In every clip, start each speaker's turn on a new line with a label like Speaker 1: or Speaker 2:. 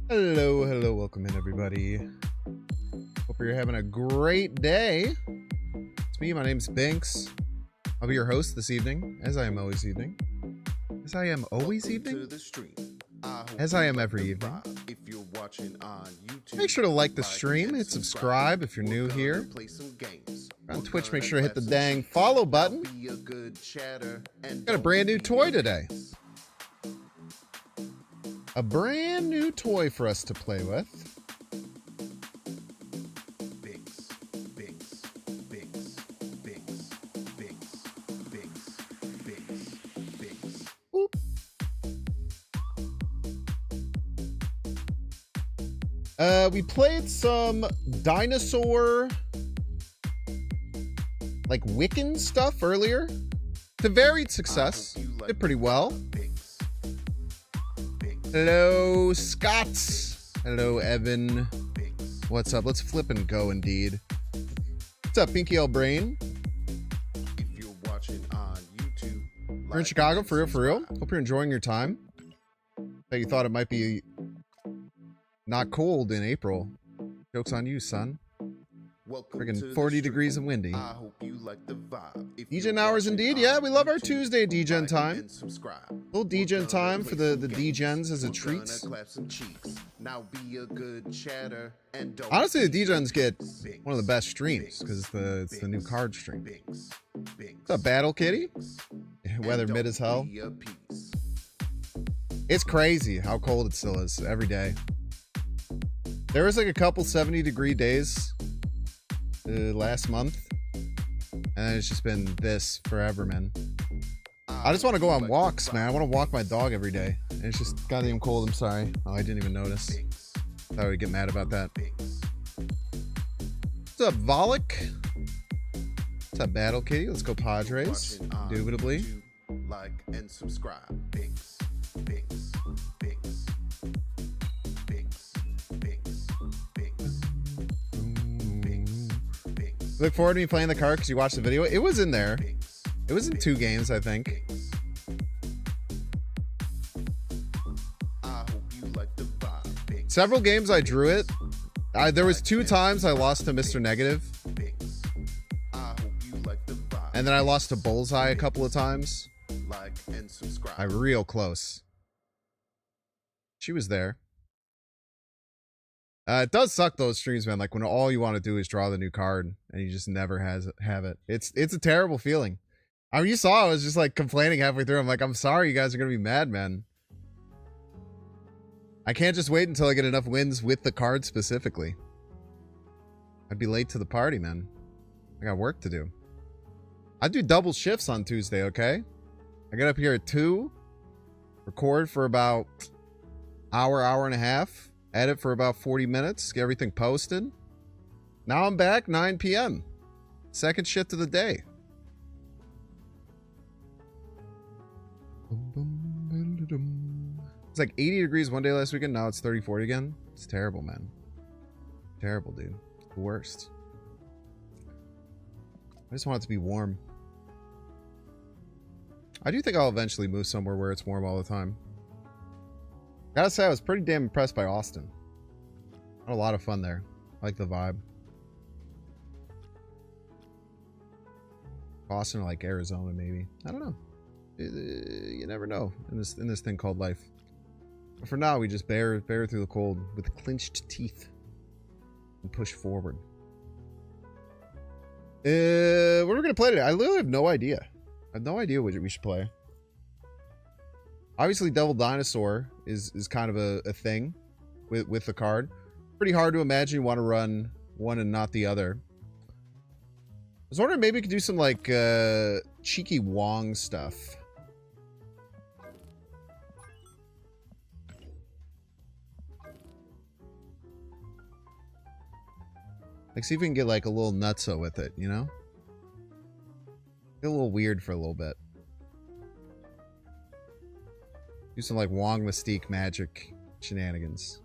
Speaker 1: Hello, hello, welcome in everybody. Hope you're having a great day. It's me, my name's Binks. I'll be your host this evening, as I am always evening. As I am always evening? As I am every evening. Make sure to like the stream, hit subscribe if you're new here. On Twitch, make sure to hit the dang follow button. Got a brand new toy today. A brand new toy for us to play with.
Speaker 2: Binks, Binks, Binks, Binks, Binks, Binks, Binks, Binks.
Speaker 1: Boop. We played some dinosaur, like Wiccan stuff earlier. To varied success. Did pretty well. Hello, Scott. Hello, Evan. What's up? Let's flip and go, indeed. What's up, Pinky L Brain?
Speaker 2: If you're watching on YouTube,
Speaker 1: You're in Chicago, for real, for real. Hope you're enjoying your time. Bet you thought it might be not cold in April. Joke's on you, son. Friggin' 40 degrees and windy.
Speaker 2: I hope you like the vibe.
Speaker 1: DGen hours indeed. Yeah, we love our Tuesday DGen time. Little DGen time for the DGens as a treat.
Speaker 2: Now be a good chatter and don't
Speaker 1: Honestly, the DGens get one of the best streams because it's the new card stream. What's up, Battle Kitty? Weather mid as hell. It's crazy how cold it still is every day. There was like a couple 70-degree days last month, and it's just been this forever, man. I just want to go on walks, man. I want to walk my dog every day, and it's just goddamn cold. I'm sorry. Oh, I didn't even notice. Thought we'd get mad about that. What's up, Volek? What's up, Battle Kitty? Let's go Padres. Indubitably.
Speaker 2: Like and subscribe. Binks, Binks, Binks, Binks, Binks, Binks.
Speaker 1: Look forward to me playing the card because you watched the video. It was in there. It was in 2 games, I think. Several games I drew it. There was 2 times I lost to Mr. Negative. And then I lost to Bullseye a couple of times. Real close. She was there. It does suck those streams, man. Like when all you want to do is draw the new card and you just never have it. It's a terrible feeling. I mean, you saw I was just like complaining halfway through. I'm like, I'm sorry you guys are going to be mad, man. I can't just wait until I get enough wins with the card specifically. I'd be late to the party, man. I got work to do. I do double shifts on Tuesday, okay? I get up here at 2, record for about hour and a half. Edit for about 40 minutes, get everything posted. Now I'm back, 9 p.m. Second shift of the day. It's like 80 degrees one day last weekend. Now it's 30, 40 again. It's terrible, man. Terrible, dude. The worst. I just want it to be warm. I do think I'll eventually move somewhere where it's warm all the time. Gotta say, I was pretty damn impressed by Austin. Had a lot of fun there. I like the vibe. Austin or like Arizona, maybe. I don't know. You never know in this thing called life. But for now, we just bear through the cold with clenched teeth and push forward. What are we gonna play today? I literally have no idea. I have no idea what we should play. Obviously, Devil Dinosaur is kind of a thing with the card. Pretty hard to imagine you want to run one and not the other. I was wondering maybe we could do some like cheeky Wong stuff. Like see if we can get like a little nutso with it, you know? Get a little weird for a little bit. Do some like Wong Mystique magic shenanigans.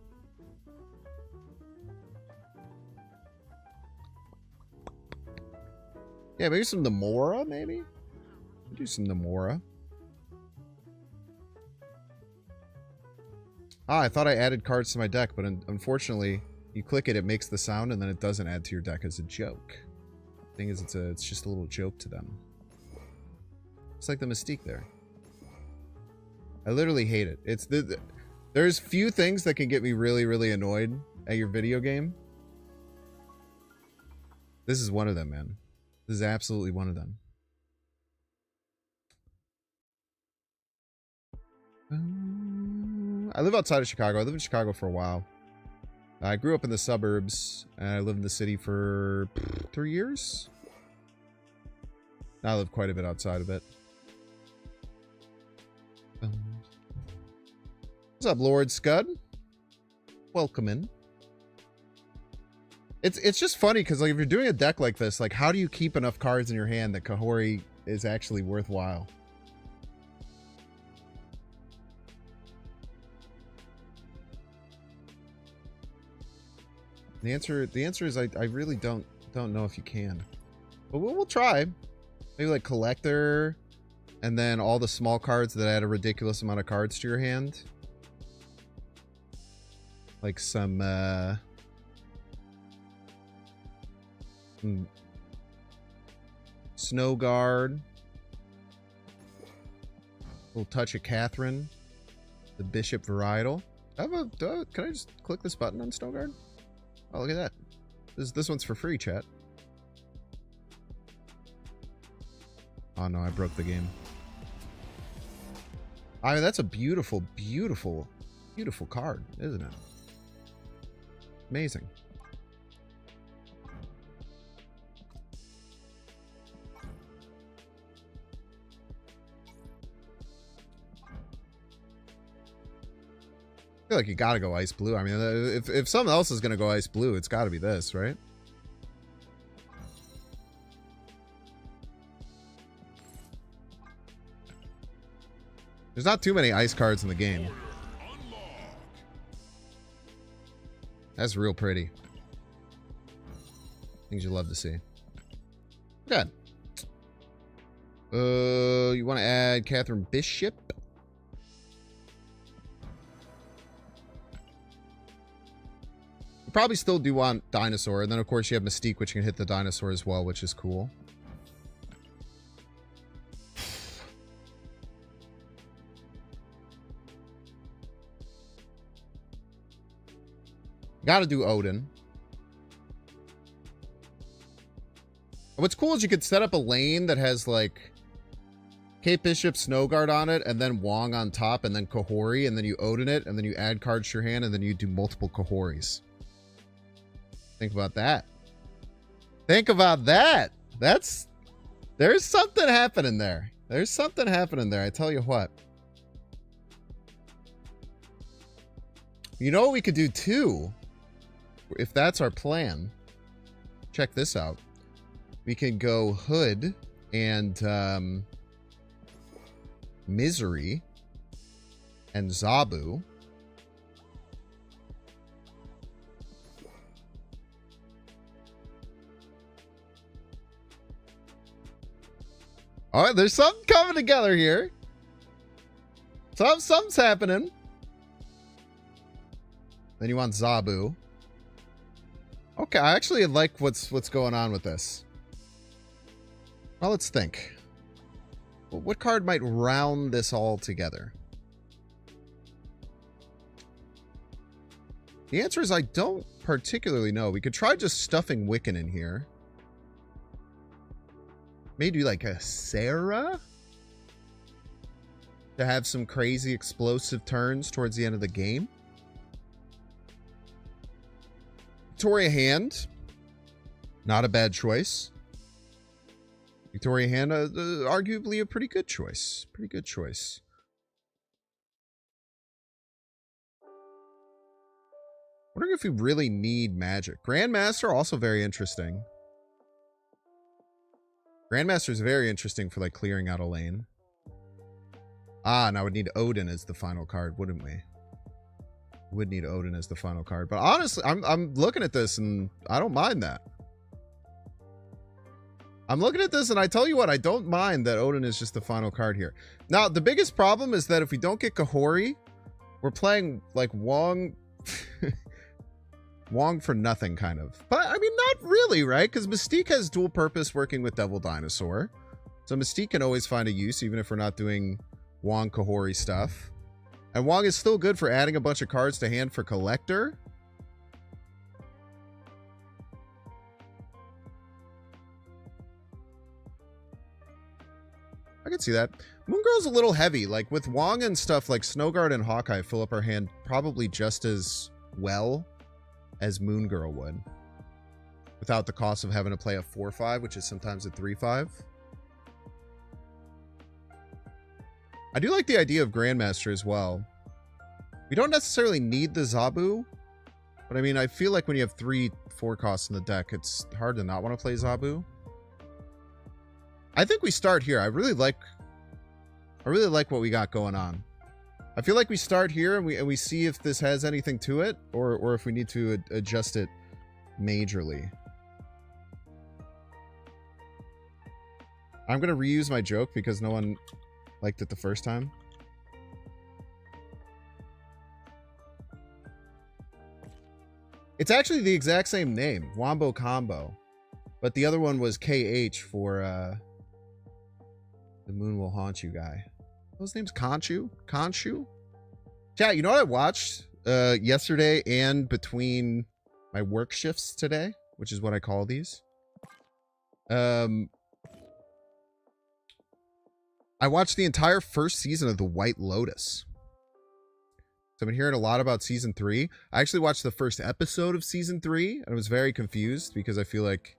Speaker 1: Yeah, maybe some Nomura, maybe? Do some Nomura. Ah, I thought I added cards to my deck, but unfortunately, you click it, it makes the sound, and then it doesn't add to your deck as a joke. Thing is, it's just a little joke to them. It's like the mystique there. I literally hate it. It's there's few things that can get me really, really annoyed at your video game. This is one of them, man. This is absolutely one of them. I live outside of Chicago. I lived in Chicago for a while. I grew up in the suburbs, and I lived in the city for 3 years. Now I live quite a bit outside of it. What's up, Lord Scud? Welcome in. It's just funny because like if you're doing a deck like this, like how do you keep enough cards in your hand that KAHHORI is actually worthwhile? The answer is I really don't know if you can. But we'll try. Maybe like collector, and then all the small cards that add a ridiculous amount of cards to your hand. Like some Snow Guard. Little touch of Catherine. The Bishop Varietal. Can I just click this button on Snow Guard? Oh, look at that. This one's for free, chat. Oh no, I broke the game. I mean, that's a beautiful, beautiful, beautiful card, isn't it? Amazing. I feel like you gotta go ice blue. I mean, if something else is gonna go ice blue, it's gotta be this, right? There's not too many ice cards in the game. That's real pretty. Things you love to see. Good. You want to add Catherine Bishop? You probably still do want Dinosaur, and then of course you have Mystique, which can hit the Dinosaur as well, which is cool. Gotta do Odin. What's cool is you could set up a lane that has like Kate Bishop, Snowguard on it, and then Wong on top, and then KAHHORI, and then you Odin it, and then you add cards to your hand, and then you do multiple KAHHORIs. Think about that. Think about that. There's something happening there. There's something happening there, I tell you what. You know what we could do too? If that's our plan, check this out. We can go Hood and Misery and Zabu. All right, there's something coming together here. Something's happening. Then you want Zabu. Okay, I actually like what's going on with this. Well, let's think. What card might round this all together? The answer is I don't particularly know. We could try just stuffing Wiccan in here. Maybe like a Sarah? To have some crazy explosive turns towards the end of the game. Victoria Hand, not a bad choice. Victoria Hand, arguably a pretty good choice. Pretty good choice. Wondering if we really need magic. Grandmaster, also very interesting. Grandmaster is very interesting for like clearing out a lane. Ah, and I would need Odin as the final card, wouldn't we? Would need Odin as the final card, but honestly I'm looking at this and I don't mind that. I'm looking at this and I tell you what, I don't mind that Odin is just the final card here. Now the biggest problem is that if we don't get KAHHORI, We're playing like Wong Wong for nothing, kind of. But I mean, not really, right? Because Mystique has dual purpose working with Devil Dinosaur. So Mystique can always find a use, even if we're not doing Wong KAHHORI stuff. And Wong is still good for adding a bunch of cards to hand for Collector. I can see that. Moon Girl's a little heavy. Like with Wong and stuff, like Snowguard and Hawkeye fill up our hand probably just as well as Moon Girl would. Without the cost of having to play a 4-5, which is sometimes a 3-5. I do like the idea of Grandmaster as well. We don't necessarily need the Zabu. But I mean, I feel like when you have 3-4 costs in the deck, it's hard to not want to play Zabu. I think we start here. I really like what we got going on. I feel like we start here and we see if this has anything to it, or if we need to adjust it majorly. I'm gonna reuse my joke because no one liked it the first time. It's actually the exact same name, Wombo Combo, but the other one was KH for the Moon Will Haunt You guy. His name's Conchu? Conchu? Chat, you know what I watched yesterday and between my work shifts today, which is what I call these? I watched the entire first season of The White Lotus. So I've been hearing a lot about season 3. I actually watched the first episode of season 3 and I was very confused because I feel like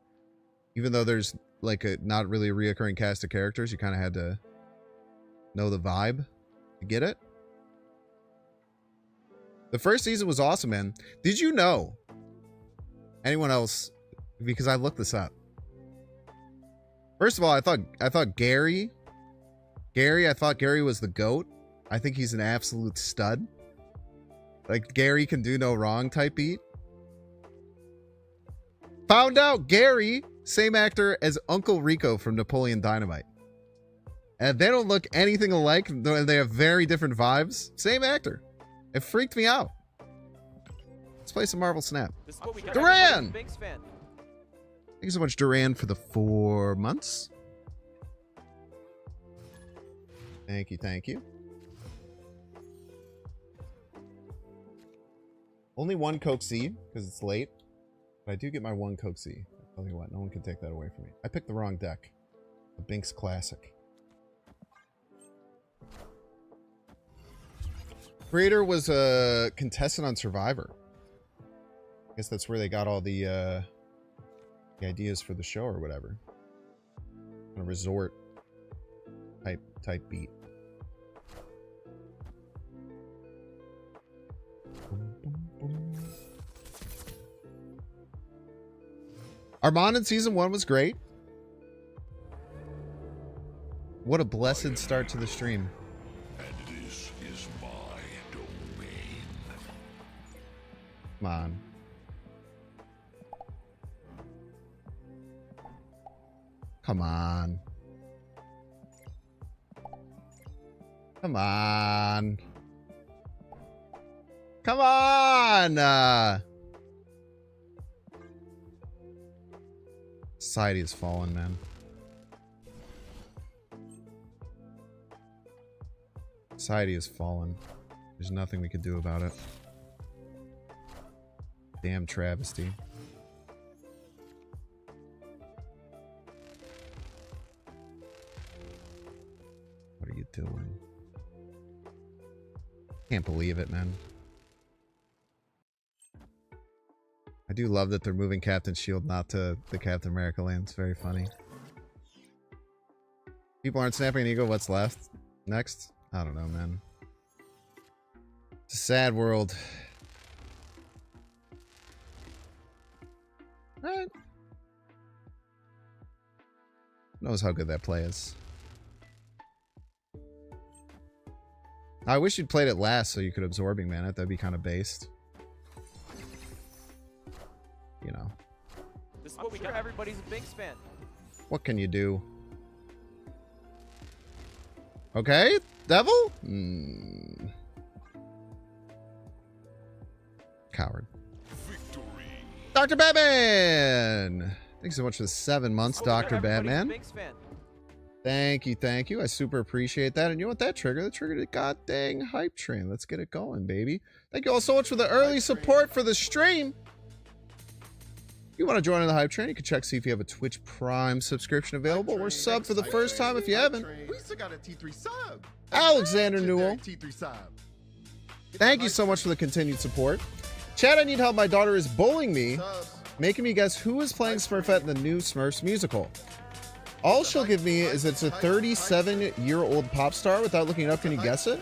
Speaker 1: even though there's like not really a reoccurring cast of characters, you kind of had to know the vibe to get it. The first season was awesome, man. Did you know? Anyone else? Because I looked this up. First of all, I thought Gary. I thought Gary was the GOAT. I think he's an absolute stud. Like Gary can do no wrong type beat. Found out Gary, same actor as Uncle Rico from Napoleon Dynamite. And they don't look anything alike. They have very different vibes. Same actor. It freaked me out. Let's play some Marvel Snap. Duran! Thank you so much, Duran, for the 4 months. Thank you, thank you. Only one Coke C, because it's late. But I do get my one Coke C. I'll tell you what, no one can take that away from me. I picked the wrong deck. A Binks Classic. Creator was a contestant on Survivor. I guess that's where they got all the ideas for the show or whatever. A resort type beat. Armand in season 1 was great. What a blessed start to the stream.
Speaker 3: And this is my domain.
Speaker 1: Come on. Come on. Come on. Come on! Society has fallen, man. Society has fallen. There's nothing we could do about it. Damn travesty. What are you doing? Can't believe it, man. I do love that they're moving Captain Shield not to the Captain America land. It's very funny. People aren't snapping an ego. What's left? Next? I don't know, man. It's a sad world. Alright. Knows how good that play is. I wish you'd played it last so you could Absorbing Man it. That'd be kind of based. You know.
Speaker 4: This is what we got. Everybody's a Binks fan.
Speaker 1: What can you do? Okay, Devil? Coward.
Speaker 3: Victory.
Speaker 1: Dr. Batman! Thanks so much for the 7 months,
Speaker 4: Oh,
Speaker 1: Dr.
Speaker 4: everybody's a
Speaker 1: Batman.
Speaker 4: Binks fan.
Speaker 1: Thank you, thank you. I super appreciate that. And you know what that triggered? That triggered a god dang hype train. Let's get it going, baby. Thank you all so much for the early support for the stream. If you want to join in the hype train, you can check see if you have a Twitch Prime subscription available or sub for the first time if you haven't.
Speaker 2: We still got a T3 sub.
Speaker 1: Alexander Newell.
Speaker 2: T3 sub.
Speaker 1: Thank you so much for the continued support. Chad, I need help. My daughter is bullying me, making me guess who is playing Smurfette in the new Smurfs musical. All she'll give me is it's a 37-year-old pop star. Without looking it up, can you guess it?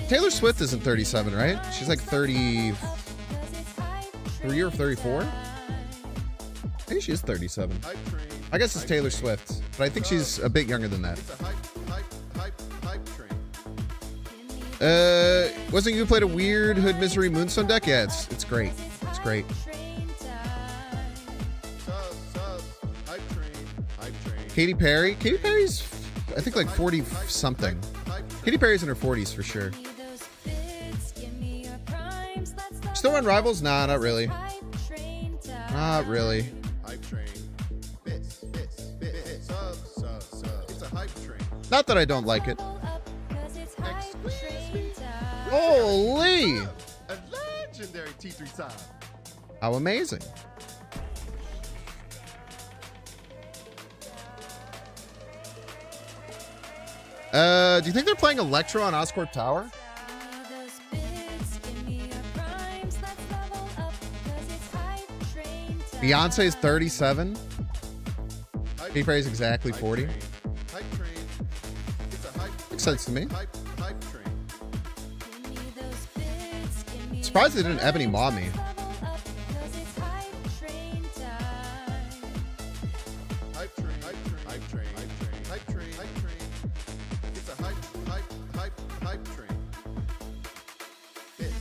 Speaker 1: Taylor Swift isn't 37, right? She's like 33 or 34. I think she is 37. I guess it's Taylor Swift, but I think she's a bit younger than that. Wasn't you who played a weird Hood Misery Moonstone deck? Yeah, it's great. It's great. Katy Perry. Katy Perry's, I think, like 40 something. Katy Perry's in her 40s for sure. Still on Rivals? Nah, not really. Not really. Not that I don't like it. Holy!
Speaker 2: A legendary T3 sub.
Speaker 1: How amazing. Do you think they're playing Electro on Oscorp Tower? Beyonce's 37. Katy Perry's exactly 40. Makes sense to me. Surprised they didn't Ebony Maw me.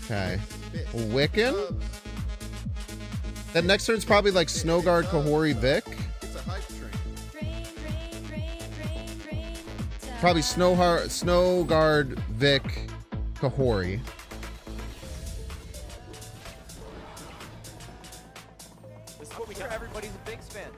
Speaker 1: Okay. Wiccan? That next turn's probably like Snowguard, KAHHORI, Vic. Probably Snowguard, Vic, KAHHORI.
Speaker 4: This is what we got. Everybody's a Binks fan.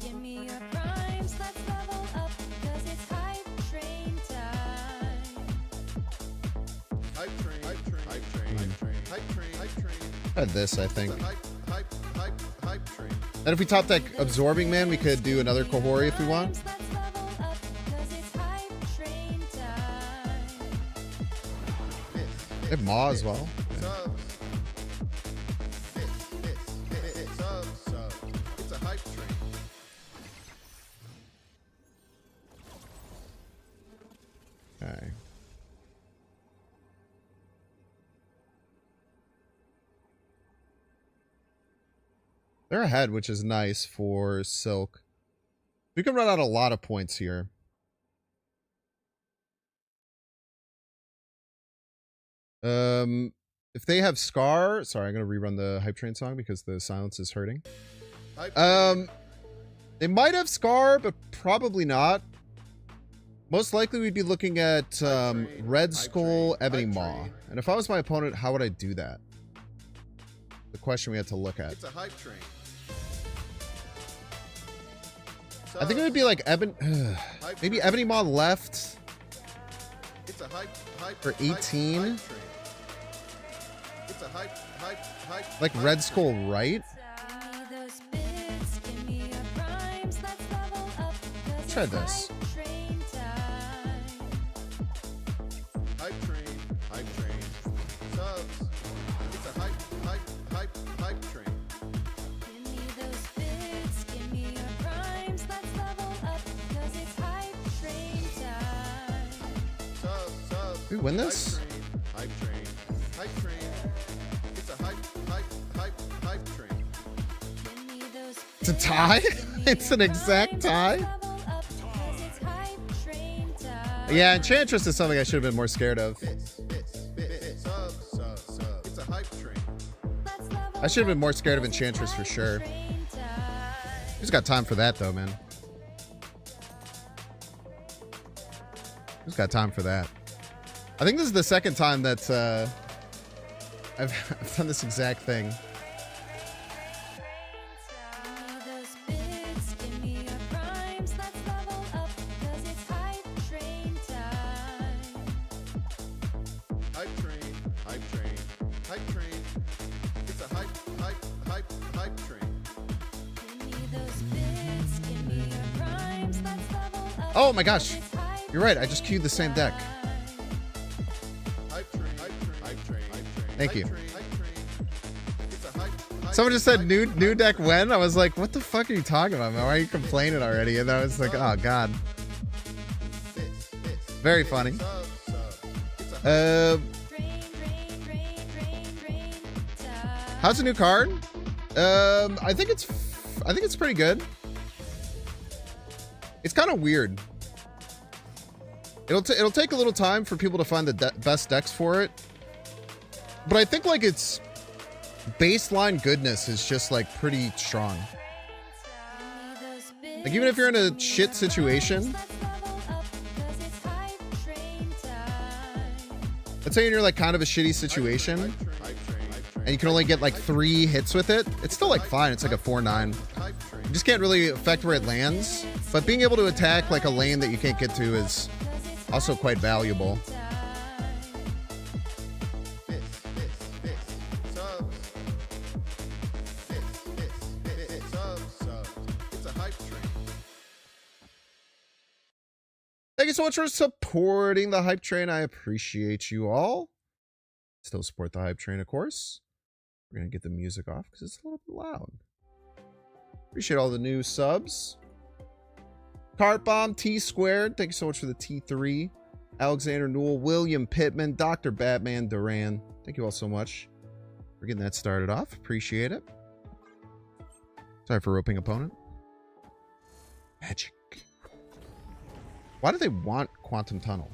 Speaker 5: Give me your primes, let's level up, cause it's hype train time.
Speaker 2: Hype train, hype train, hype train, hype train, hype train, hype train.
Speaker 1: Had this, I think.
Speaker 2: Hype train.
Speaker 1: And if we top deck Absorbing Man, we could do another KAHHORI if we want.
Speaker 5: Let's level up, cause it's hype train time.
Speaker 1: They have Maw as well. Yeah.
Speaker 2: It's a hype train.
Speaker 1: Okay. They're ahead, which is nice for Silk. We can run out a lot of points here. If they have Scar, sorry, I'm gonna rerun the Hype Train song because the silence is hurting. They might have Scar, but probably not. Most likely we'd be looking at Red Skull, Ebony Maw. And if I was my opponent, how would I do that? The question we had to look at.
Speaker 2: It's a hype train.
Speaker 1: I think it would be like maybe Ebony Maw left
Speaker 2: It's a hype
Speaker 1: for 18.
Speaker 2: It's a hype
Speaker 1: Like Red Skull right? Try this.
Speaker 2: Hype train, hype train. Subs. It's a hype train.
Speaker 5: Give me those bits, give me your primes, let's level up, cause it's hype train time.
Speaker 2: Subs.
Speaker 1: We win this?
Speaker 2: Hype train. Hype train. It's a hype train.
Speaker 5: Give me those
Speaker 1: It's a tie? It's an exact tie?
Speaker 5: level up, cause it's hype train time.
Speaker 1: Yeah, Enchantress is something I should have been more scared of.
Speaker 2: It's a hype train.
Speaker 5: Let's level
Speaker 1: I should have been more scared of Enchantress for sure.
Speaker 5: train
Speaker 1: Who's got time for that though, man? Who's got time for that? I think this is the second time that I've done this exact thing.
Speaker 2: Hype train, hype train, hype train. It's a hype train.
Speaker 1: Oh my gosh. You're right. I just queued the same deck.
Speaker 2: Hype train, hype train, hype train, hype train.
Speaker 1: Thank you.
Speaker 2: Hype train, hype train. It's a hype.
Speaker 1: Someone just said new deck when? I was like, what the fuck are you talking about, man? Why are you complaining already? And I was like, oh god. Very funny. How's the new card? I think it's pretty good. It's kind of weird. It'll take a little time for people to find the best decks for it, but I think like its baseline goodness is just like pretty strong. Like even if you're in a shit situation, let's say you're like kind of a shitty situation, and you can only get like 3 hits with it, it's still like fine. It's like a 4/9. You just can't really affect where it lands, but being able to attack like a lane that you can't get to is also quite valuable.
Speaker 2: It's a hype train.
Speaker 1: Thank you so much for supporting the hype train. I appreciate you all. Still support the hype train, of course. We're gonna get the music off because it's a little bit loud. Appreciate all the new subs. Cart Bomb, T Squared, thank you so much for the T3. Alexander Newell, William Pittman, Dr. Batman Duran, thank you all so much for getting that started off. Appreciate it. Sorry for roping opponent. Magic. Why do they want Quantum Tunnel?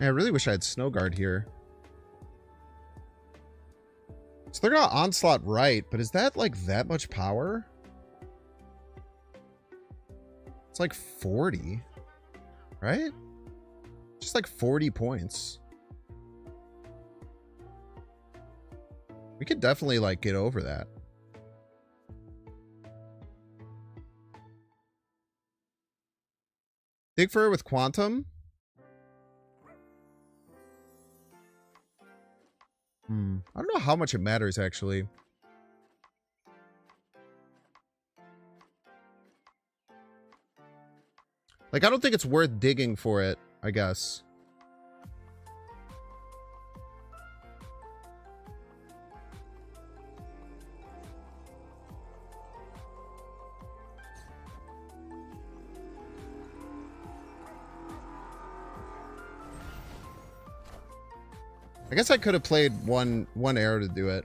Speaker 1: I really wish I had Snow Guard here. So they're gonna Onslaught right, but is that like that much power? It's like 40, right? Just like 40 points. We could definitely like get over that. Dig for her with Quantum. I don't know how much it matters, actually. Like, I don't think it's worth digging for it, I guess. I guess I could have played one arrow to do it.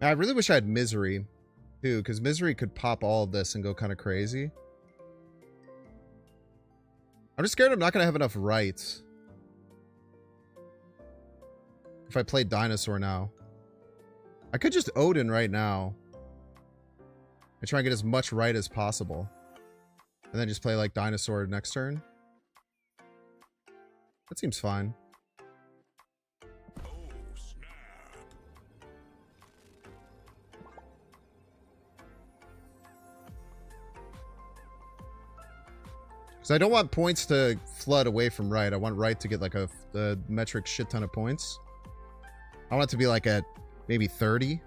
Speaker 1: I really wish I had Misery, too, because Misery could pop all of this and go kind of crazy. I'm just scared I'm not going to have enough rights. If I play Dinosaur now. I could just Odin right now. And try and get as much right as possible. And then just play like Dinosaur next turn. That seems fine. Because I don't want points to flood away from right. I want right to get like a metric shit ton of points. I want it to be like at maybe 30.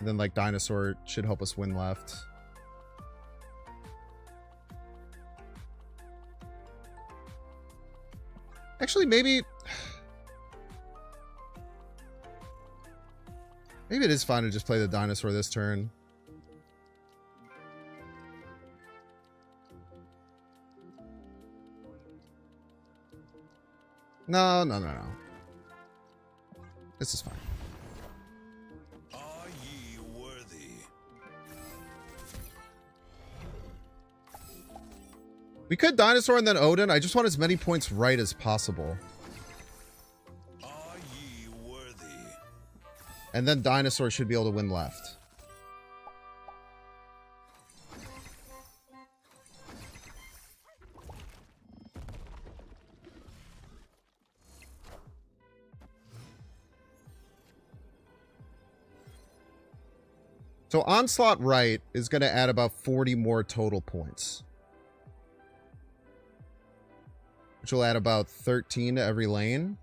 Speaker 1: And then like dinosaur should help us win left. Actually, maybe it is fine to just play the dinosaur this turn. No. This is fine.
Speaker 3: Are ye worthy?
Speaker 1: We could dinosaur and then Odin. I just want as many points right as possible.
Speaker 3: Are ye worthy?
Speaker 1: And then dinosaur should be able to win left. So onslaught right is going to add about 40 more total points. Which will add about 13 to every lane.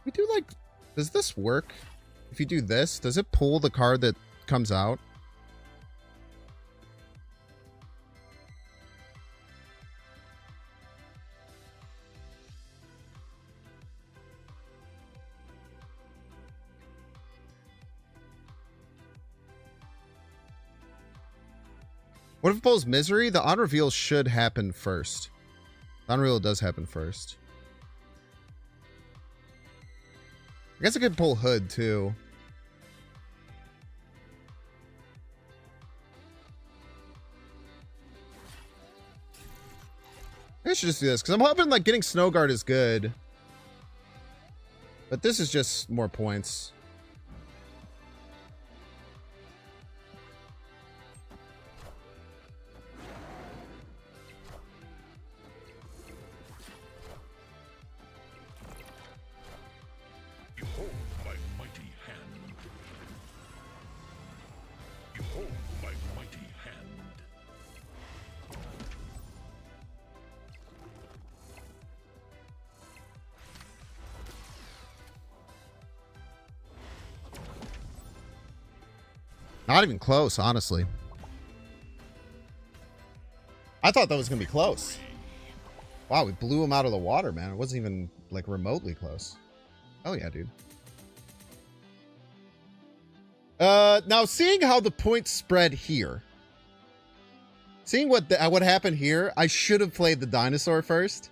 Speaker 1: We do like... Does this work? If you do this, does it pull the card that comes out? What if it pulls Misery? The on-reveal should happen first. The on-reveal does happen first. I guess I could pull Hood, too. I should just do this, because I'm hoping, like, getting Snow Guard is good. But this is just more points.
Speaker 3: Behold my mighty hand. Behold my mighty hand.
Speaker 1: Not even close, honestly. I thought that was going to be close. Wow, we blew him out of the water, man. It wasn't even, like, remotely close. Oh, yeah, dude. Now, seeing how the points spread here. Seeing what happened here, I should have played the dinosaur first.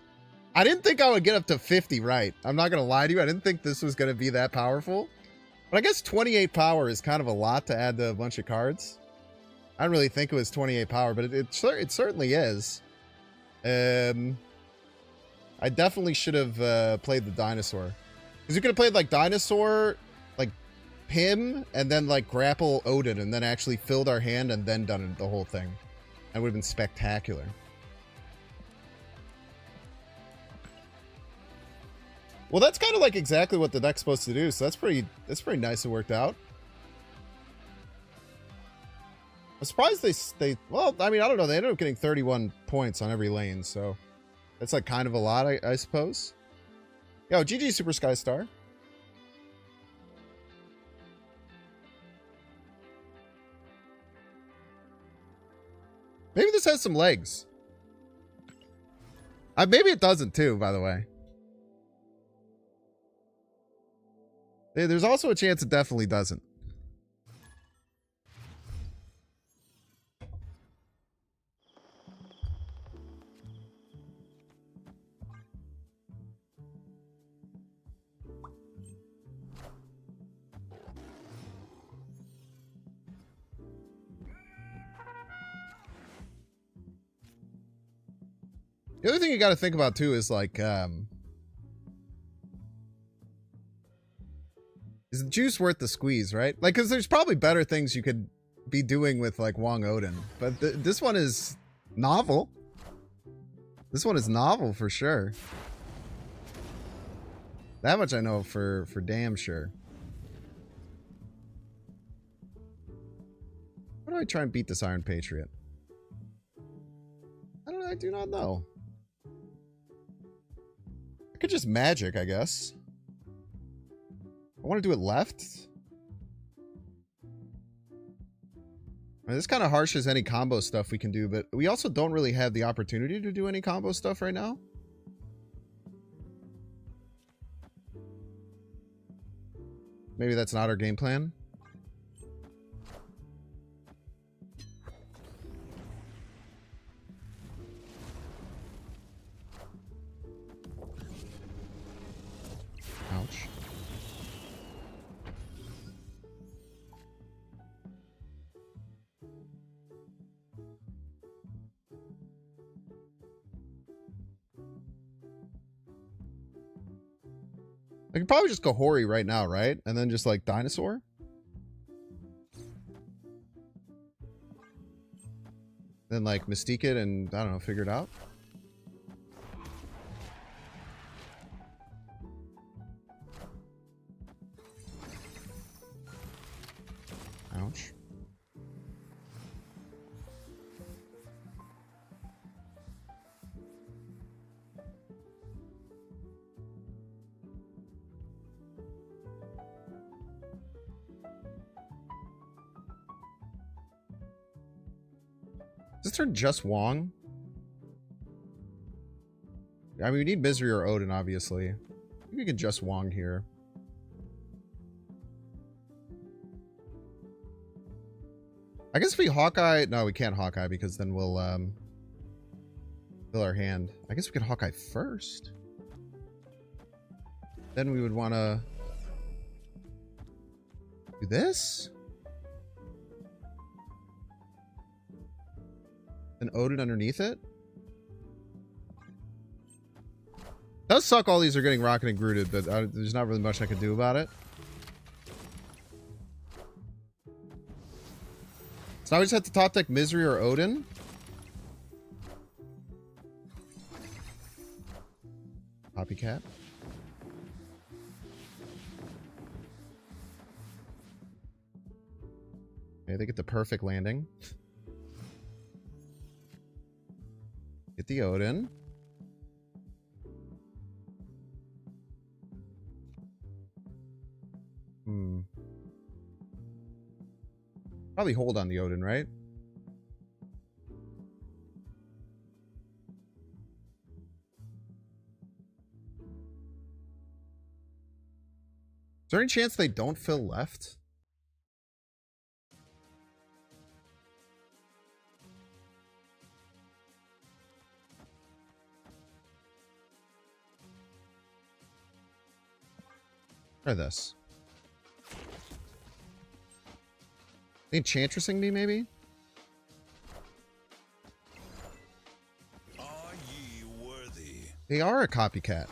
Speaker 1: I didn't think I would get up to 50 right. I'm not going to lie to you. I didn't think this was going to be that powerful. But I guess 28 power is kind of a lot to add to a bunch of cards. I didn't really think it was 28 power, but it certainly is. I definitely should have played the dinosaur. Because you could have played like dinosaur, like Pim, and then like grapple Odin, and then actually filled our hand and then done the whole thing. That would have been spectacular. Well, that's kind of like exactly what the deck's supposed to do, so that's pretty nice it worked out. I'm surprised they well, I mean, I don't know, they ended up getting 31 points on every lane, so that's like kind of a lot, I suppose. Yo, GG Super Sky Star. Maybe this has some legs. Maybe it doesn't too, by the way. There's also a chance it definitely doesn't. The other thing you got to think about too is like, is the juice worth the squeeze, right? Like, because there's probably better things you could be doing with like Wong Odin, but this one is novel. This one is novel for sure. That much I know for damn sure. How do I try and beat this Iron Patriot? I do not know. I could just magic, I guess. I want to do it left. I mean, this kind of harsh as any combo stuff we can do, but we also don't really have the opportunity to do any combo stuff right now. Maybe that's not our game plan. Ouch. I could probably just KAHHORI right now, right? And then just like dinosaur. Then like Mystique it and I don't know, figure it out. Ouch. Does this turn just Wong? I mean, we need Misery or Odin, obviously. I think we can just Wong here. I guess if we Hawkeye... No, we can't Hawkeye because then we'll fill our hand. I guess we can Hawkeye first. Then we would want to do this. Then Odin underneath it. Does suck all these are getting Rocket and Grooted, but there's not really much I can do about it. So now we just have to top deck Misery or Odin. Copycat. Okay, they get the perfect landing. Get the Odin. Probably hold on the Odin, right? Is there any chance they don't fill left? Try this. Enchantressing me, maybe?
Speaker 3: Are ye worthy?
Speaker 1: They are a copycat.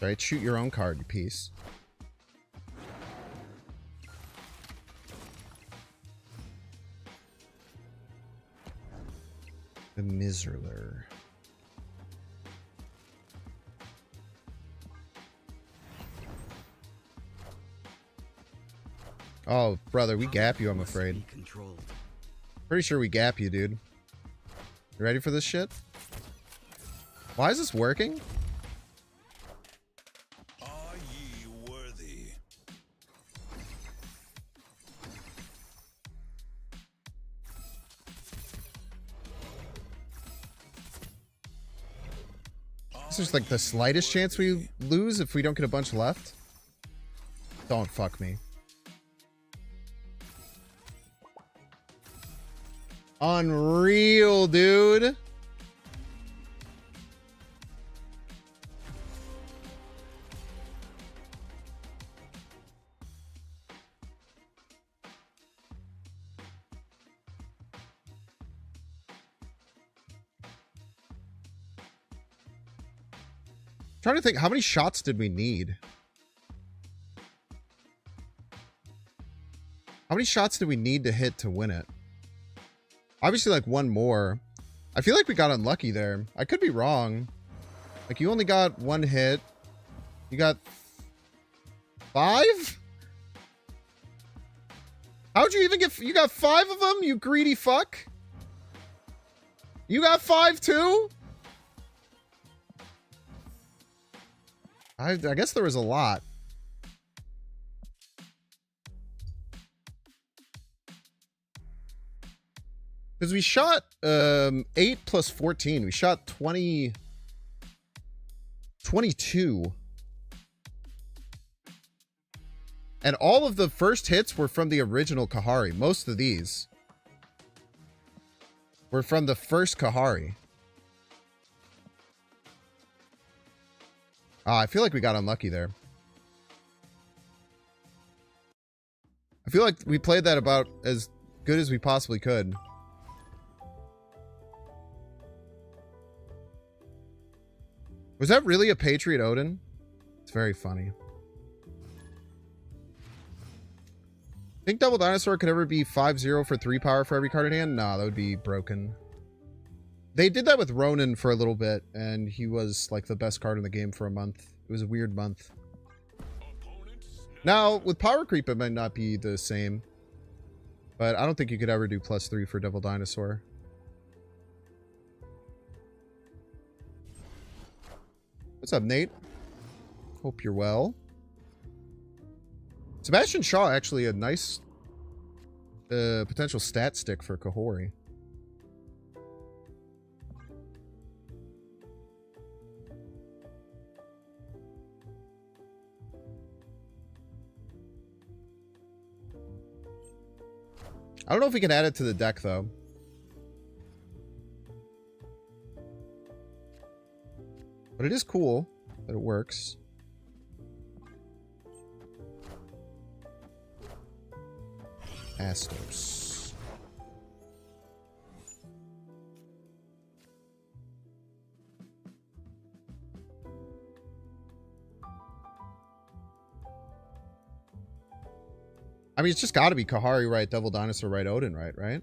Speaker 1: Alright, shoot your own card, you piece. The Miserler. Oh, brother, we gap you, I'm afraid. Pretty sure we gap you, dude. You ready for this shit? Why is this working?
Speaker 3: Are ye worthy?
Speaker 1: Is there like the slightest chance we lose if we don't get a bunch left? Don't fuck me. Unreal, dude. Trying to think, how many shots did we need? many shots do we need to hit to win it? Obviously, like one more. I feel like we got unlucky there. I could be wrong. Like, you only got one hit. You got 5? How'd you even get... You got 5 of them, you greedy fuck? You got 5 too? I guess there was a lot. Because we shot 8 plus 14. We shot 22. And all of the first hits were from the original KAHHORI. Most of these were from the first KAHHORI. I feel like we got unlucky there. I feel like we played that about as good as we possibly could. Was that really a Patriot Odin? It's very funny. Think Double Dinosaur could ever be 5-0 for 3 power for every card in hand? Nah, that would be broken. They did that with Ronin for a little bit, and he was like the best card in the game for a month. It was a weird month. Now, with Power Creep, it might not be the same. But I don't think you could ever do +3 for Devil Dinosaur. What's up, Nate? Hope you're well. Sebastian Shaw, actually a nice potential stat stick for KAHHORI. I don't know if we can add it to the deck, though. But it is cool that it works. Astos. I mean, it's just got to be KAHHORI right, Devil Dinosaur right, Odin right?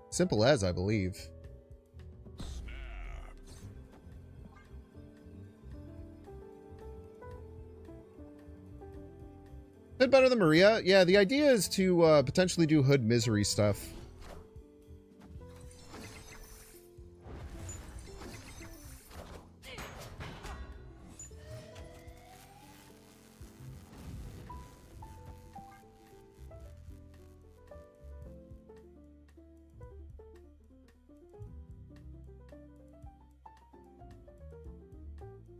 Speaker 1: Simple as, I believe. Bit better than Maria. Yeah, the idea is to potentially do Hood Misery stuff.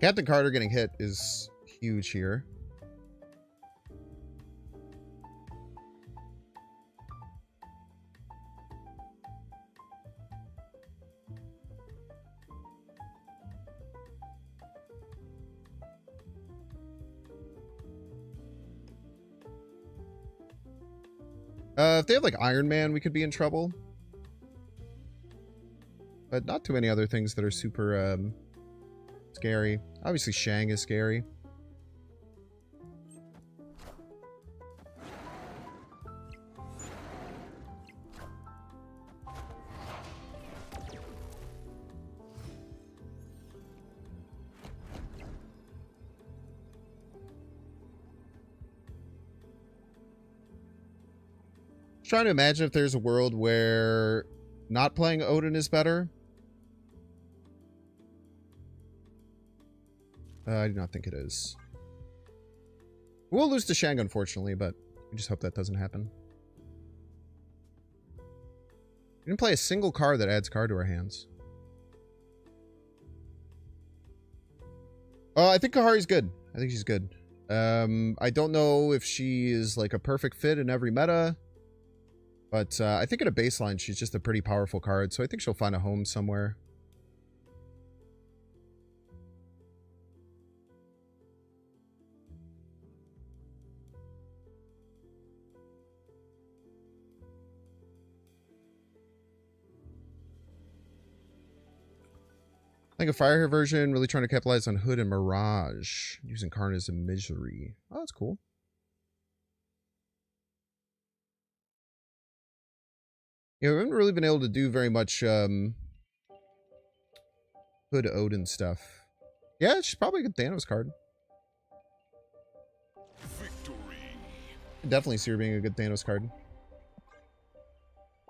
Speaker 1: Captain Carter getting hit is huge here. If they have like Iron Man, we could be in trouble. But not too many other things that are super scary. Obviously, Shang is scary. Trying to imagine if there's a world where not playing Odin is better. I do not think it is. We'll lose to Shang, unfortunately, but we just hope that doesn't happen. We didn't play a single card that adds card to our hands. I think KAHHORI's good. I think she's good. I don't know if she is like a perfect fit in every meta. But I think at a baseline, she's just a pretty powerful card. So I think she'll find a home somewhere. I think a Fire version, really trying to capitalize on Hood and Mirage. 'Using Karn as a Misery. Oh, that's cool. 'Cause I think KAHHORI is good. I think she's good. I think a Fire version, really trying to capitalize on Hood and Mirage. 'Using Karn as a Misery. Oh, that's cool. 'Cause I think KAHHORI is good. I think she's good. I think a Fire version, really trying to capitalize on Hood and Mirage. 'Using Karn as a Misery. Oh, that's cool. Yeah, we haven't really been able to do very much Hood Odin stuff. Yeah, she's probably a good Thanos card.
Speaker 3: Victory.
Speaker 1: I definitely see her being a good Thanos card.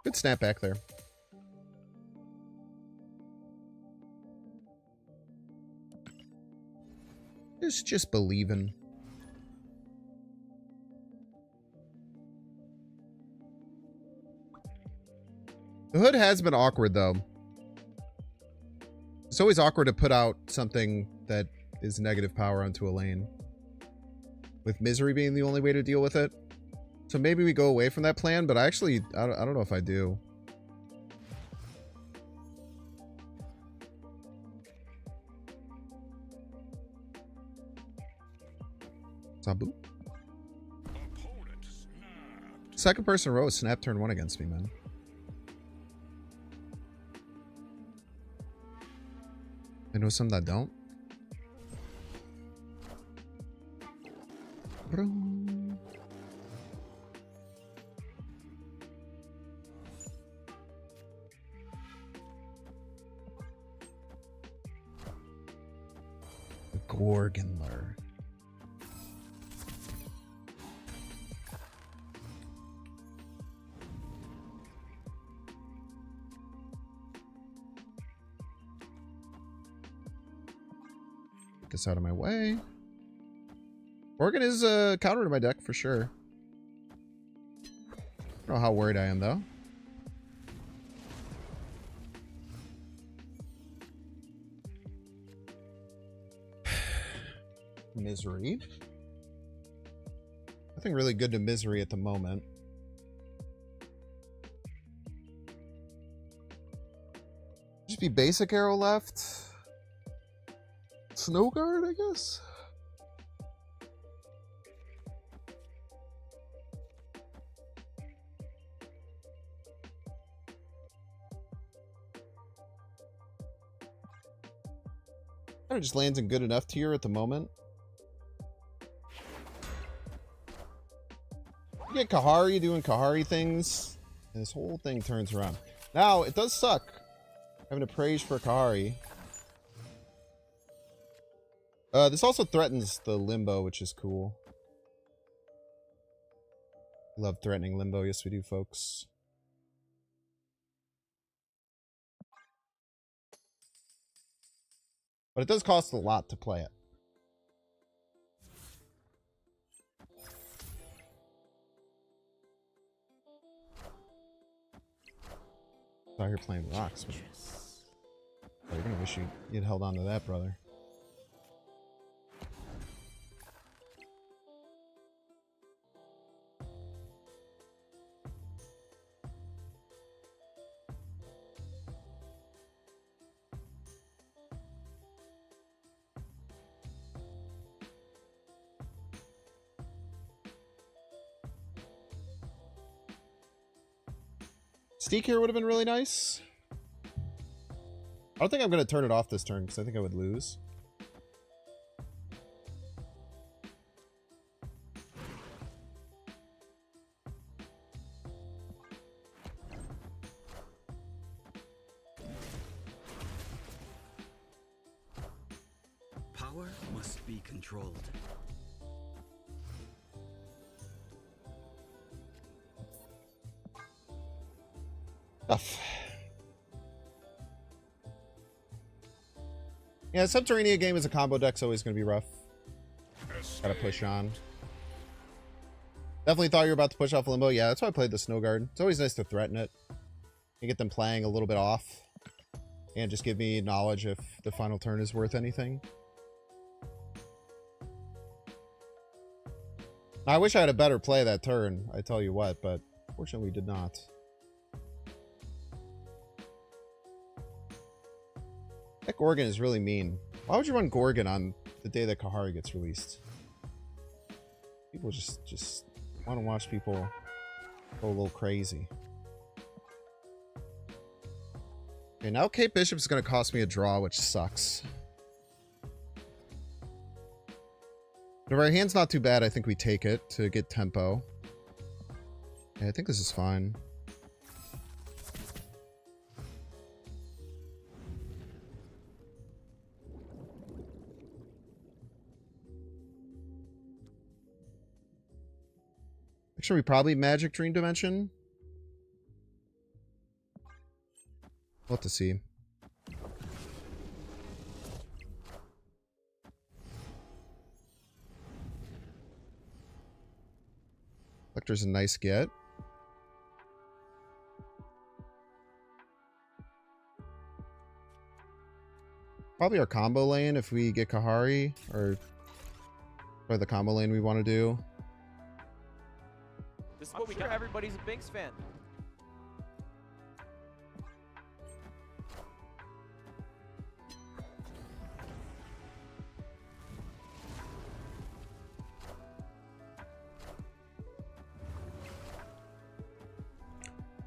Speaker 1: Good snap back there. Just believing. The Hood has been awkward, though. It's always awkward to put out something that is negative power onto a lane, with Misery being the only way to deal with it. So maybe we go away from that plan, but I don't know if I do. Sabu.
Speaker 3: Opponent snapped.
Speaker 1: Second person in a row snap turn 1 against me, man. I know some that don't. Brum. The Gorgonler. Get this out of my way. Gorgon is a counter to my deck for sure. I don't know how worried I am though. Misery. Nothing really good to Misery at the moment. Just be basic arrow left. Snow Guard, I guess. Kind of just lands in good enough tier at the moment. You get KAHHORI doing KAHHORI things, and this whole thing turns around. Now, it does suck having to praise for KAHHORI. This also threatens the Limbo, which is cool. Love threatening Limbo. Yes, we do, folks. But it does cost a lot to play it. Out here playing rocks, man. Oh, you're gonna wish you'd held on to that, brother. Steak here would have been really nice. I don't think I'm going to turn it off this turn because I think I would lose.
Speaker 6: Power must be controlled.
Speaker 1: Tough. Yeah, Subterranea game as a combo deck's always going to be rough. Gotta push on. Definitely thought you were about to push off Limbo. Yeah, that's why I played the Snow Guard. It's always nice to threaten it. And get them playing a little bit off. And just give me knowledge if the final turn is worth anything. I wish I had a better play that turn, I tell you what, but fortunately we did not. That Gorgon is really mean. Why would you run Gorgon on the day that KAHHORI gets released? People just want to watch people go a little crazy. Okay, now Kate Bishop's going to cost me a draw, which sucks. If our hand's not too bad, I think we take it to get tempo. Yeah, I think this is fine. Actually, probably Magic Dream Dimension. We'll have to see. Lecter's a nice get. Probably our combo lane if we get KAHHORI, or the combo lane we want to do.
Speaker 4: This is what we got. Everybody's a Binks fan.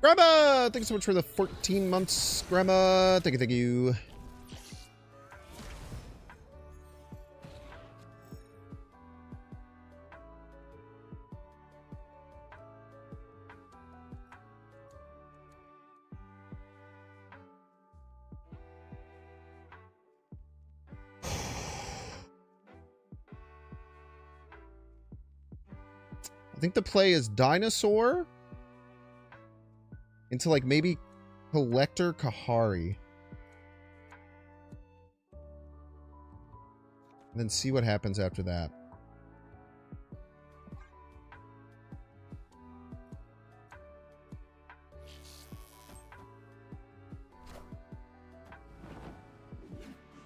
Speaker 1: Grandma! Thanks so much for the 14 months, Grandma. Thank you, thank you. I think the play is Dinosaur into like maybe Collector KAHHORI. And then see what happens after that.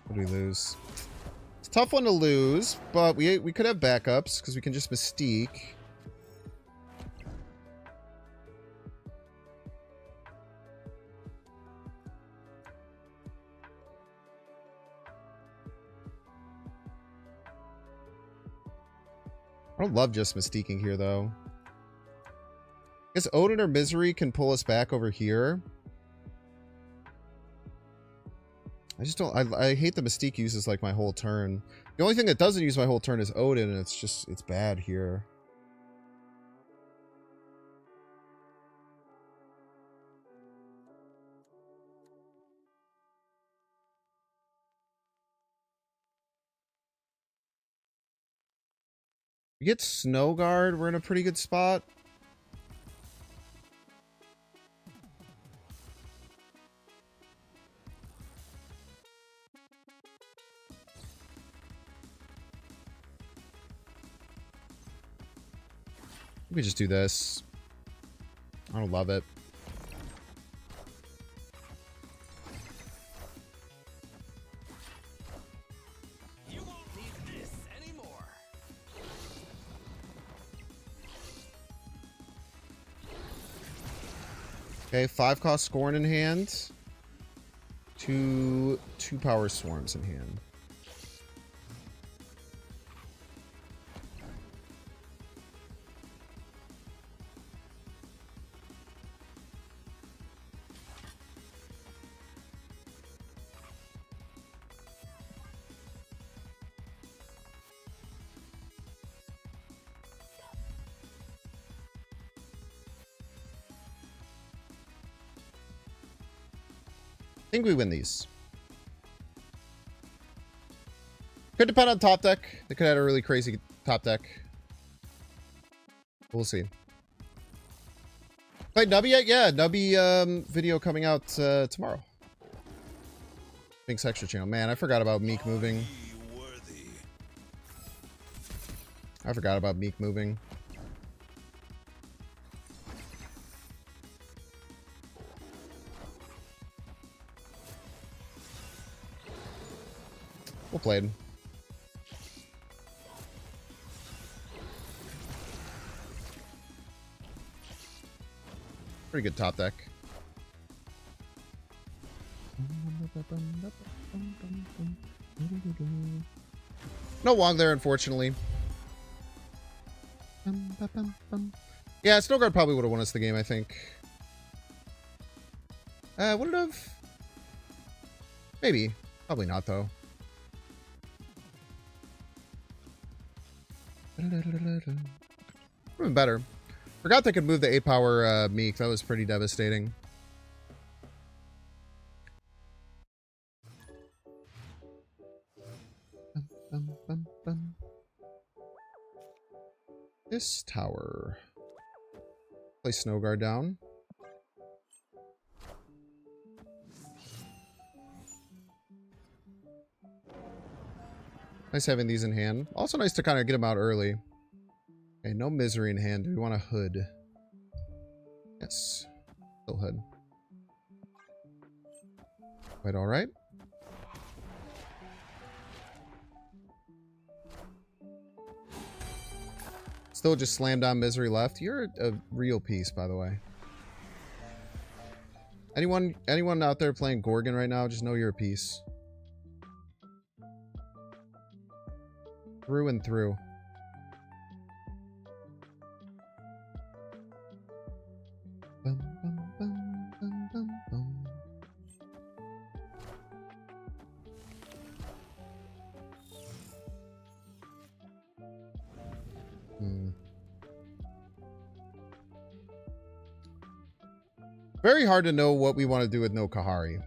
Speaker 1: What do we lose? It's a tough one to lose, but we could have backups because we can just Mystique. I don't love just Mystiquing here, though. I guess Odin or Misery can pull us back over here. I just don't... I hate the Mystique uses, like, my whole turn. The only thing that doesn't use my whole turn is Odin, and it's just... it's bad here. We get Snow Guard, we're in a pretty good spot. Let me just do this. I don't love it. Okay, 5-cost Scorn in hand. 2 power swarms in hand. I think we win these. Could depend on top deck. They could have a really crazy top deck. We'll see. Played Nubby yet? Yeah, Nubby video coming out tomorrow. Binks Extra Channel. Man, I forgot about Meek moving. I forgot about Meek moving. Well played. Pretty good top deck. No Wong there, unfortunately. Yeah, Snowguard probably would have won us the game, I think. Would it have? Maybe. Probably not, though. Would have been better. Forgot they could move the 8-power Meek. That was pretty devastating. This tower. Play Snow Guard down. Nice having these in hand. Also nice to kind of get them out early. Okay, no Misery in hand. Do we want a Hood? Yes. Still Hood. Quite alright. Still just slammed on Misery left. You're a real piece, by the way. Anyone out there playing Gorgon right now, just know you're a piece. Through and through. Bum, bum, bum, bum, bum, bum. Very hard to know what we want to do with no KAHHORI.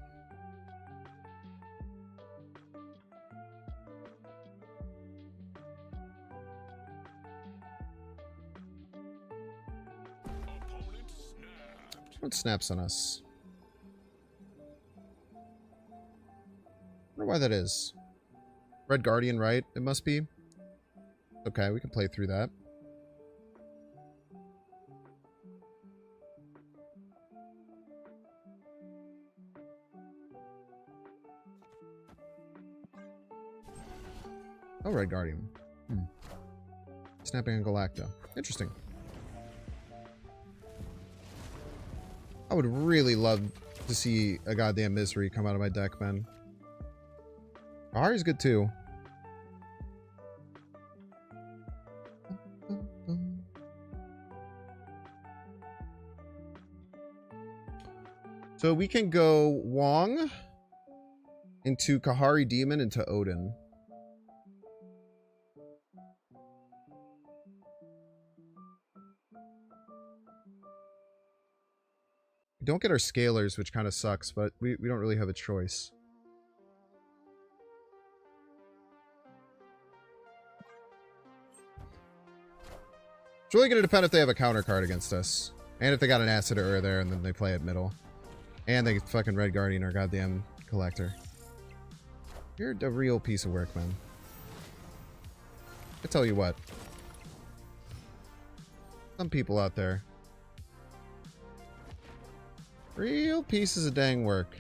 Speaker 3: Opponent snapped.
Speaker 1: What snaps on us? I wonder why that is. Red Guardian, right? It must be. Okay, we can play through that. Oh, Red Guardian. Snapping on Galacta. Interesting. I would really love to see a goddamn Misery come out of my deck, man. KAHHORI's good too. So we can go Wong into KAHHORI Demon into Odin. We don't get our scalers, which kind of sucks, but we don't really have a choice. It's really going to depend if they have a counter card against us. And if they got an Acid Arrow there and then they play it middle. And they fucking Red Guardian or goddamn Collector. You're a real piece of work, man. I tell you what. Some people out there. Real pieces of dang work.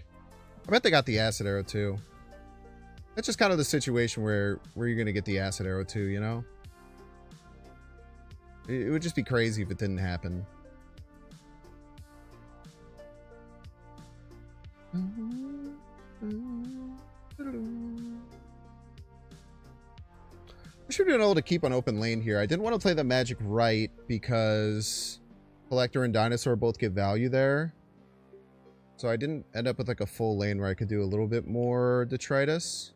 Speaker 1: I bet they got the Acid Arrow too. That's just kind of the situation where you're going to get the Acid Arrow too, you know? It would just be crazy if it didn't happen. We should be able to keep an open lane here. I didn't want to play the Magic right because Collector and Dinosaur both get value there. So I didn't end up with like a full lane where I could do a little bit more Detritus.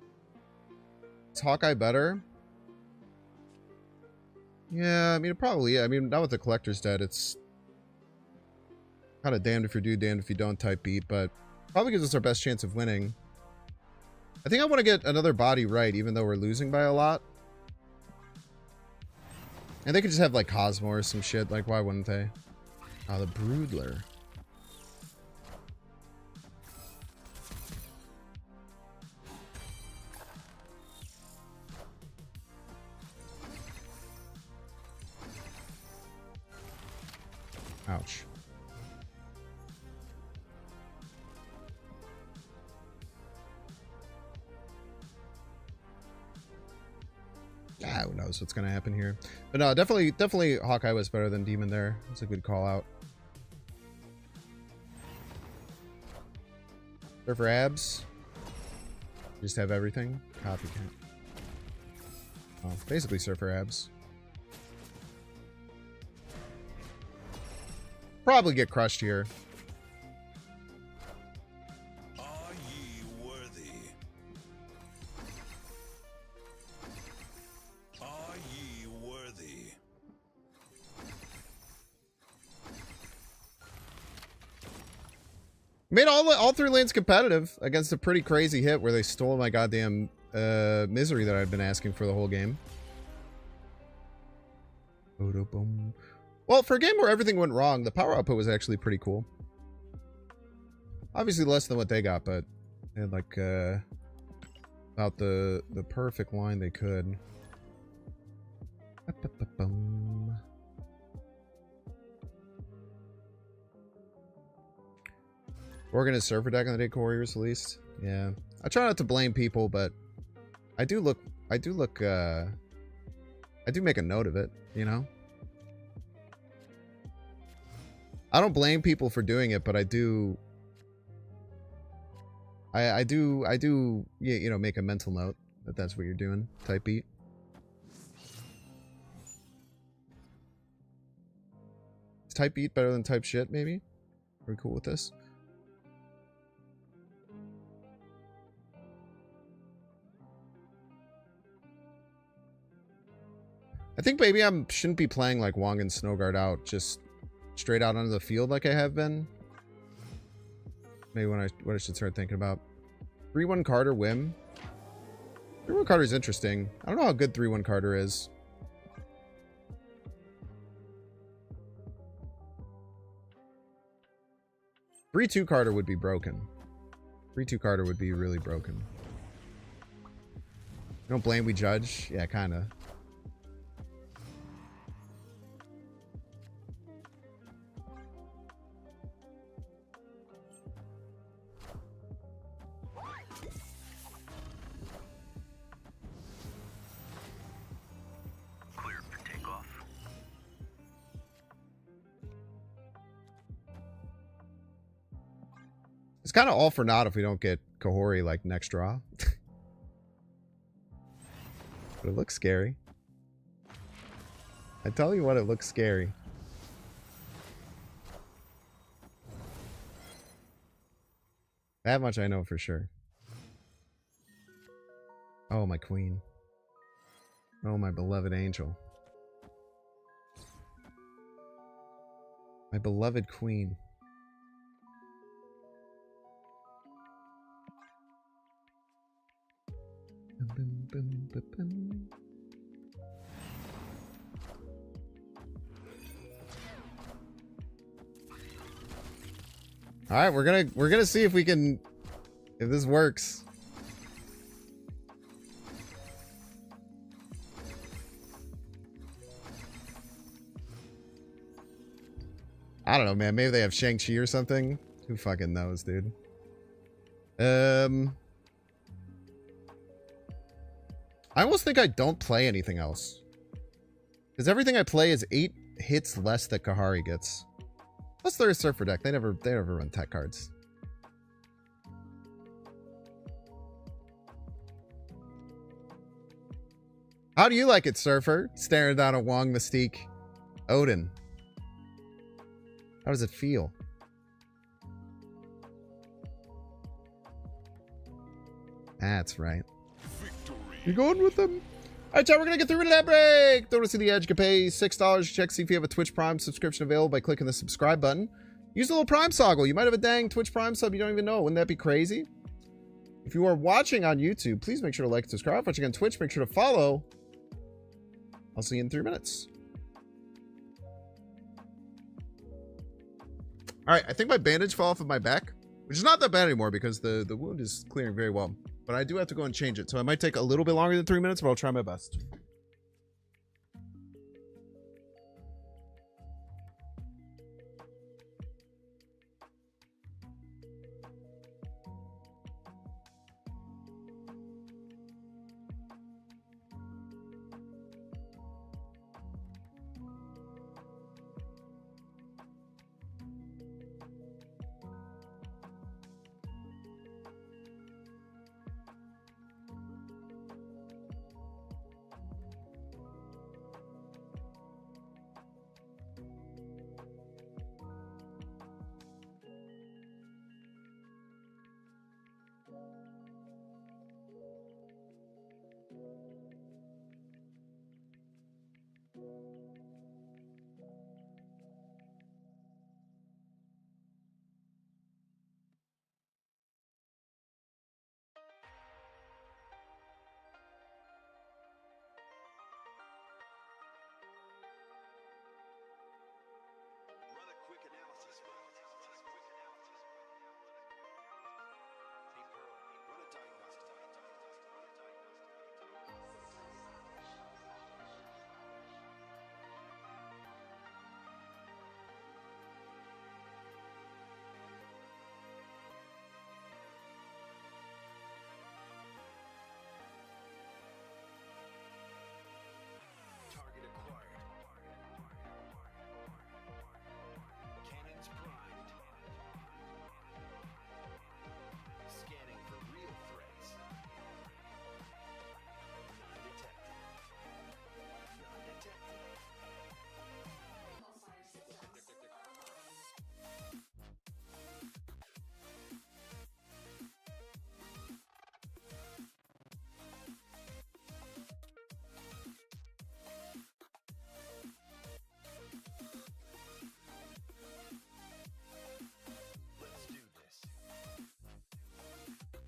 Speaker 1: Is Hawkeye better? Yeah, I mean, probably. I mean, now with the Collector's dead, it's kind of damned if you do, damned if you don't type beat, but probably gives us our best chance of winning. I think I want to get another body right, even though we're losing by a lot. And they could just have, like, Cosmo or some shit. Like, why wouldn't they? Ah, the Broodler. Ouch. Ah, who knows what's gonna happen here. But no, definitely Hawkeye was better than Demon there. It's a good call out. Surfer abs. Just have everything. Copycat. Oh, basically Surfer abs. Probably get crushed here.
Speaker 3: Are ye worthy? Are ye worthy?
Speaker 1: Made all three lanes competitive against a pretty crazy hit where they stole my goddamn Misery that I've been asking for the whole game. Well, for a game where everything went wrong, the power output was actually pretty cool. Obviously less than what they got, but they had like about the perfect line they could. Organized server deck on the day KAHHORI was released. Yeah. I try not to blame people, but I do make a note of it, you know? I don't blame people for doing it, but I do you know, make a mental note that that's what you're doing. Type beat. Is type beat better than type shit, maybe? Are we cool with this? I think maybe I shouldn't be playing like Wong and Snowguard out, just straight out onto the field like I have been. Maybe what I should start thinking about. 3-1 Carter Whim. 3-1 Carter is interesting. I don't know how good 3-1 Carter is. Three 2 Carter would be broken. 3-2 Carter would be really broken. You don't blame, we judge? Yeah, kinda. It's kind of all for naught if we don't get KAHHORI like next draw. But it looks scary. I tell you what, it looks scary. That much I know for sure. Oh, my queen. Oh, my beloved angel. My beloved queen. All right, we're gonna see if we can, if this works. I don't know, man. Maybe they have Shang-Chi or something. Who fucking knows, dude? I almost think I don't play anything else. Because everything I play is 8 hits less that KAHHORI gets. Plus they're a surfer deck. They never run tech cards. How do you like it, Surfer? Staring down a Wong Mystique Odin. How does it feel? That's right. You going with them? Alright, chat, we're gonna get through to that break. Don't want to see the edge. You can pay $6. Check see if you have a Twitch Prime subscription available by clicking the subscribe button. Use the little Prime toggle. You might have a dang Twitch Prime sub you don't even know. Wouldn't that be crazy? If you are watching on YouTube, please make sure to like and subscribe. If watching on Twitch, make sure to follow. I'll see you in 3 minutes. Alright, I think my bandage fell off of my back, which is not that bad anymore because the wound is clearing very well. But I do have to go and change it, so it might take a little bit longer than 3 minutes, but I'll try my best.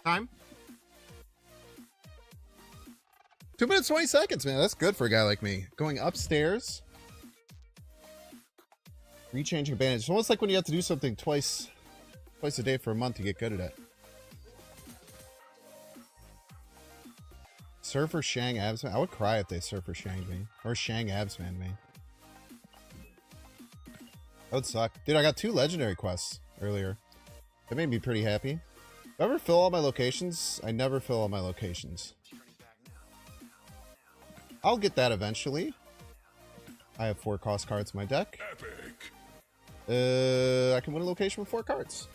Speaker 1: Time. 2 minutes, 20 seconds, man. That's good for a guy like me. Going upstairs. Rechanging bandage. It's almost like when you have to do something twice a day for a month to get good at it. Surfer Shang Absman. I would cry if they Surfer Shanged me. Or Shang Absman me. That would suck. Dude, I got 2 legendary quests earlier. That made me pretty happy. Do I ever fill all my locations? I never fill all my locations. I'll get that eventually. I have 4 cost cards in my deck.
Speaker 3: Epic.
Speaker 1: I can win a location with 4 cards.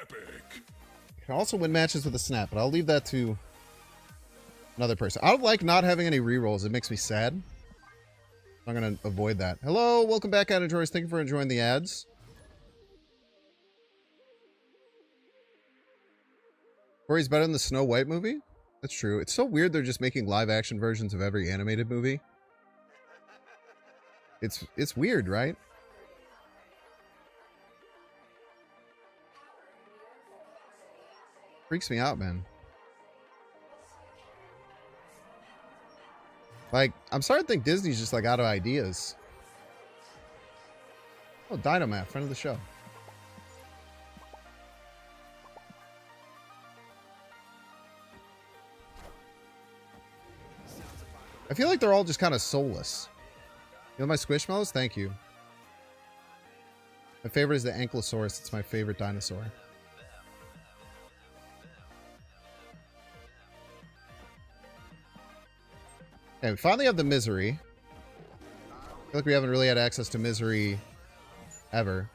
Speaker 3: Epic.
Speaker 1: I can also win matches with a snap, but I'll leave that to another person. I don't like not having any rerolls. It makes me sad. I'm going to avoid that. Hello, welcome back, Ad Enjoyers. Thank you for enjoying the ads. Corey's better than the Snow White movie? That's true. It's so weird they're just making live action versions of every animated movie. It's weird, right? Freaks me out, man. Like, I'm starting to think Disney's just like out of ideas. Oh, Dynomath, friend of the show. I feel like they're all just kind of soulless. You know my Squishmallows? Thank you. My favorite is the Ankylosaurus. It's my favorite dinosaur. Okay, we finally have the Misery. I feel like we haven't really had access to Misery ever.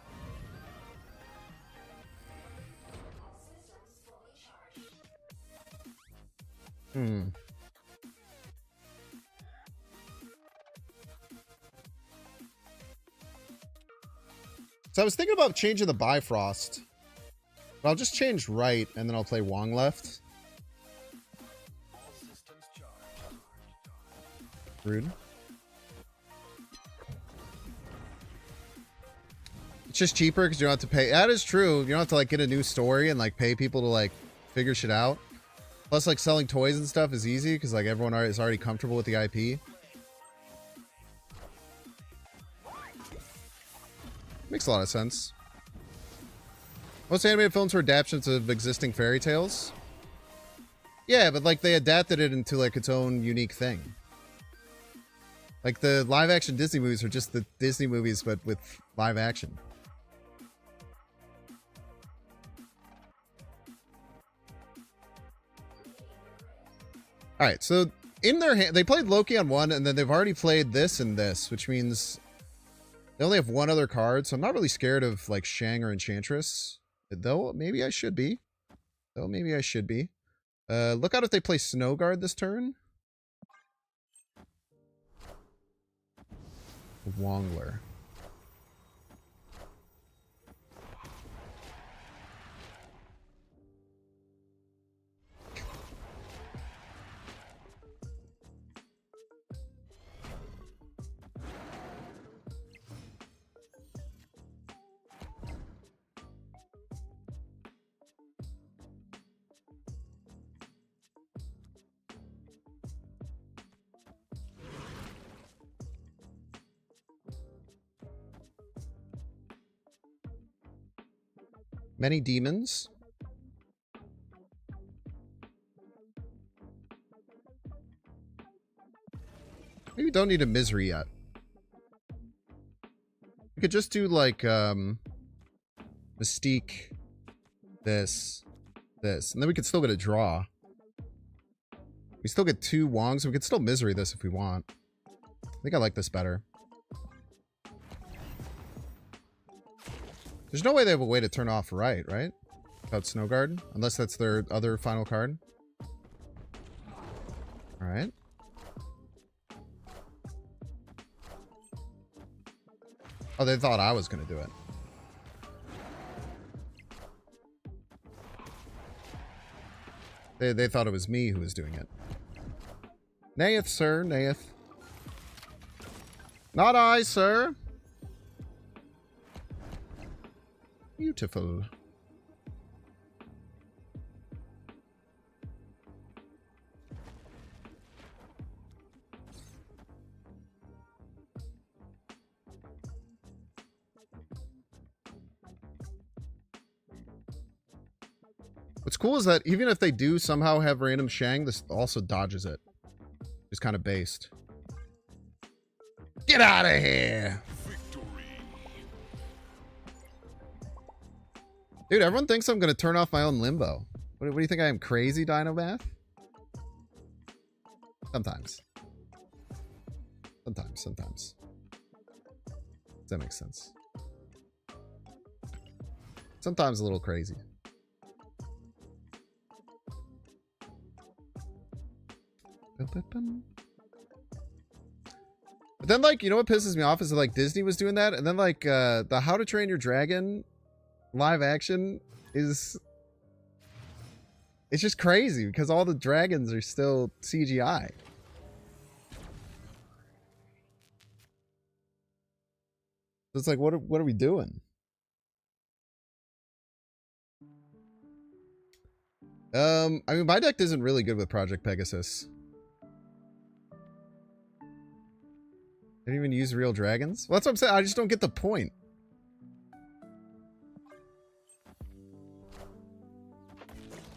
Speaker 1: So I was thinking about changing the Bifrost. But I'll just change right, and then I'll play Wong left. Rude. It's just cheaper because you don't have to pay. That is true. You don't have to like get a new story and like pay people to like figure shit out. Plus, like selling toys and stuff is easy because like everyone is already comfortable with the IP. Makes a lot of sense. Most animated films are adaptations of existing fairy tales. Yeah, but like they adapted it into like its own unique thing. Like the live action Disney movies are just the Disney movies, but with live action. All right, so in their hand, they played Loki on one, and then they've already played this and this, which means they only have one other card. So I'm not really scared of like Shang or Enchantress, though. Maybe I should be. Look out if they play Snow Guard this turn. Wongler. Many demons. Maybe we don't need a Misery yet. We could just do like Mystique, this, and then we could still get a draw. We still get 2 Wongs. We could still Misery this if we want. I think I like this better. There's no way they have a way to turn off right? Without Snow Guard? Unless that's their other final card. Alright. Oh, they thought I was going to do it. They thought it was me who was doing it. Nayeth, sir. Nayeth. Not I, sir. Beautiful. What's cool is that even if they do somehow have random Shang, this also dodges it. It's kind of based. Get out of here!
Speaker 3: Victory.
Speaker 1: Dude, everyone thinks I'm going to turn off my own limbo. What do you think I am, crazy, Dinomath? Sometimes. Sometimes. Does that make sense? Sometimes a little crazy. But then, like, you know what pisses me off is that, like, Disney was doing that, and then, like, the How to Train Your Dragon live action is... It's just crazy, because all the dragons are still CGI. So it's like, what are we doing? I mean, my deck isn't really good with Project Pegasus. I didn't even use real dragons. Well, that's what I'm saying. I just don't get the point.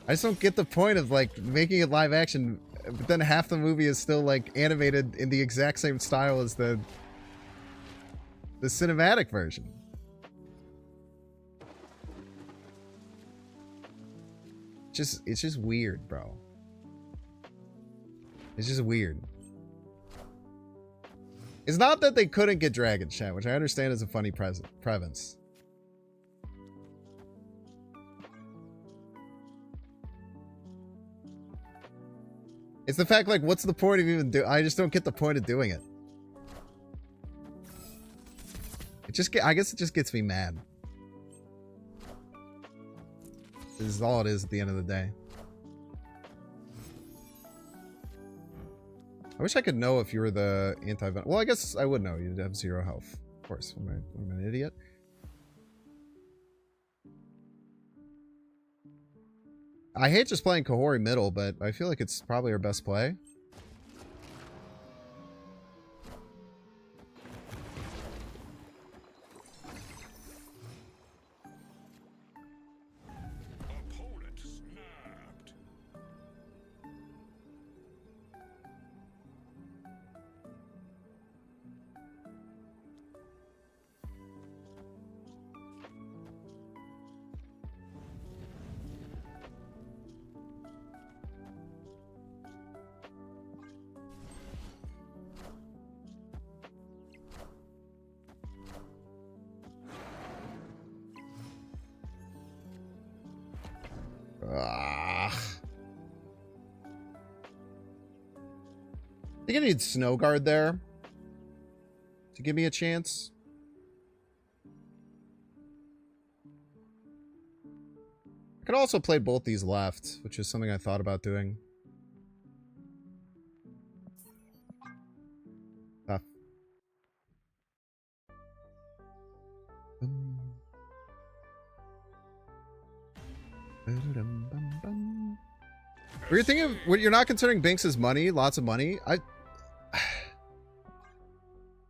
Speaker 1: I just don't get the point of, like, making it live action, but then half the movie is still, like, animated in the exact same style as the cinematic version. It's just weird, bro. It's just weird. It's not that they couldn't get dragon chat, which I understand is a funny premise. It's the fact, like, what's the point of even doing? I just don't get the point of doing it. I guess it just gets me mad. This is all it is at the end of the day. I wish I could know if you were the anti-venom. Well, I guess I would know. You'd have 0 health. Of course. I'm an idiot. I hate just playing KAHHORI middle, but I feel like it's probably our best play.
Speaker 3: Opponent snapped.
Speaker 1: I think I need Snow Guard there to give me a chance. I could also play both these left, which is something I thought about doing. Tough. Were you thinking of, you're not considering Binks' money? Lots of money?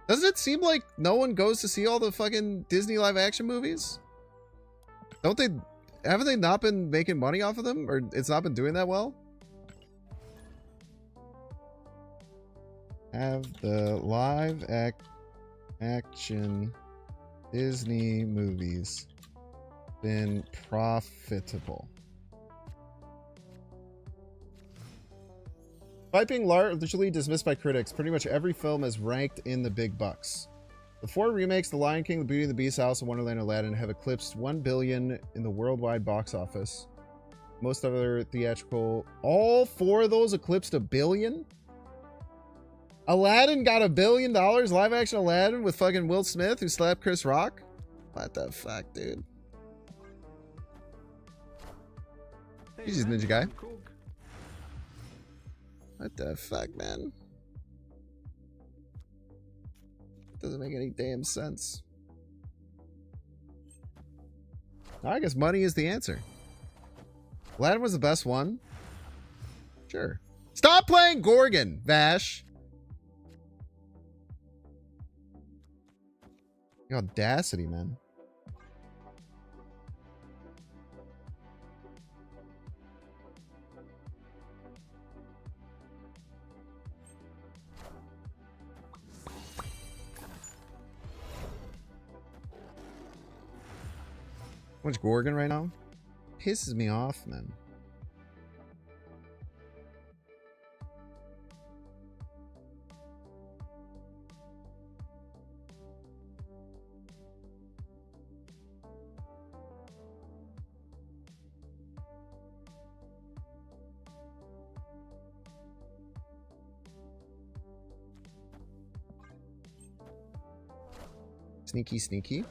Speaker 1: Doesn't it seem like no one goes to see all the fucking Disney live action movies? Haven't they not been making money off of them? Or it's not been doing that well? Have the live action Disney movies been profitable? Despite being largely dismissed by critics, pretty much every film is ranked in the big bucks. The 4 remakes, The Lion King, The Beauty and the Beast, Alice in Wonderland, and Aladdin, have eclipsed $1 billion in the worldwide box office. Most other theatrical... All 4 of those eclipsed $1 billion? Aladdin got $1 billion? Live action Aladdin with fucking Will Smith who slapped Chris Rock? What the fuck, dude? He's just Ninja Guy. What the fuck, man? Doesn't make any damn sense. I guess money is the answer. Aladdin was the best one. Sure. Stop playing Gorgon, Vash. The audacity, man. much Gorgon right now? Pisses me off, man. Sneaky, sneaky.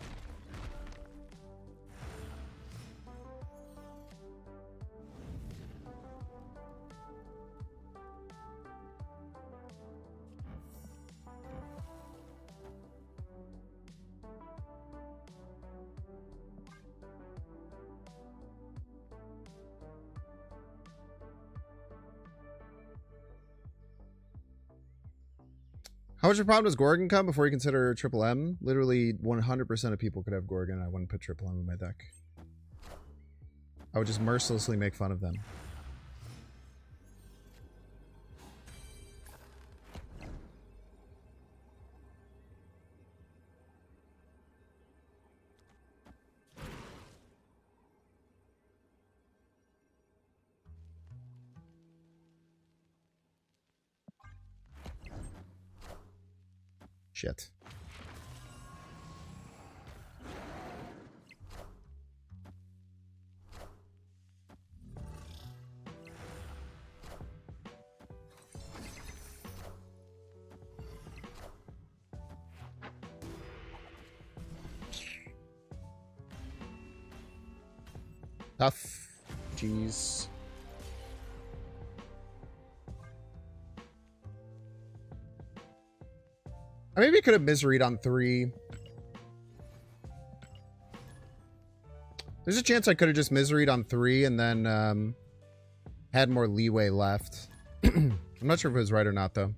Speaker 1: How much of a problem does Gorgon come before you consider Triple M? Literally 100% of people could have Gorgon. I wouldn't put Triple M in my deck. I would just mercilessly make fun of them. Shit. Tough. Jeez. I maybe could have misread on 3. There's a chance I could have just misread on 3 and then had more leeway left. I'm not sure if it was right or not, though.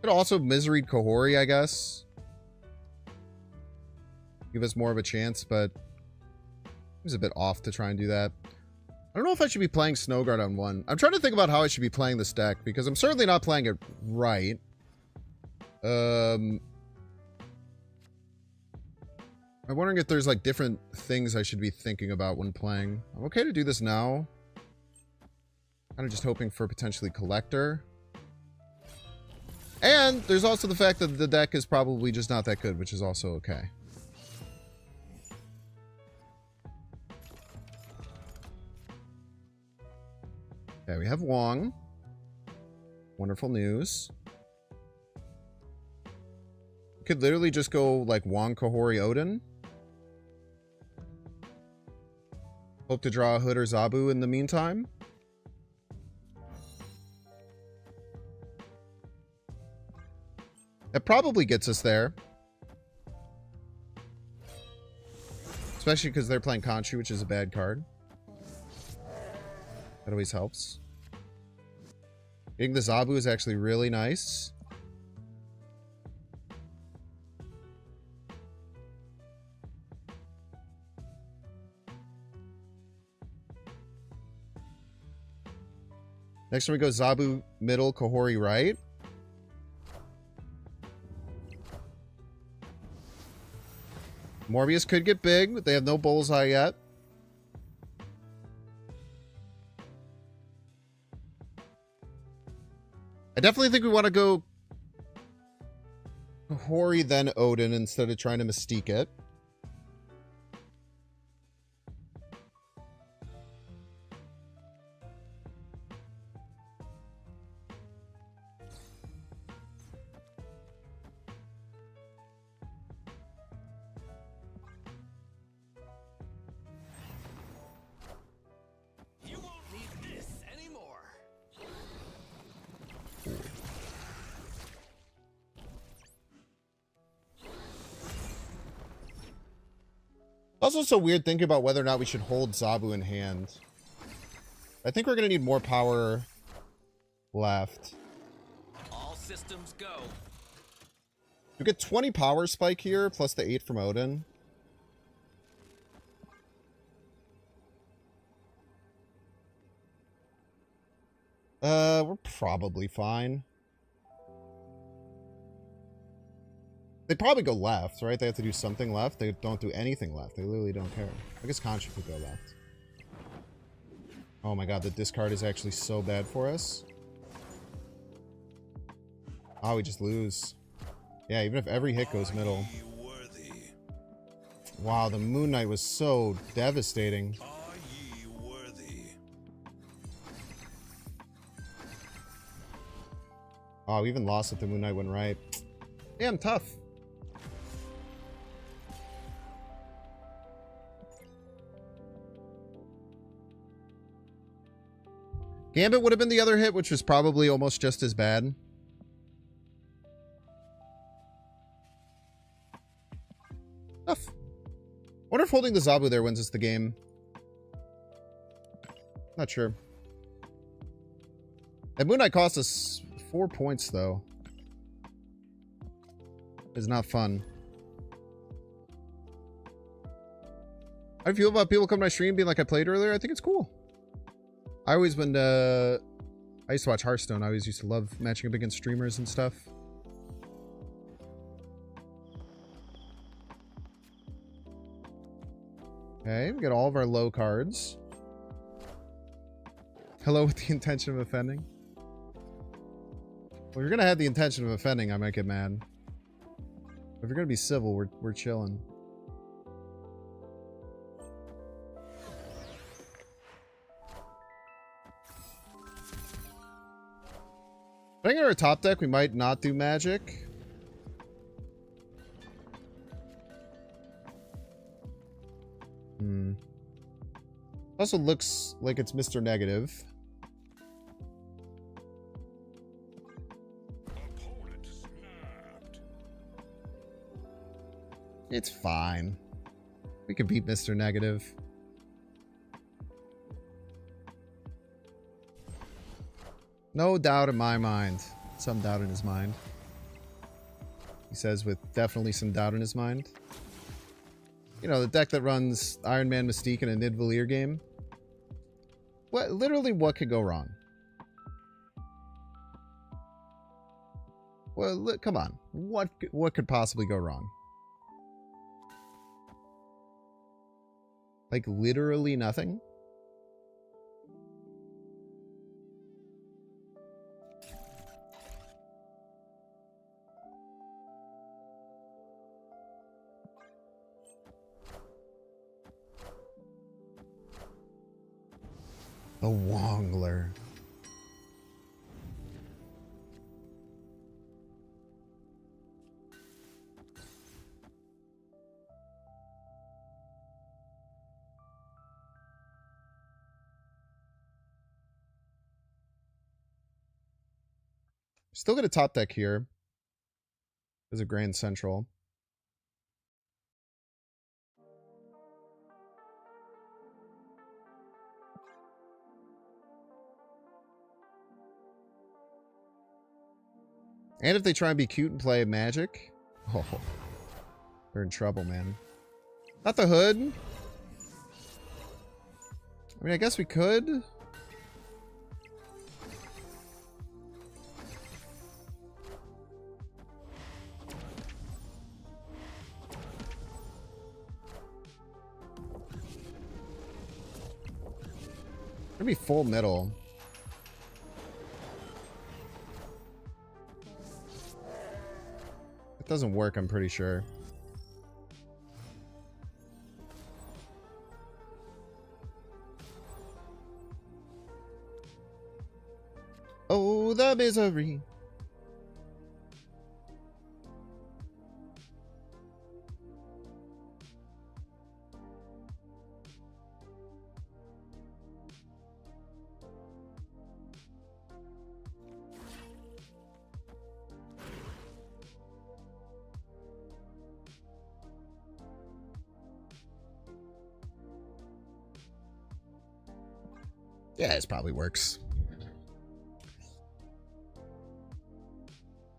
Speaker 1: Could also misread KAHHORI, I guess. Give us more of a chance, but it was a bit off to try and do that. I don't know if I should be playing Snowguard on 1. I'm trying to think about how I should be playing this deck, because I'm certainly not playing it right. I'm wondering if there's like different things I should be thinking about when playing. I'm okay to do this now. Kind of just hoping for potentially Collector. And there's also the fact that the deck is probably just not that good, which is also okay. Okay, we have Wong. Wonderful news. We could literally just go like Wong, KAHHORI, Odin. Hope to draw a Hood or Zabu in the meantime. It probably gets us there. Especially because they're playing Khonshu, which is a bad card. That always helps. Getting the Zabu is actually really nice. Next one we go Zabu middle, KAHHORI right. Morbius could get big, but they have no bullseye yet. I definitely think we want to go KAHHORI then Odin instead of trying to Mystique it.
Speaker 3: You won't need this anymore.
Speaker 1: Also so weird thinking about whether or not we should hold Zabu in hand. I think we're going to need more power left.
Speaker 3: All systems go.
Speaker 1: You get 20 power spike here, plus the 8 from Odin. We're probably fine. They probably go left, right? They have to do something left. They don't do anything left. They literally don't care. I guess Contra could go left. Oh my god, the discard is actually so bad for us. Oh, we just lose. Yeah, even if every hit goes middle. Wow, the Moon Knight was so devastating. Oh, we even lost if the Moon Knight went right. Damn, tough. Gambit would have been the other hit, which was probably almost just as bad. Tough. Wonder if holding the Zabu there wins us the game. Not sure. That Moon Knight cost us 4 points, though. It's not fun. How do you feel about people coming to my stream being like I played earlier? I think it's cool. I always, when I used to watch Hearthstone, I always used to love matching up against streamers and stuff. Okay, we got all of our low cards. Hello with the intention of offending. Well, if you're gonna have the intention of offending, I might get mad. If you're gonna be civil, we're chilling. I think in our top deck we might not do magic. Also looks like it's Mr. Negative. It's fine. We can beat Mr. Negative. No doubt in my mind. Some doubt in his mind. He says with definitely some doubt in his mind. You know, the deck that runs Iron Man Mystique in a Nidavellir game. What, literally, what could go wrong? Well, look, come on. What could possibly go wrong? Like, literally nothing? The Wongler. Still got a top deck here. There's a Grand Central. And if they try and be cute and play Magic, oh, they're in trouble, man. Not the Hood. I mean, I guess we could. Gonna be full middle. It doesn't work, I'm pretty sure. Oh, the misery. Yeah, this probably works.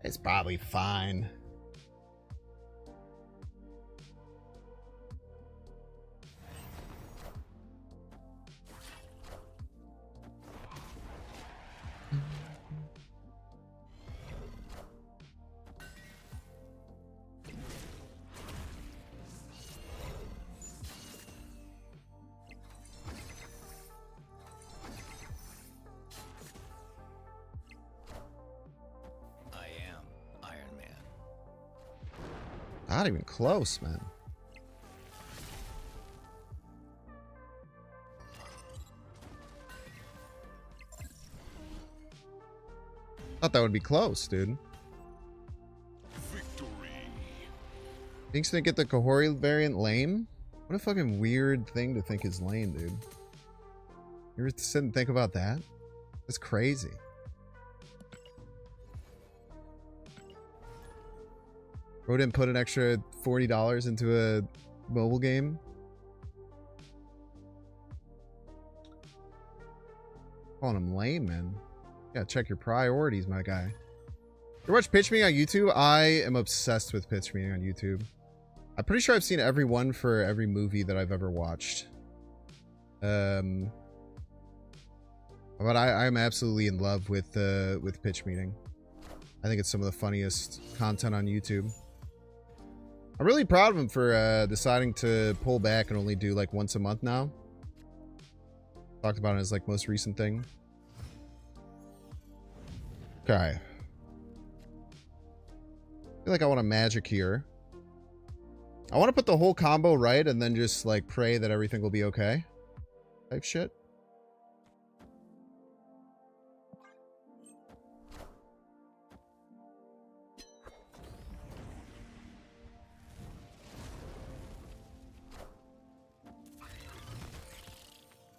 Speaker 1: It's probably fine. Not even close, man. Thought that would be close, dude. Thinks didn't get the KAHHORI variant lame? What a fucking weird thing to think is lame, dude. You ever sit and think about that? That's crazy. Bro didn't put an extra $40 into a mobile game. Calling him lame, man. Yeah, check your priorities, my guy. You watch pitch meeting on YouTube? I am obsessed with pitch meeting on YouTube. I'm pretty sure I've seen every one for every movie that I've ever watched. But I'm absolutely in love with pitch meeting. I think it's some of the funniest content on YouTube. I'm really proud of him for deciding to pull back and only do like once a month now. Talked about it as like most recent thing. Okay. I feel like I want a magic here. I want to put the whole combo right and then just like pray that everything will be okay. Type shit.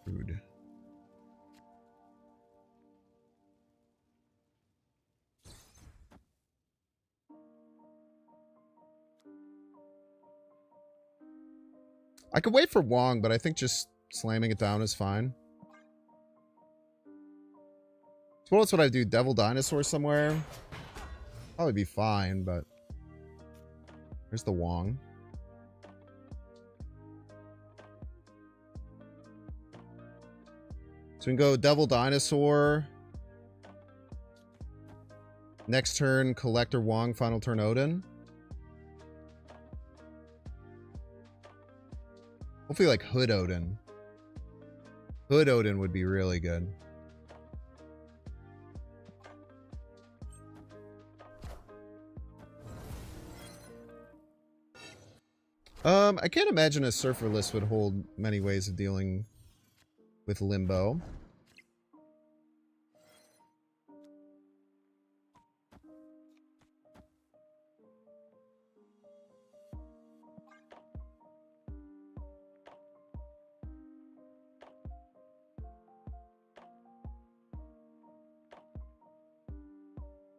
Speaker 1: Rude. I could wait for Wong, but I think just slamming it down is fine. So what else would I do? Devil Dinosaur somewhere? Probably be fine, but... There's the Wong. So we can go Devil Dinosaur. Next turn, Collector Wong. Final turn, Odin. Hopefully like Hood Odin. Hood Odin would be really good. I can't imagine a Surfer list would hold many ways of dealing with Limbo.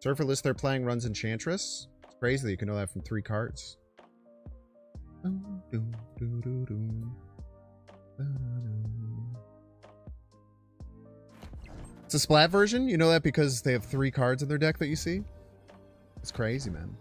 Speaker 1: Surfer list they're playing runs Enchantress. It's crazy that you can know that from 3 cards. It's a splat version. You know that because they have 3 cards in their deck that you see? It's crazy, man.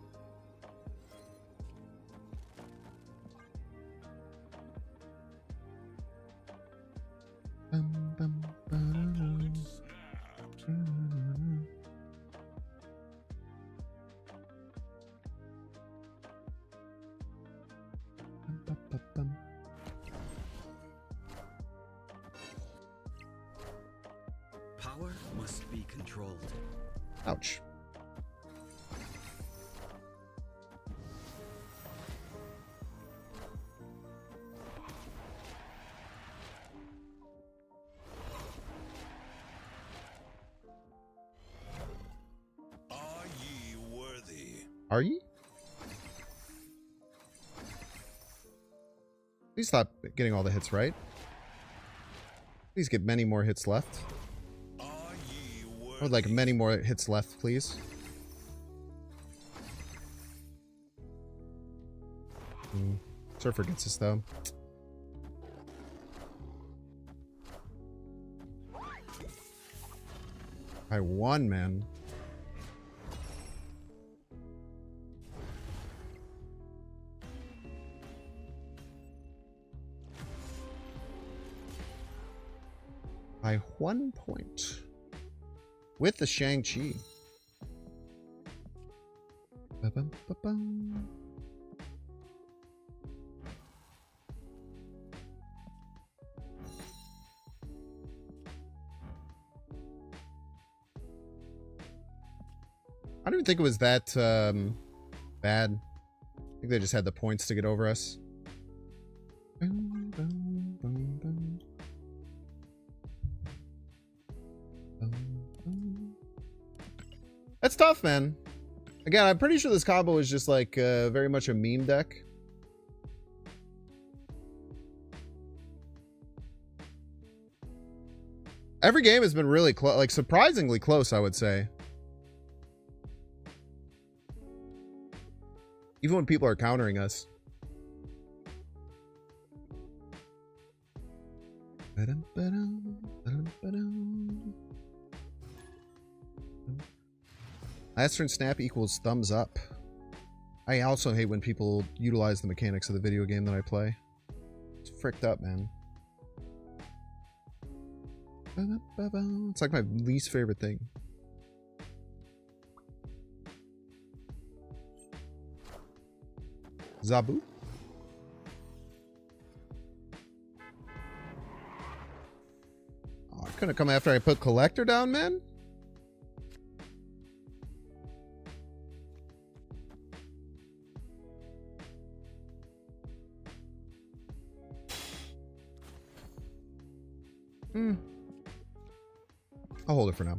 Speaker 3: Power must be controlled.
Speaker 1: Ouch.
Speaker 2: Are ye worthy?
Speaker 1: Are you? Please stop getting all the hits right. Please get many more hits left.
Speaker 2: Are ye worthy?
Speaker 1: I would like many more hits left, please. Surfer gets us, though. I won, man. By 1 point. With the Shang-Chi. Ba-bum-ba-bum. I don't even think it was that bad. I think think they just had the points to get over us. That's tough, man. Again, I'm pretty sure this combo is just like very much a meme deck. Every game has been really close, like surprisingly close, I would say. Even when people are countering us. Last turn snap equals thumbs up. I also hate when people utilize the mechanics of the video game that I play. It's fricked up, man. It's like my least favorite thing. Zabu? Oh, couldn't come after I put collector down, man? I'll hold it for now.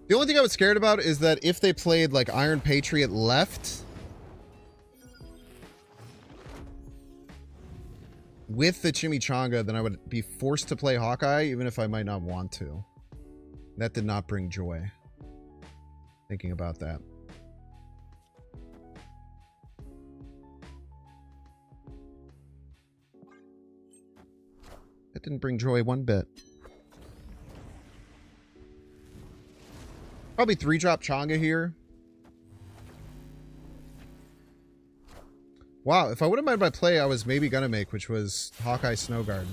Speaker 1: The only thing I was scared about is that if they played like Iron Patriot left with the Chimichanga, then I would be forced to play Hawkeye even if I might not want to. That did not bring joy. Thinking about that. That didn't bring joy one bit. Probably 3-drop Changa here. Wow, if I wouldn't mind my play I was maybe gonna make, which was Hawkeye Snowguard.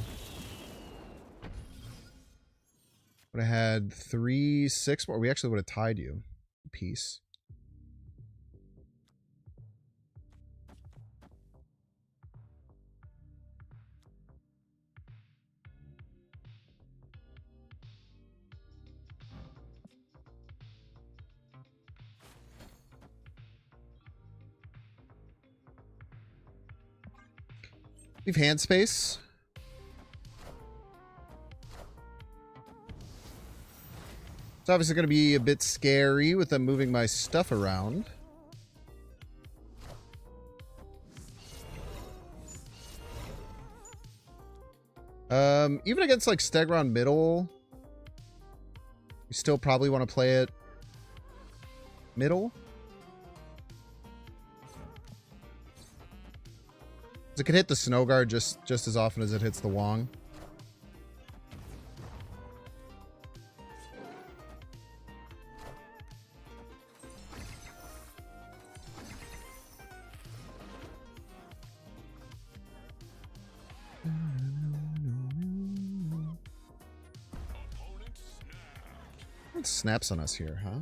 Speaker 1: Would have had 3, 6 more. We actually would have tied you. Peace. Leave hand space. It's obviously going to be a bit scary with them moving my stuff around. Even against like Stegron middle, you still probably want to play it middle. It could hit the Snow Guard just as often as it hits the Wong. What snaps on us here, huh?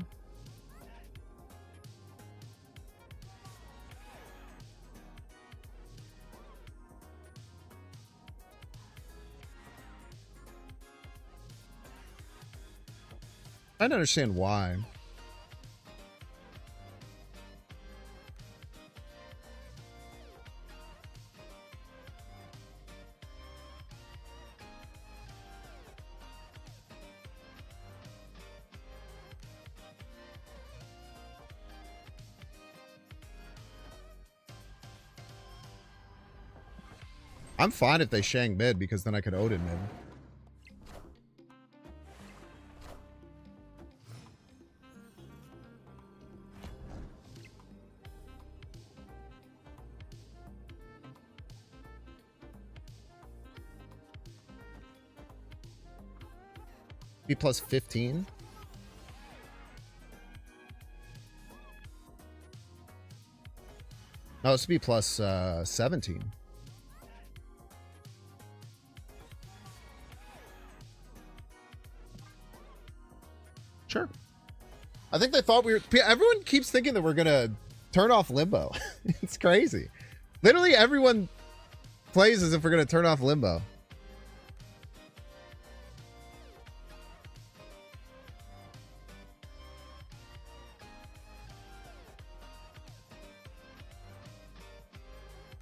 Speaker 1: I don't understand why. I'm fine if they Shang mid because then I could Odin mid. Be plus 15. No, this would be plus 17. Sure. I think they thought we were... Everyone keeps thinking that we're going to turn off Limbo. It's crazy. Literally everyone plays as if we're going to turn off Limbo.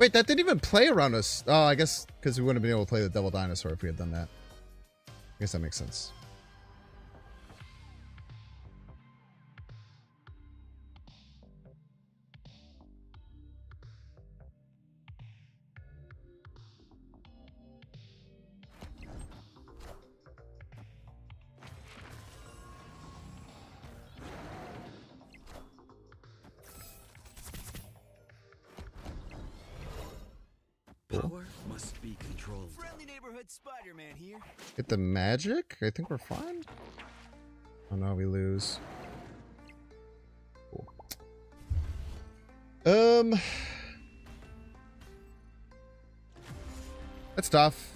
Speaker 1: Wait, that didn't even play around us. Oh, I guess because we wouldn't have been able to play the Devil Dinosaur if we had done that. I guess that makes sense.
Speaker 3: Power must be controlled.
Speaker 6: Friendly neighborhood Spider-Man here.
Speaker 1: Get the magic? I think we're fine. Oh no, we lose. Cool. That's tough.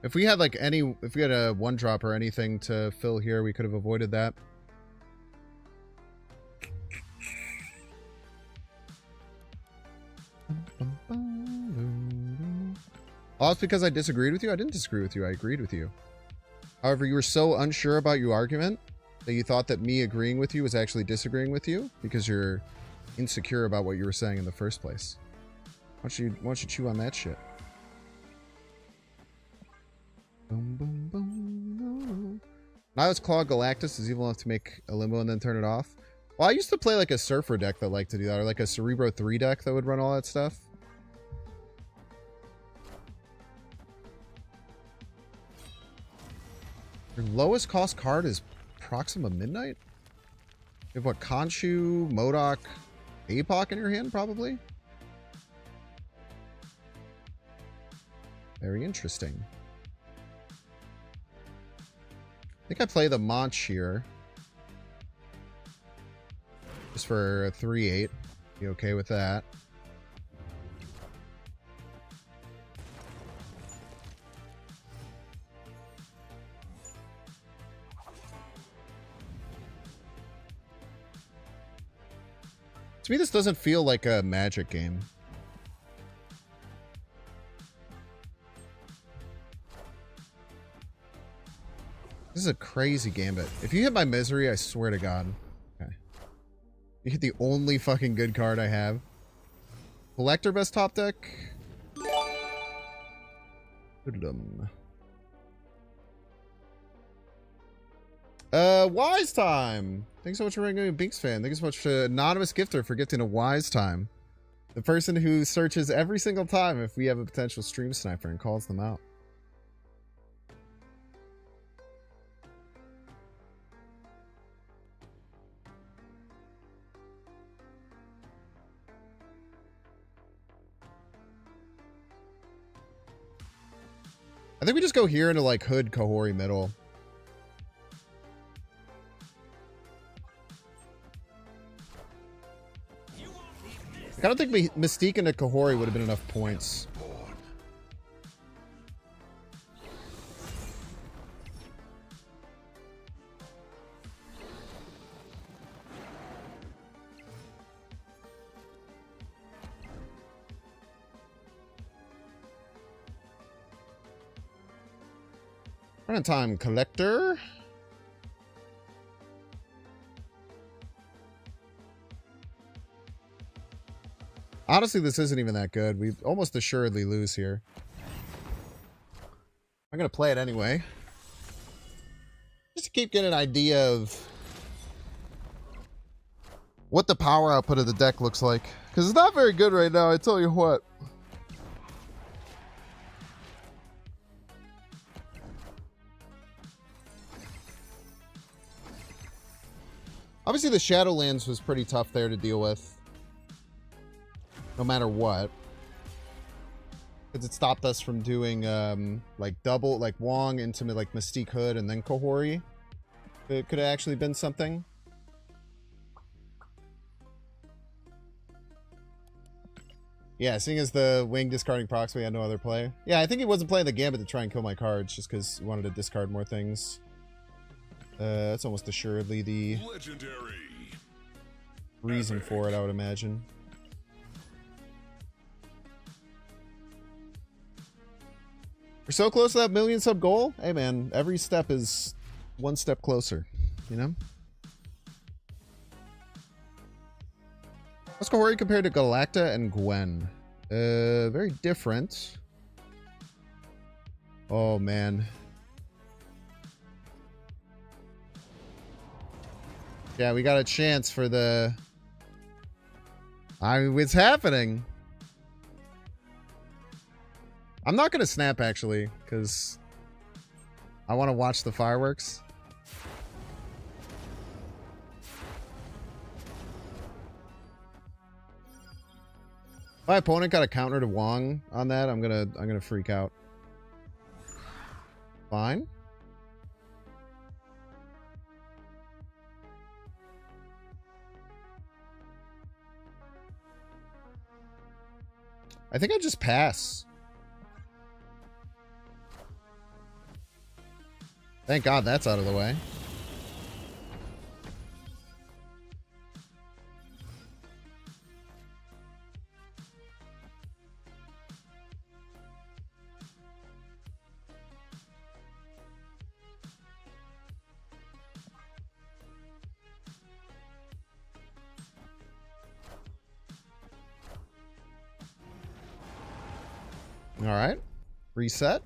Speaker 1: If we had like if we had a one drop or anything to fill here, we could have avoided that. Oh, it's because I disagreed with you? I didn't disagree with you. I agreed with you. However, you were so unsure about your argument that you thought that me agreeing with you was actually disagreeing with you because you're insecure about what you were saying in the first place. Why don't you chew on that shit? Boom, boom, boom, boom. Now it's Claw Galactus is evil enough to make a limbo and then turn it off. Well, I used to play like a Surfer deck that liked to do that, or like a Cerebro 3 deck that would run all that stuff. Your lowest cost card is Proxima Midnight? You have what, Khonshu, MODOK, APOC in your hand, probably? Very interesting. I think I play the Monch here. Just for a 3-8. Be okay with that. To me, this doesn't feel like a Magic game. This is a crazy gambit. If you hit my Misery, I swear to God. Okay. You hit the only fucking good card I have. Collector best top deck. Hoodlum. Wise Time. Thanks so much for ringing me a Binks fan. Thanks so much to Anonymous Gifter for gifting a Wise Time. The person who searches every single time if we have a potential stream sniper and calls them out. I think we just go here into like Hood, KAHHORI middle. I don't think Mystique into KAHHORI would have been enough points. Running time collector. Honestly, this isn't even that good. We almost assuredly lose here. I'm going to play it anyway. Just to keep getting an idea of what the power output of the deck looks like. Because it's not very good right now, I tell you what. Obviously, the Shadowlands was pretty tough there to deal with. No matter what. Because it stopped us from doing, like, double, like, Wong into, like, Mystique Hood and then KAHHORI. It could have actually been something. Yeah, seeing as the Wing discarding Proxima had no other play. Yeah, I think he wasn't playing the Gambit to try and kill my cards, just because he wanted to discard more things. That's almost assuredly the
Speaker 2: Legendary.
Speaker 1: reason for it, I would imagine. We're so close to that 1,000,000 sub goal. Hey man, every step is one step closer, you know? Let's go. Kahori compared to Galacta and Gwen? Very different. Oh, man. Yeah, we got a chance for the... I mean, it's happening. I'm not going to snap, actually, because I want to watch the fireworks. If my opponent got a counter to Wong on that, I'm gonna freak out. Fine. I think I just pass. Thank God that's out of the way. All right. Reset.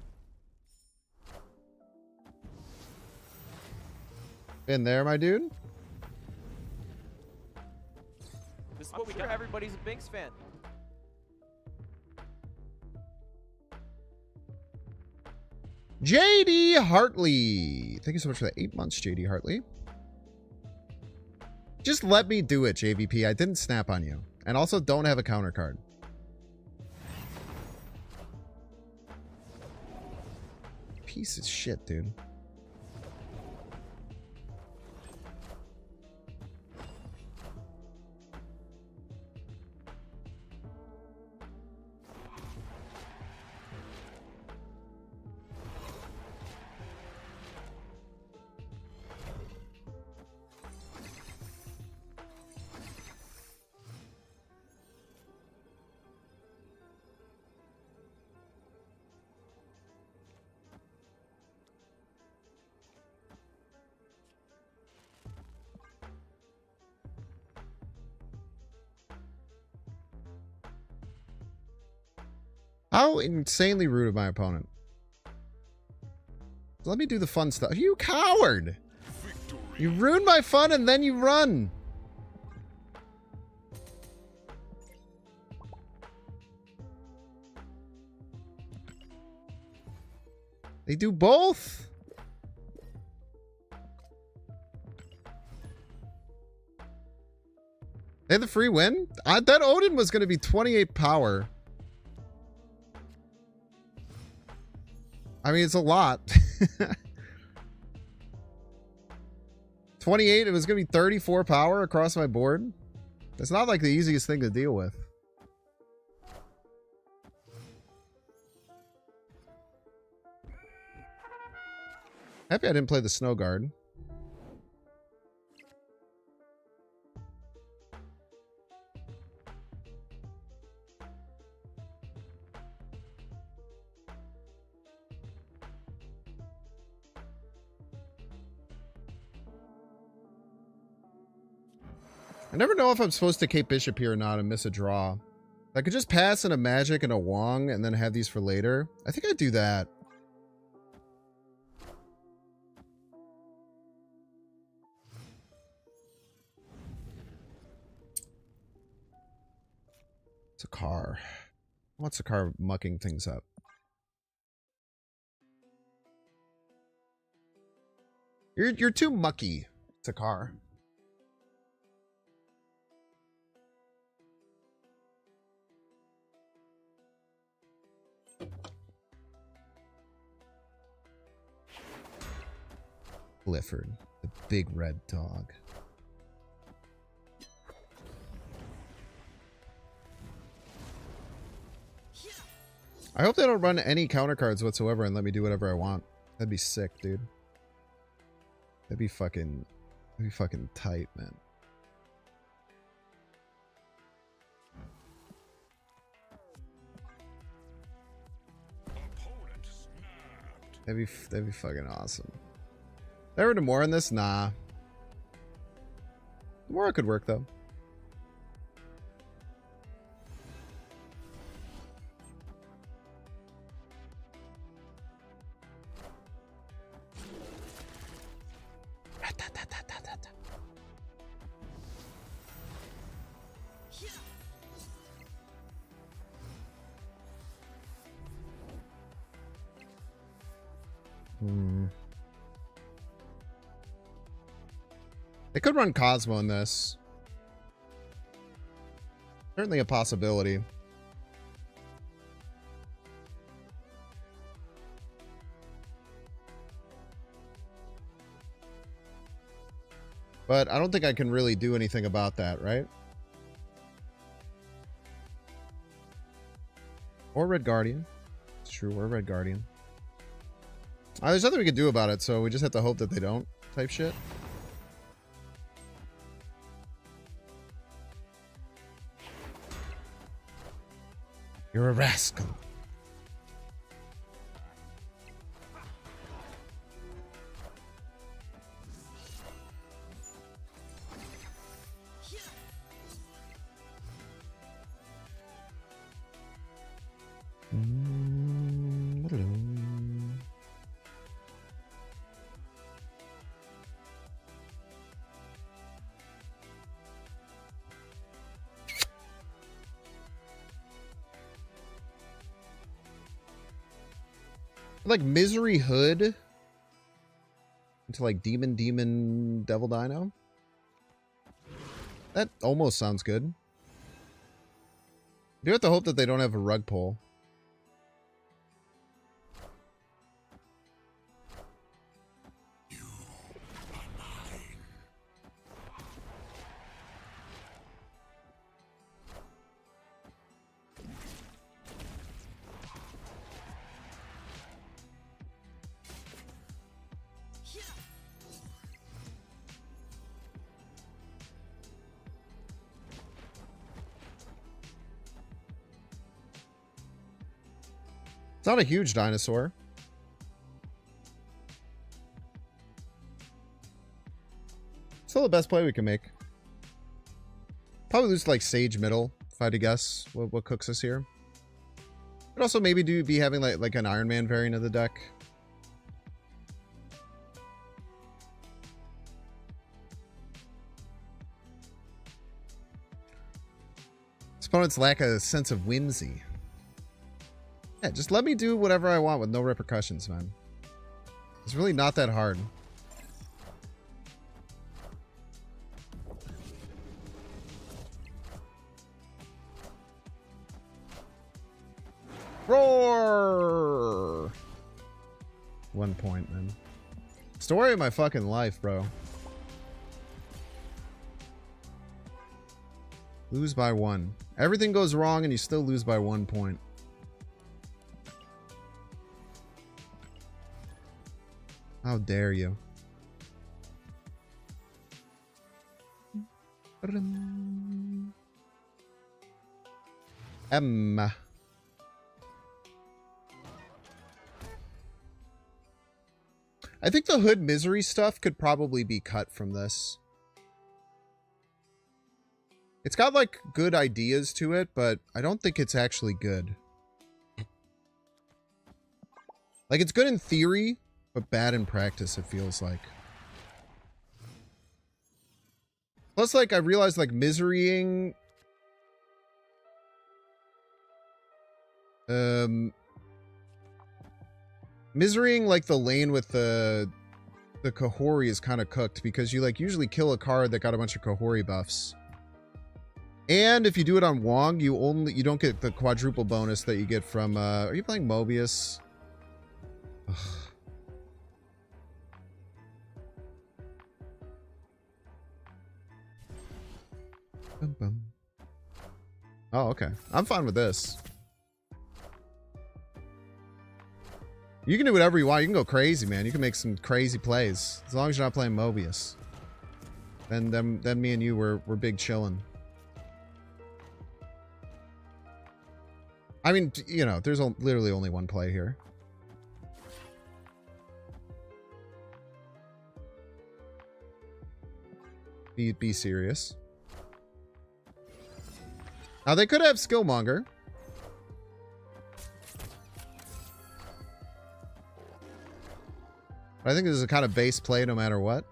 Speaker 1: Been there, my dude.
Speaker 4: This is what we got. Everybody's a Binks fan.
Speaker 1: JD Hartley. Thank you so much for the 8 months, JD Hartley. Just let me do it, JVP. I didn't snap on you. And also don't have a counter card. Piece of shit, dude. How insanely rude of my opponent. Let me do the fun stuff. You coward! You ruined my fun and then you run. They do both. They had the free win? That Odin was going to be 28 power. I mean, it's a lot. 28, it was going to be 34 power across my board. It's not like the easiest thing to deal with. Happy I didn't play the Snow Guard. I never know if I'm supposed to Cape Bishop here or not and miss a draw. I could just pass in a Magic and a Wong and then have these for later. I think I'd do that. It's a car. What's a car mucking things up? You're too mucky. It's a car. Clifford, the big red dog. I hope they don't run any counter cards whatsoever and let me do whatever I want. That'd be sick, dude. That'd be fucking tight, man. That'd be fucking awesome. There were more in this? Nah. More could work though. They could run Cosmo in this. Certainly a possibility. But I don't think I can really do anything about that, right? Or Red Guardian. It's true, or Red Guardian. There's nothing we can do about it, so we just have to hope that they don't type shit. You're a rascal. Like Misery Hood into like Demon Devil Dino. That almost sounds good. I do have to hope that they don't have a rug pull. It's not a huge dinosaur. Still the best play we can make. Probably lose to like Sage middle, if I had to guess what cooks us here. But also maybe be having like an Iron Man variant of the deck. Opponents lack a sense of whimsy. Yeah, just let me do whatever I want with no repercussions, man. It's really not that hard. Roar! 1 point, man. Story of my fucking life, bro. Lose by 1. Everything goes wrong and you still lose by 1 point. How dare you? Emma. I think the Hood Misery stuff could probably be cut from this. It's got like good ideas to it, but I don't think it's actually good. Like it's good in theory, but bad in practice, it feels like. Plus, like, I realized, like, miserying... miserying, like, the lane with the KAHHORI is kind of cooked, because you, like, usually kill a card that got a bunch of KAHHORI buffs. And if you do it on Wong, you don't get the quadruple bonus that you get from, are you playing Mobius? Ugh. Bum, bum. Oh, okay. I'm fine with this. You can do whatever you want. You can go crazy, man. You can make some crazy plays. As long as you're not playing Mobius. Then me and you were big chillin'. I mean, you know, there's literally only one play here. Be serious. Now, they could have Skillmonger. But I think this is a kind of base play no matter what.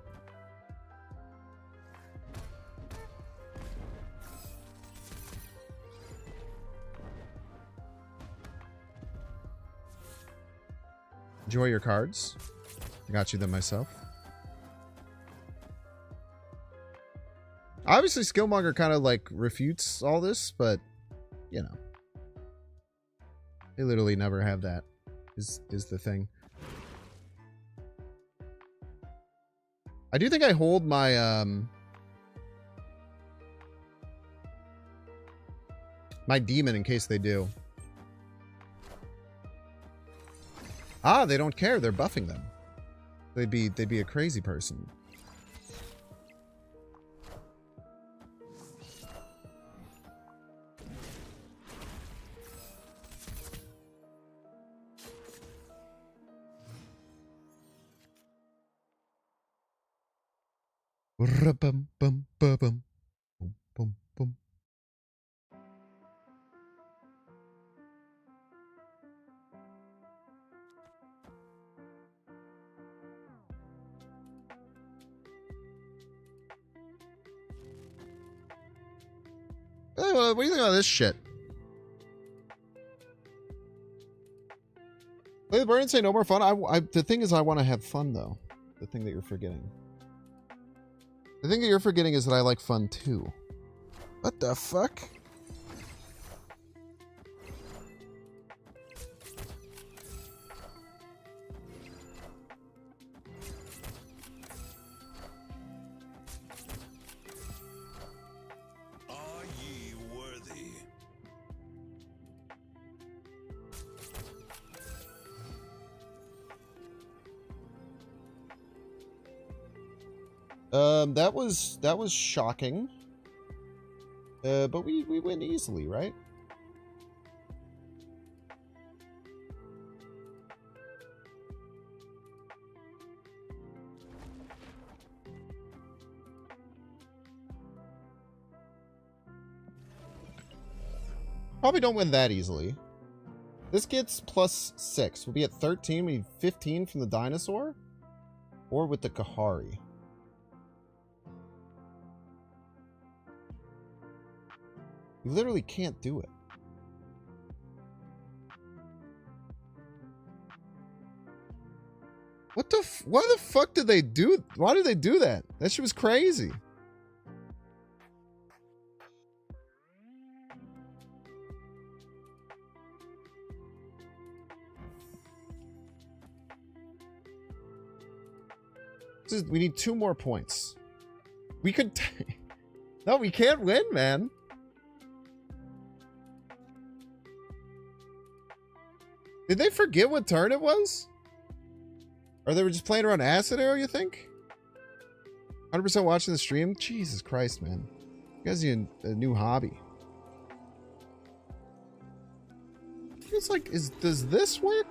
Speaker 1: Enjoy your cards. I got you them myself. Obviously, Skillmonger kind of like refutes all this, but you know, they literally never have that. Is the thing. I do think I hold my my demon in case they do. Ah, they don't care. They're buffing them. They'd be a crazy person. Bum bum bum bum bum bum. Hey, what do you think about this shit? Play the bird and say no more fun. The thing is, I want to have fun though. The thing that you're forgetting. The thing that you're forgetting is that I like fun too. What the fuck?
Speaker 2: Are ye worthy?
Speaker 1: That was shocking. But we win easily, right? Probably don't win that easily. This gets +6. We'll be at 13. We need 15 from the dinosaur. Or with the KAHHORI. You literally can't do it. What the why the fuck did they do? Why did they do that? That shit was crazy. We need 2 more points. We could... No, we can't win, man. Did they forget what turn it was? Or they were just playing around Acid Arrow, you think? 100% watching the stream? Jesus Christ, man. You guys need a new hobby. It's like, does this work?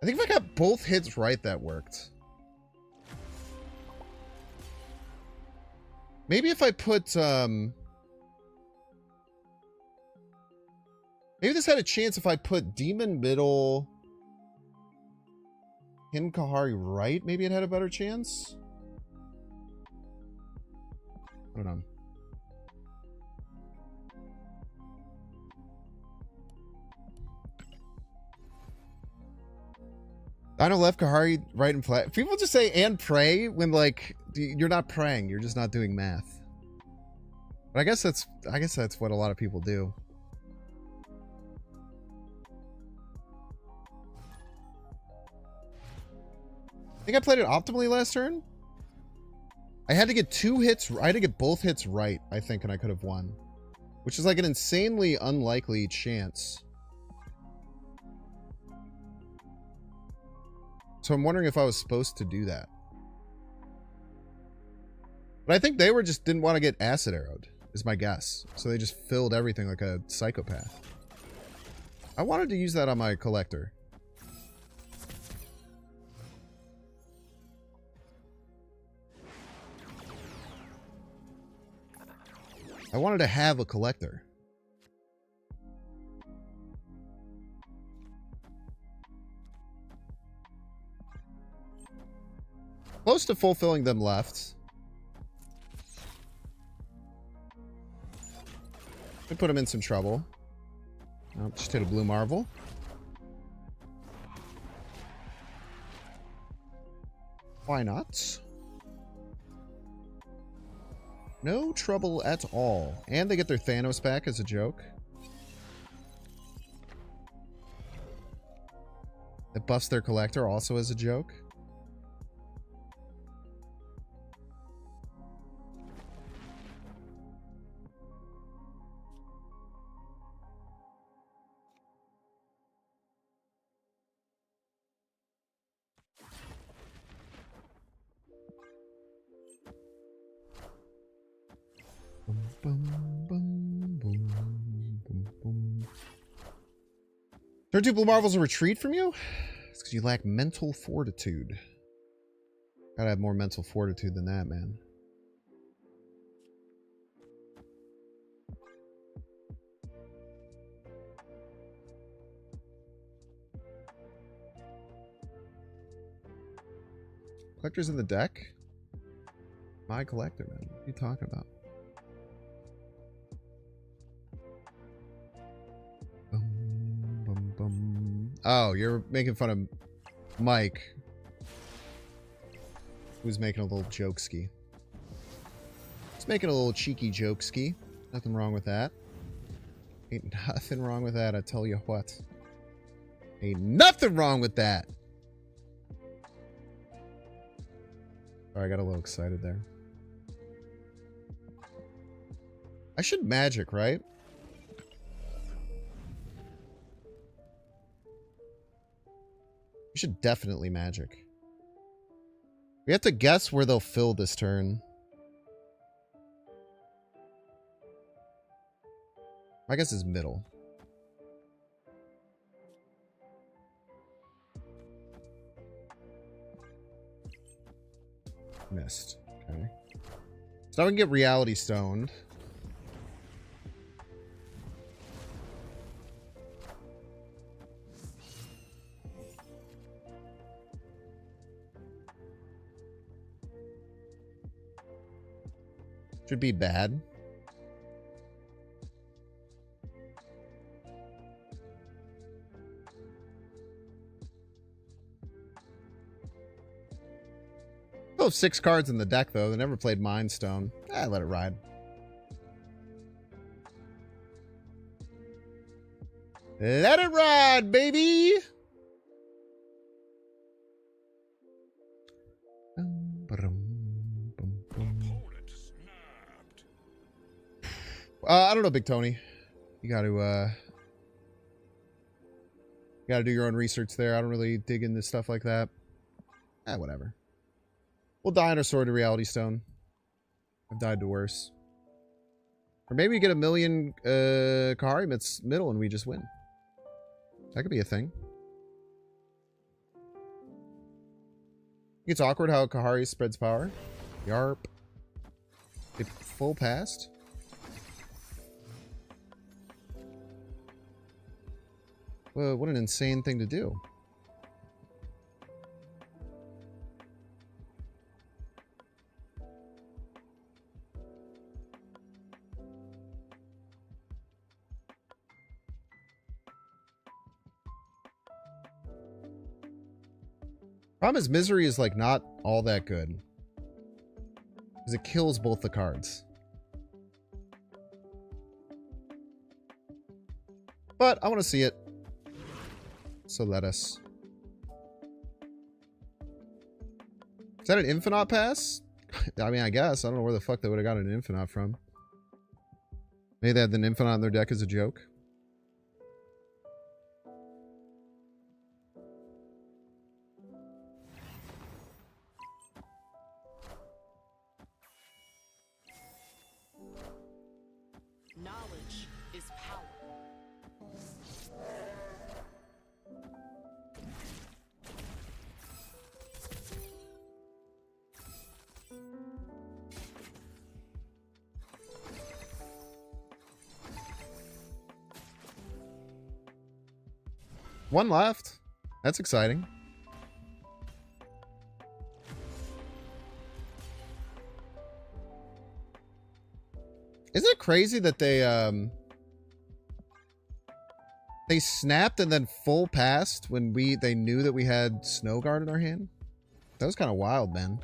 Speaker 1: I think if I got both hits right, that worked. Maybe if I put, maybe this had a chance if I put Demon middle, him KAHHORI right, maybe it had a better chance? I don't know. Dino left, KAHHORI right and flat. People just say and pray when like you're not praying, you're just not doing math. But I guess that's what a lot of people do. I think I played it optimally last turn. I had to get 2 hits. I had to get both hits right, I think, and I could have won. Which is like an insanely unlikely chance. So I'm wondering if I was supposed to do that. But I think they were just didn't want to get acid arrowed, is my guess. So they just filled everything like a psychopath. I wanted to use that on my collector. I wanted to have a collector. Close to fulfilling them left. We put him in some trouble. Oh, just hit a blue marble. Why not? No trouble at all. And they get their Thanos back as a joke. It buffs their collector also as a joke. Turn 2 blue marbles a retreat from you? It's because you lack mental fortitude. Gotta have more mental fortitude than that, man. Collector's in the deck? My collector, man. What are you talking about? Oh, you're making fun of Mike, who's making a little joke-ski. He's making a little cheeky joke-ski. Nothing wrong with that. Ain't nothing wrong with that, I tell you what. Ain't nothing wrong with that. Sorry, I got a little excited there. I should magic, right? We should definitely magic. We have to guess where they'll fill this turn. My guess is middle. Missed. Okay. So now we can get reality stoned. Should be bad. Still have 6 cards in the deck, though. They never played Mind Stone. Let it ride. Let it ride, baby! I don't know, Big Tony. You got to do your own research there. I don't really dig into stuff like that. Whatever. We'll die on our sword to Reality Stone. I've died to worse. Or maybe we get a million KAHHORI Myths middle and we just win. That could be a thing. It's awkward how KAHHORI spreads power. Yarp. It full passed. Whoa, what an insane thing to do. Problem is, Misery is like not all that good. Because it kills both the cards. But I want to see it. So let us. Is that an Infinite pass? I mean, I guess. I don't know where the fuck they would have got an Infinite from. Maybe they had an Infinite in their deck as a joke.
Speaker 7: Knowledge is power.
Speaker 1: One left. That's exciting. crazy that they snapped and then full passed when they knew that we had Snow Guard in our hand? That was kind of wild, man.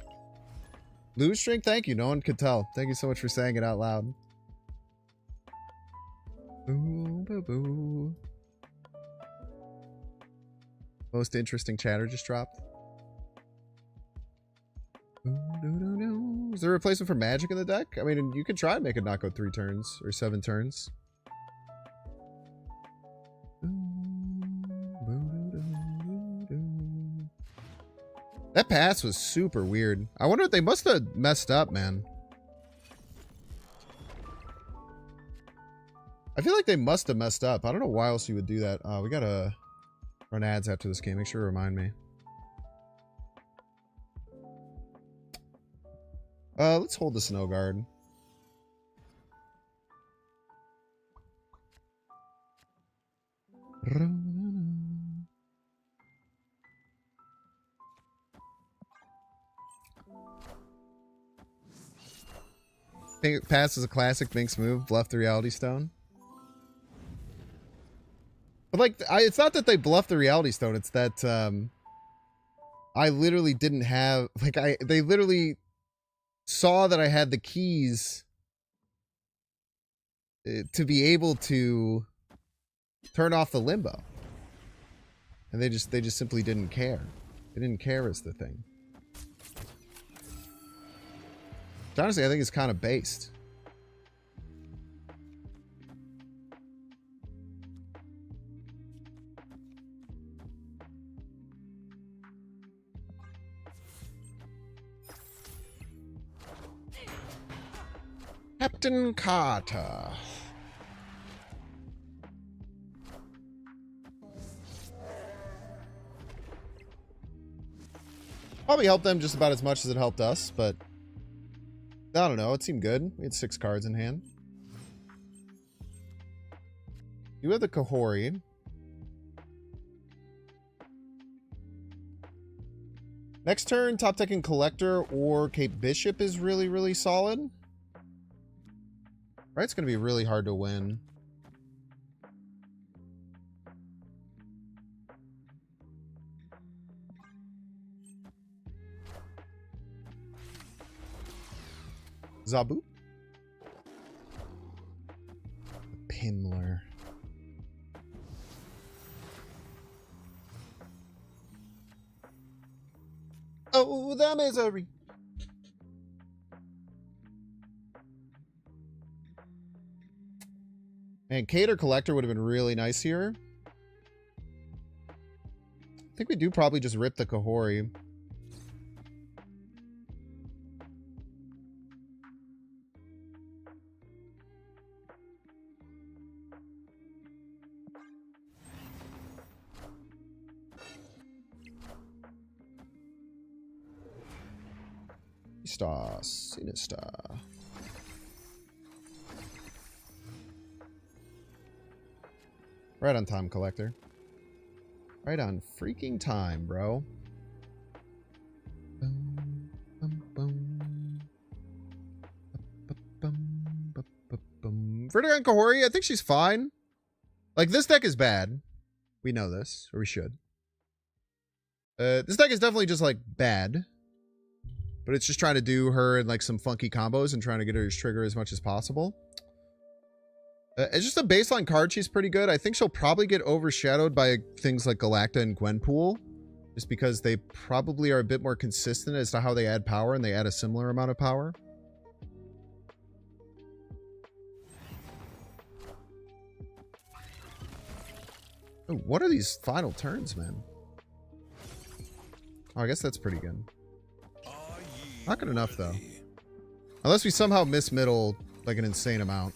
Speaker 1: Lose string, thank you. No one could tell. Thank you so much for saying it out loud. Boo, boo, boo. Most interesting chatter just dropped. Is there a replacement for magic in the deck? I mean, you could try and make it not go 3 turns or 7 turns. That pass was super weird. I wonder if they must have messed up, man. I feel like they must have messed up. I don't know why else you would do that. We gotta run ads after this game. Make sure to remind me. Let's hold the Snow Guard. Think pass is a classic Binks move. Bluff the Reality Stone. But like, it's not that they bluffed the Reality Stone. It's that I literally didn't have they literally saw that I had the keys to be able to turn off the limbo, and they just simply didn't care. They didn't care is the thing. Which honestly, I think it's kind of based. Captain Carter. Probably helped them just about as much as it helped us, but I don't know. It seemed good. We had 6 cards in hand. You have the KAHHORI. Next turn, top decking Collector or Cape Bishop is really, really solid. Right, it's going to be really hard to win. Zabu. Pimler. Oh, the misery. And Cater Collector would have been really nice here. I think we do probably just rip the KAHHORI. Sinister. Right on time, Collector. Right on freaking time, bro. Vertigo and KAHHORI, I think she's fine. Like, this deck is bad. We know this, or we should. This deck is definitely just, like, bad. But it's just trying to do her in, like, some funky combos and trying to get her to trigger as much as possible. It's just a baseline card. She's pretty good. I think she'll probably get overshadowed by things like Galacta and Gwenpool. Just because they probably are a bit more consistent as to how they add power, and they add a similar amount of power. Oh, what are these final turns, man? Oh, I guess that's pretty good. Not good enough, though. Unless we somehow miss middle, like, an insane amount.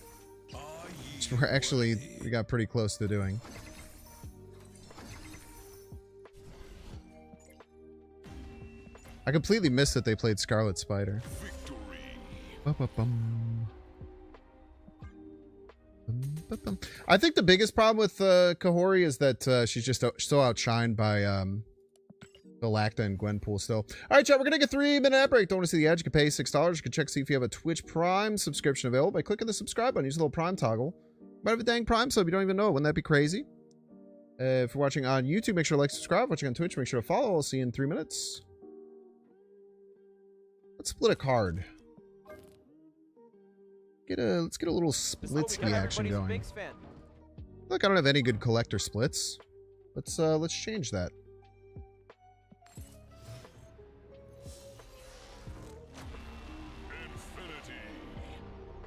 Speaker 1: Which we got pretty close to doing. I completely missed that they played Scarlet Spider. I think the biggest problem with KAHHORI is that she's just so outshined by Galacta and Gwenpool still. All right, chat, we're going to get 3-minute ad break. Don't want to see the ad? You can pay $6. You can check see if you have a Twitch Prime subscription available by clicking the subscribe button. Use the little Prime toggle. You might have a dang Prime sub. You don't even know. Wouldn't that be crazy? If you're watching on YouTube, make sure to like, subscribe. Watching on Twitch, make sure to follow. I'll see you in 3 minutes. Let's split a card. Let's get a little splitsky action going.
Speaker 4: Binks fan.
Speaker 1: Look, I don't have any good collector splits. Let's change that.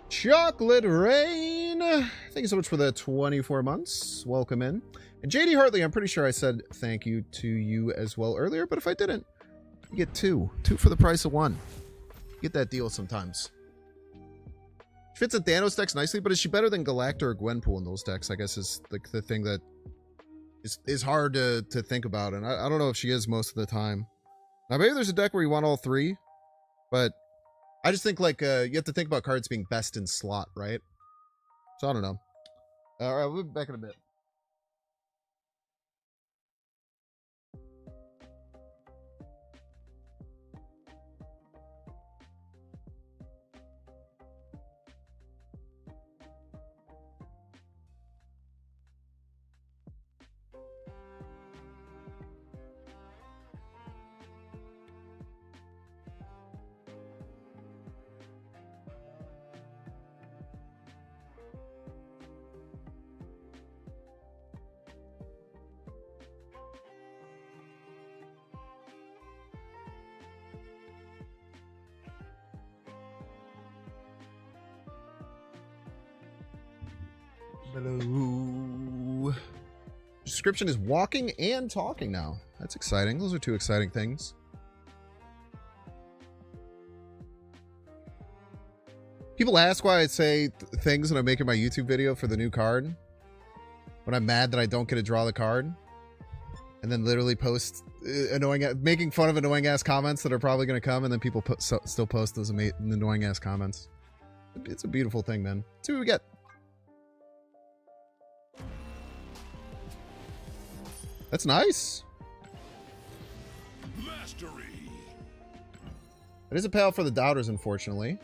Speaker 1: Chocolate Rain. Thank you so much for the 24 months. Welcome in. And JD Hartley, I'm pretty sure I said thank you to you as well earlier, but if I didn't, you get two. Two for the price of one. Get that deal sometimes. She fits in Thanos decks nicely, but is she better than Galacta or Gwenpool in those decks? I guess is the thing that is hard to think about. And I don't know if she is most of the time. Now, maybe there's a deck where you want all three, but I just think like you have to think about cards being best in slot, right? So I don't know. All right, we'll be back in a bit. Hello. Description is walking and talking now. That's exciting. Those are two exciting things. People ask why I say things when I'm making my YouTube video for the new card. When I'm mad that I don't get to draw the card. And then literally post making fun of annoying ass comments that are probably going to come. And then people still post those annoying ass comments. It's a beautiful thing, man. Let's see what we get. That's nice. Mastery. It is a payout for the doubters, unfortunately.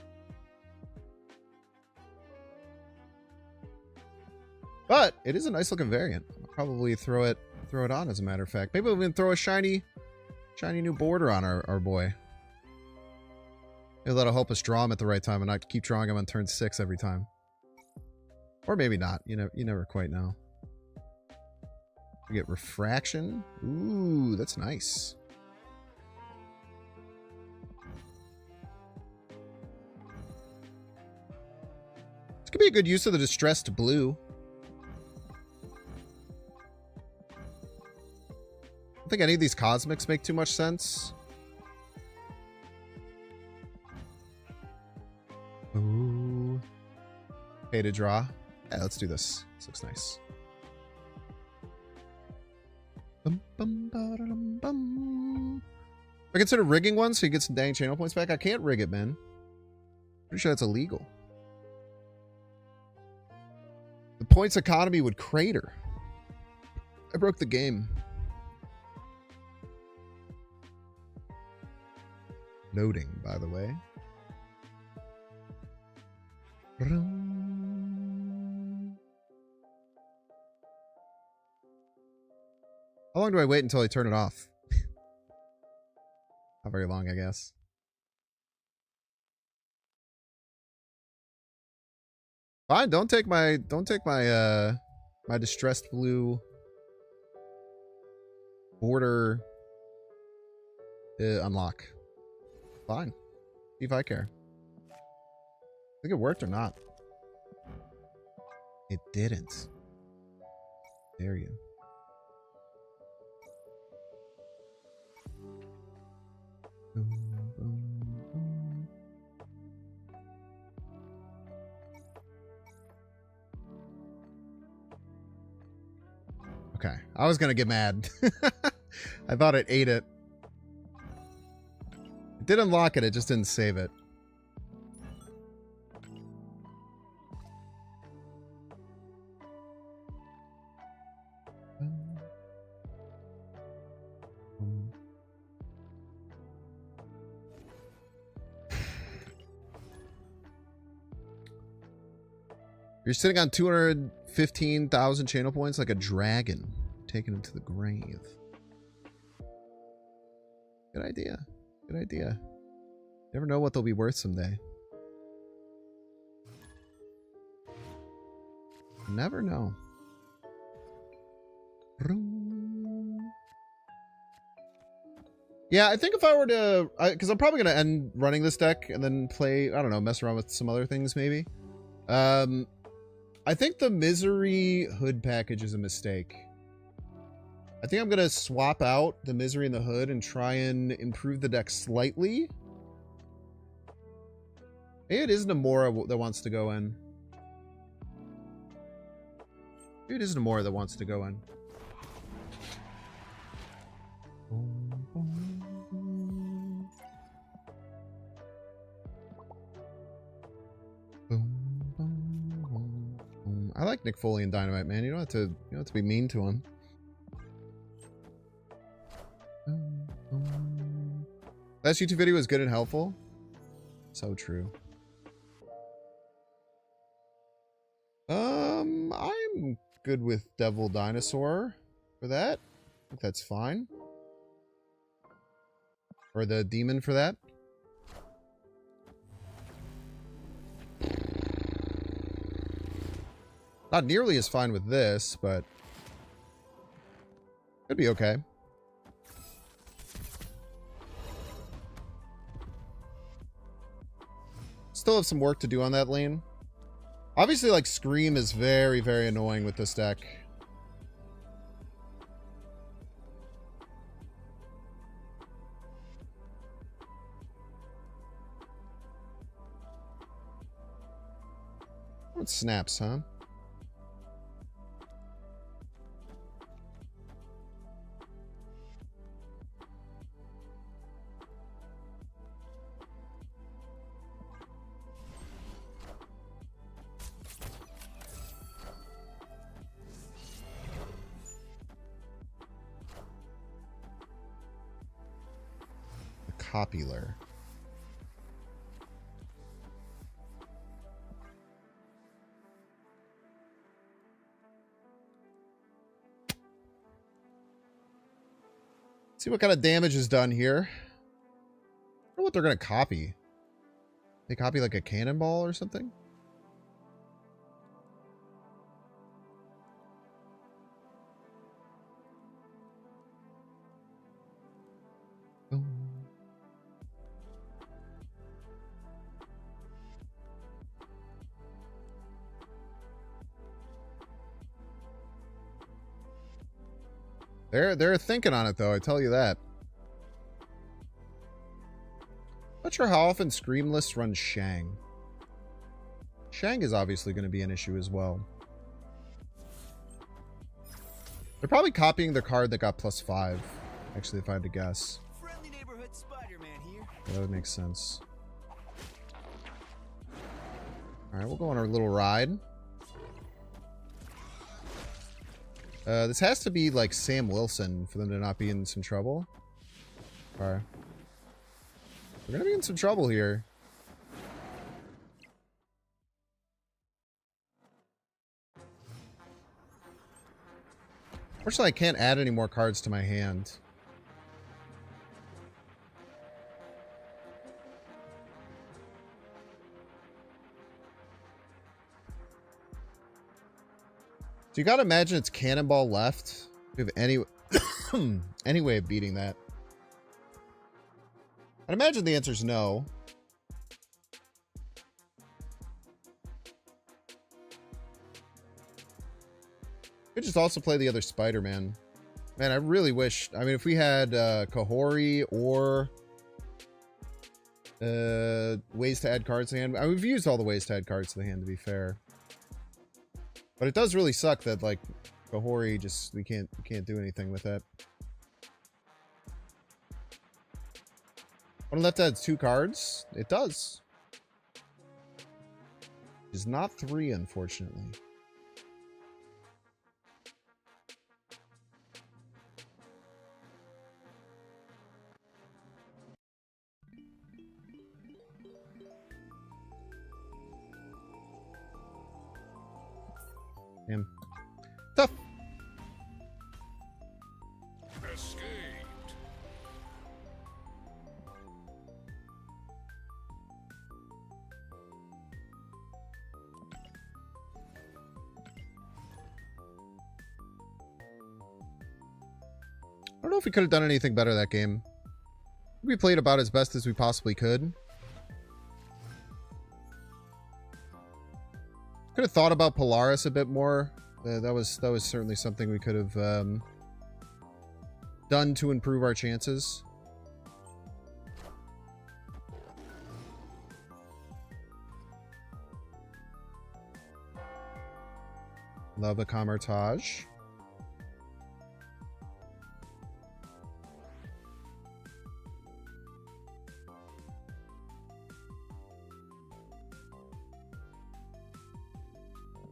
Speaker 1: But it is a nice looking variant. I'll probably throw it on, as a matter of fact. Maybe we'll even throw a shiny new border on our boy. Maybe that'll help us draw him at the right time and not keep drawing him on turn 6 every time. Or maybe not. You never quite know. We get refraction. Ooh, that's nice. This could be a good use of the distressed blue. I don't think any of these cosmics make too much sense. Ooh. Pay to draw. Yeah, let's do this. This looks nice. I consider rigging one so you get some dang channel points back. I can't rig it, man. Pretty sure that's illegal. The points economy would crater. I broke the game. Loading, by the way. How long do I wait until I turn it off? Not very long, I guess. Fine, don't take my my distressed blue border unlock. Fine. See if I care. Think it worked or not. It didn't. Dare you. Okay, I was gonna get mad. I thought it ate it. It did unlock it, it just didn't save it. You're sitting on 215,000 channel points like a dragon, taken him to the grave. Good idea. Good idea. Never know what they'll be worth someday. Never know. Yeah, I think if I were to... Because I'm probably going to end running this deck and then play... I don't know, mess around with some other things maybe. I think the Misery Hood package is a mistake. I think I'm going to swap out the Misery and the Hood and try and improve the deck slightly. Maybe it is Namora that wants to go in. Maybe it is Namora that wants to go in. I like Nick Foley and Dynamite, man. You don't have to be mean to him. Last YouTube video was good and helpful. So true. I'm good with Devil Dinosaur for that. I think that's fine. Or the Demon for that. Not nearly as fine with this, but it'd be okay. Still have some work to do on that lane. Obviously, like, Scream is very, very annoying with this deck. What snaps, huh? Popular. See what kind of damage is done here. I wonder what they're going to copy. They copy like a cannonball or something? They're thinking on it though, I tell you that. Not sure how often Scream lists run Shang. Shang is obviously going to be an issue as well. They're probably copying the card that got +5. Actually, if I had to guess.
Speaker 6: Friendly neighborhood Spider-Man here.
Speaker 1: That would make sense. Alright, we'll go on our little ride. This has to be like Sam Wilson for them to not be in some trouble. Alright. We're gonna be in some trouble here. Unfortunately, I can't add any more cards to my hand. So you gotta imagine it's Cannonball left. Do you have any way of beating that? I'd imagine the answer is no. Could just also play the other Spider-Man. Man, I really wish... I mean, if we had KAHHORI or ways to add cards to the hand. I mean, we've used all the ways to add cards to the hand, to be fair. But it does really suck that, like, KAHHORI just... We can't do anything with that. One left adds 2 cards? It does. It's not 3, unfortunately. Damn. Tough. I don't know if we could have done anything better that game. We played about as best as we possibly could. Could have thought about Polaris a bit more. That was certainly something we could have done to improve our chances. Love a Camartage.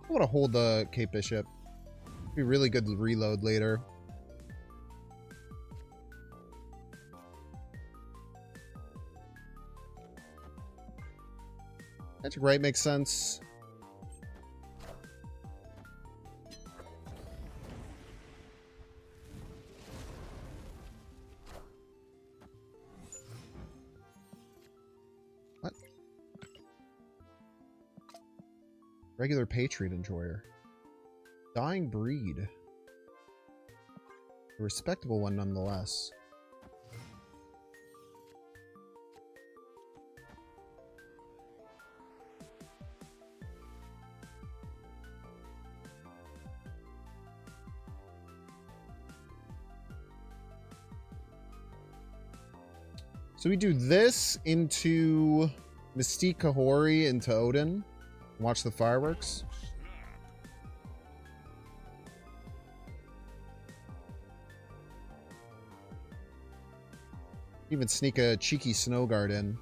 Speaker 1: I want to hold the Cape Bishop. Be really good to reload later. Magic Right makes sense. What? Regular Patriot Enjoyer. Dying Breed. A respectable one nonetheless. So we do this into Mystique KAHHORI into Odin. Watch the fireworks. Even sneak a cheeky Snow Guard in.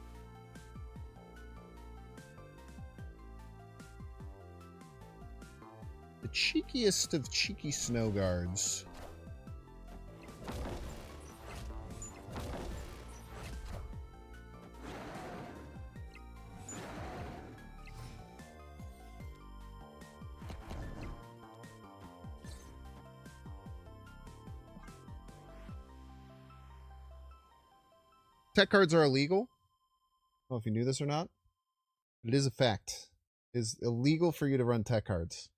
Speaker 1: The cheekiest of cheeky Snow Guards. Tech cards are illegal. I don't know if you knew this or not. It is a fact. It is illegal for you to run tech cards.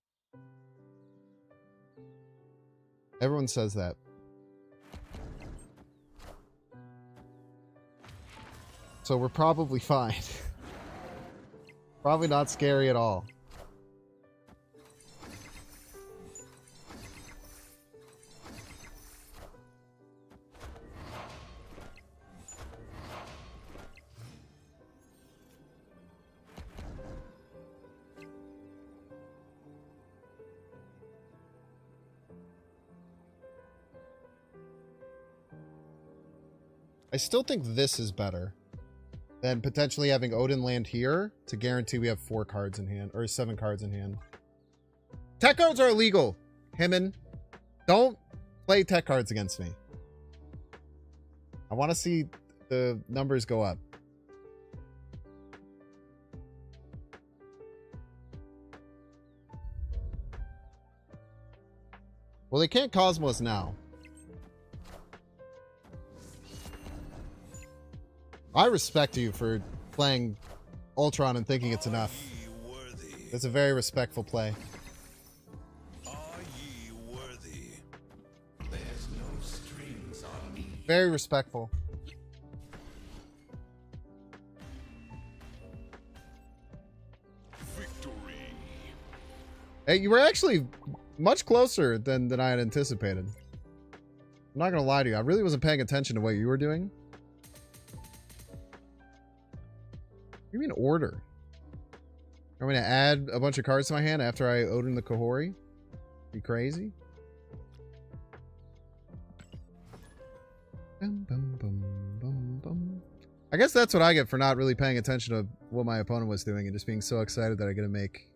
Speaker 1: Everyone says that. So we're probably fine. Probably not scary at all. I still think this is better than potentially having Odin land here to guarantee we have 4 cards in hand, or 7 cards in hand. Tech cards are illegal. Himmin, don't play tech cards against me. I want to see the numbers go up. Well, they can't Cosmos now. I respect you for playing Ultron and thinking it's enough. That's a very respectful play.
Speaker 3: Are ye worthy? There's no strings on me.
Speaker 1: Very respectful.
Speaker 3: Victory.
Speaker 1: Hey, you were actually much closer than I had anticipated. I'm not gonna lie to you. I really wasn't paying attention to what you were doing. Give me an order. I'm gonna add a bunch of cards to my hand after I Odin the KAHHORI. Be crazy. Bum, bum, bum, bum, bum. I guess that's what I get for not really paying attention to what my opponent was doing and just being so excited that I get to make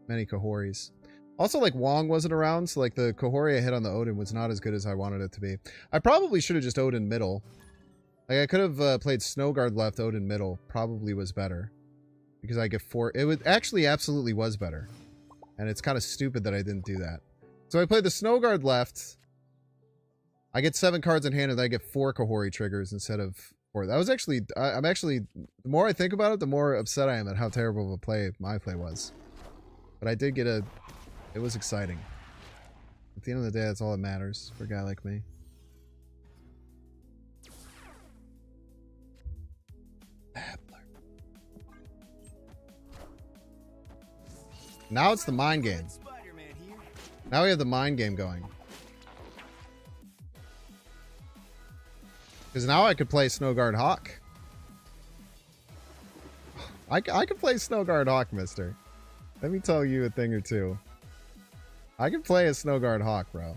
Speaker 1: many KAHHORIs. Also, like, Wong wasn't around, so like the KAHHORI I hit on the Odin was not as good as I wanted it to be. I probably should have just Odin middle. Like, I could have played Snow Guard left, Odin middle. Probably was better. Because I get 4... It was actually absolutely was better. And it's kind of stupid that I didn't do that. So I played the Snow Guard left. I get 7 cards in hand and I get 4 Kahhori triggers instead of 4. That was actually, I'm actually, the more I think about it, the more upset I am at how terrible of a play my play was. But I did get a, it was exciting. At the end of the day, that's all that matters for a guy like me. Now it's the mind game.
Speaker 6: Spider-Man here.
Speaker 1: Now we have the mind game going. Because now I could play Snow Guard Hawk. I could play Snow Guard Hawk, mister. Let me tell you a thing or two. I can play a Snow Guard Hawk, bro.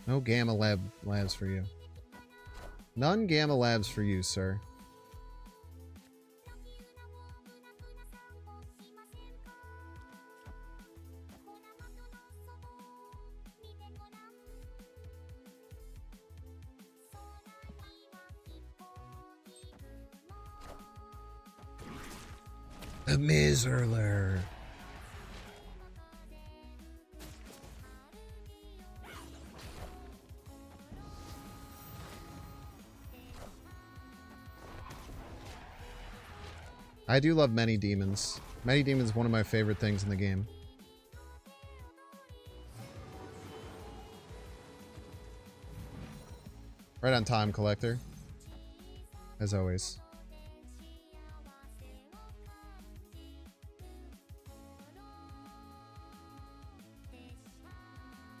Speaker 1: No Gamma Labs for you. None Gamma Labs for you, sir. The Miserler. I do love Many Demons. Many Demons is one of my favorite things in the game. Right on time, Collector. As always.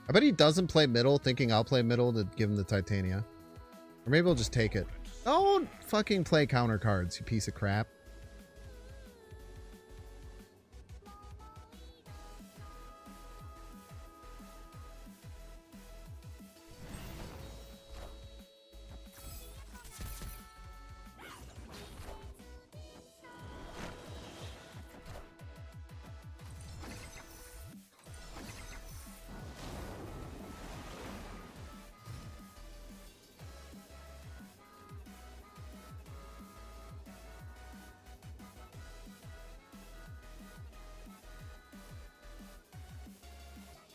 Speaker 1: I bet he doesn't play middle, thinking I'll play middle to give him the Titania. Or maybe he'll just take it. Don't fucking play counter cards, you piece of crap.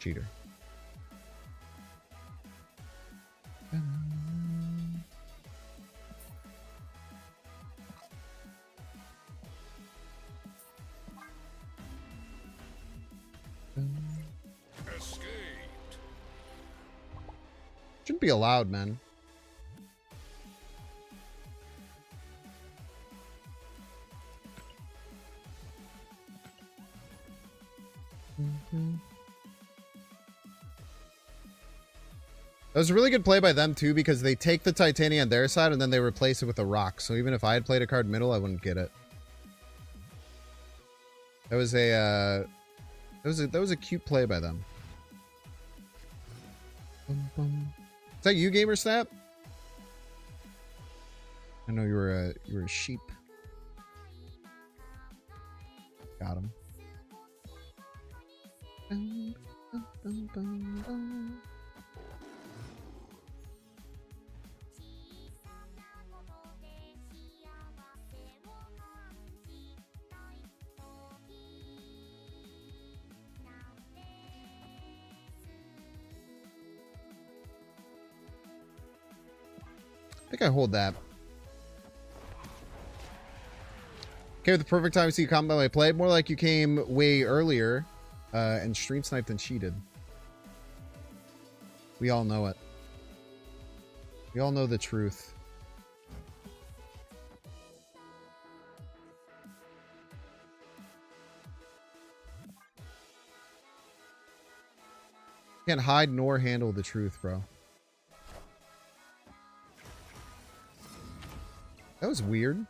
Speaker 1: Cheater.
Speaker 3: Escaped.
Speaker 1: Shouldn't be allowed, man. That was a really good play by them too, because they take the Titania on their side and then they replace it with a rock. So even if I had played a card middle, I wouldn't get it. That was a that was a cute play by them. Is that you, Gamer Snap? I know you were a sheep. Got him. I think I hold that. Okay, with the perfect time to see a comment by my play. More like you came way earlier and stream sniped and cheated. We all know it. We all know the truth. Can't hide nor handle the truth, bro. That was weird.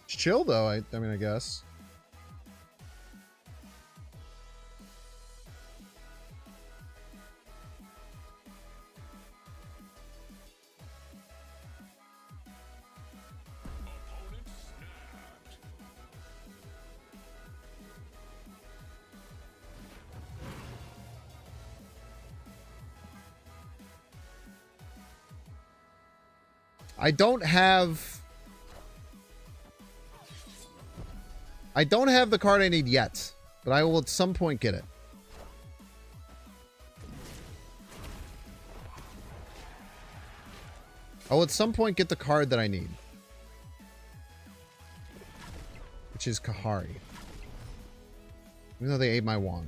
Speaker 1: It's chill though, I mean, I guess. I don't have the card I need yet, but I will at some point get it. I will at some point get the card that I need, which is KAHHORI. Even though they ate my wand.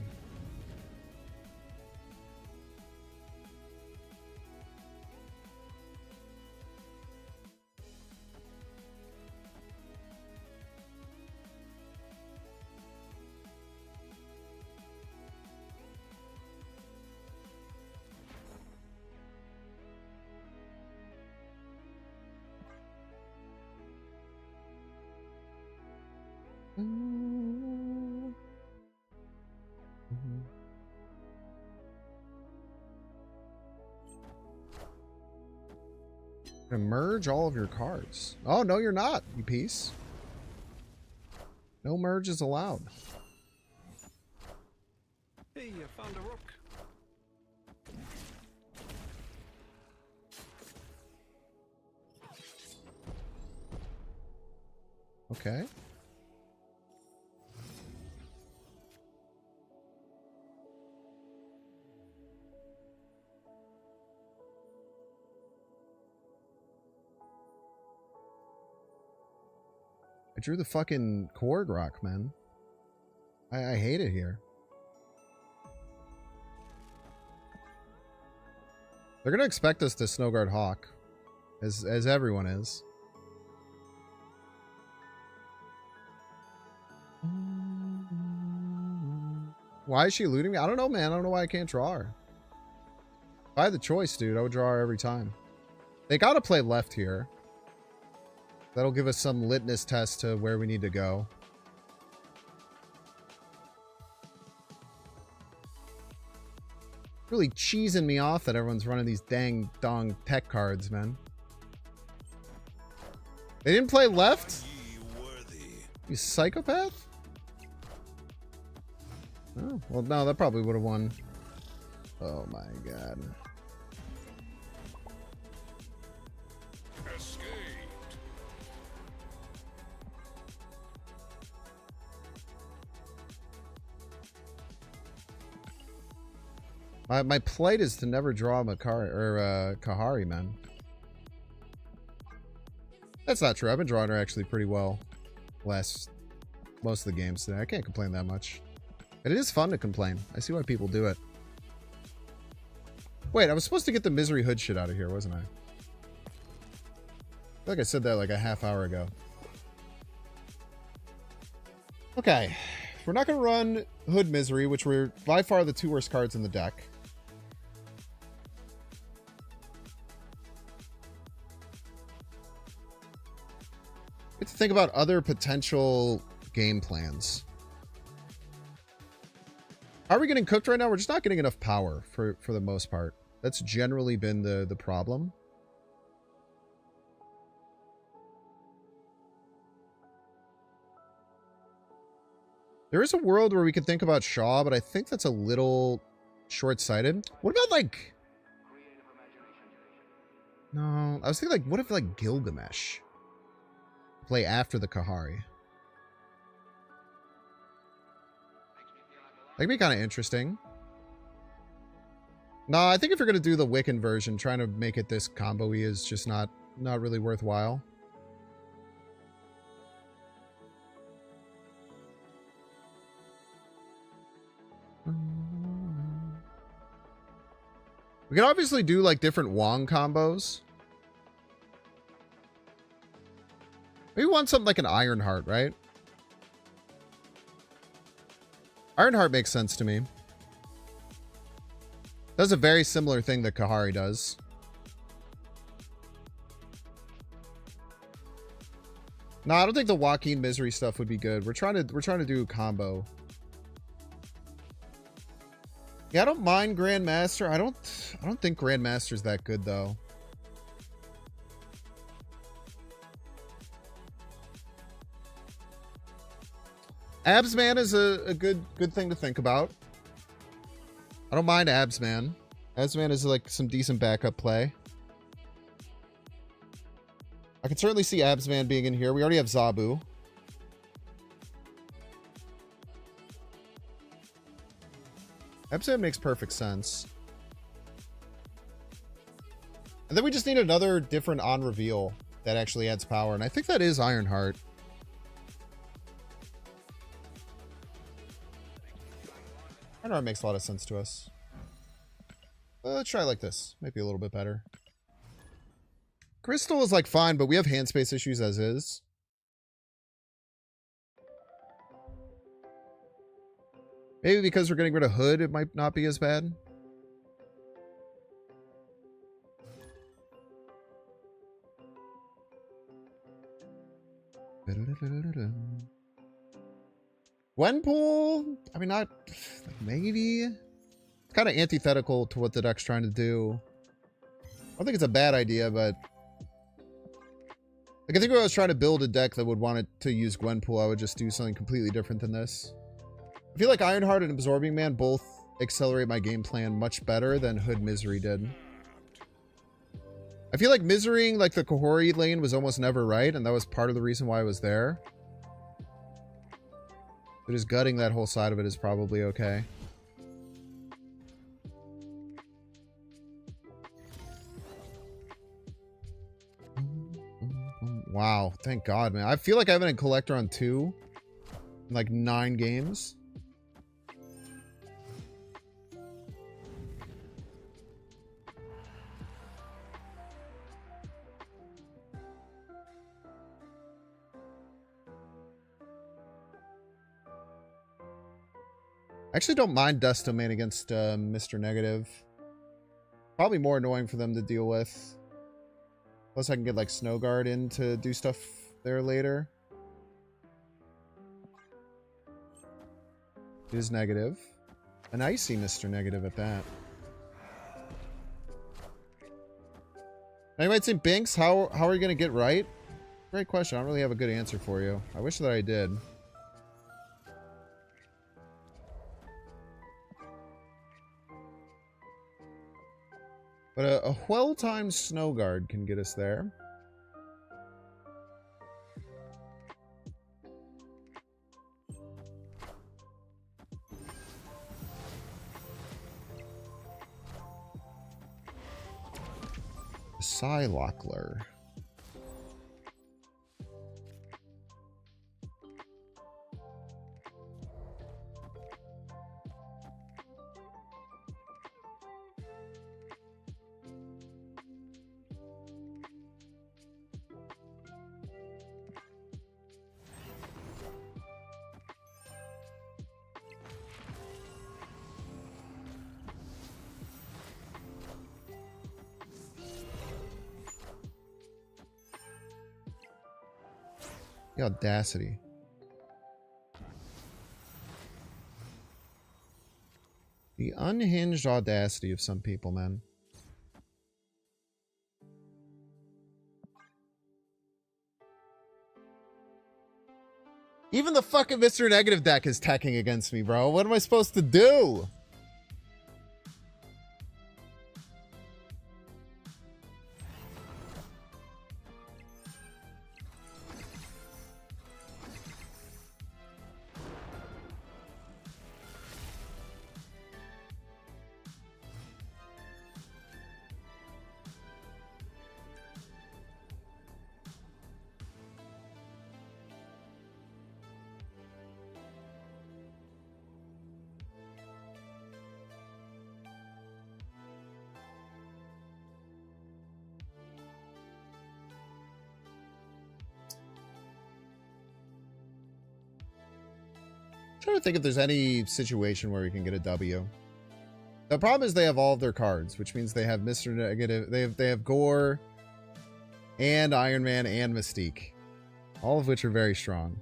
Speaker 1: Gonna merge all of your cards. Oh, no, you're not, you piece. No merge is allowed.
Speaker 6: Hey, I found a rook.
Speaker 1: Okay. I drew the fucking Korg rock, man. I hate it here. They're gonna expect us to Snowguard Hawk, as everyone is. Why is she eluding me? I don't know, man. I don't know why I can't draw her. If I had the choice, dude, I would draw her every time. They gotta play left here. That'll give us some litmus test to where we need to go. Really cheesing me off that everyone's running these dang dong tech cards, man. They didn't play left? You psychopath? Oh, well, no, that probably would have won. Oh my god. My plight is to never draw KAHHORI, man. That's not true. I've been drawing her actually pretty well most of the games today. I can't complain that much. And it is fun to complain. I see why people do it. Wait, I was supposed to get the Misery Hood shit out of here, wasn't I? I feel like I said that like a half hour ago. Okay. We're not going to run Hood Misery, which were by far the two worst cards in the deck. We have to think about other potential game plans. How are we getting cooked right now? We're just not getting enough power for the most part. That's generally been the problem. There is a world where we could think about Shaw, but I think that's a little short-sighted. What about, like... No, I was thinking, like, what if, like, Gilgamesh? Play after the KAHHORI. That'd be kind of interesting. No, I think if you're going to do the Wiccan version, trying to make it this combo-y is just not really worthwhile. We can obviously do like different Wong combos. Maybe we want something like an Ironheart, right? Ironheart makes sense to me. Does a very similar thing that KAHHORI does. No, I don't think the Joaquin Misery stuff would be good. We're trying to do a combo. Yeah, I don't mind Grandmaster. I don't think Grandmaster's that good though. Absman is a good thing to think about. I don't mind Absman. Absman is like some decent backup play. I can certainly see Absman being in here. We already have Zabu. Absman makes perfect sense. And then we just need another different on reveal that actually adds power. And I think that is Ironheart. Ironheart makes a lot of sense to us. Let's try like this. Might be a little bit better. Crystal is like fine, but we have hand space issues as is. Maybe because we're getting rid of Hood, it might not be as bad. Gwenpool? I mean, not... Maybe? It's kind of antithetical to what the deck's trying to do. I don't think it's a bad idea, but... Like, I think if I was trying to build a deck that would want it to use Gwenpool, I would just do something completely different than this. I feel like Ironheart and Absorbing Man both accelerate my game plan much better than Hood Misery did. I feel like Miserying like the KAHHORI lane was almost never right, and that was part of the reason why I was there. But just gutting that whole side of it is probably okay. Wow, thank God, man. I feel like I haven't had Collector on 2 in like 9 games. I actually don't mind Dust Domain against Mr. Negative. Probably more annoying for them to deal with. Plus I can get like Snow Guard in to do stuff there later. It is negative. An icy Mr. Negative at that. Now you might say, Binks, how are you going to get right? Great question. I don't really have a good answer for you. I wish that I did. But a well-timed Snow Guard can get us there. Psylocklr. The audacity. The unhinged audacity of some people, man. Even the fucking Mr. Negative deck is teching against me, bro. What am I supposed to do? Trying to think if there's any situation where we can get a W. The problem is they have all of their cards, which means they have Mr. Negative, they have Gore and Iron Man and Mystique, all of which are very strong.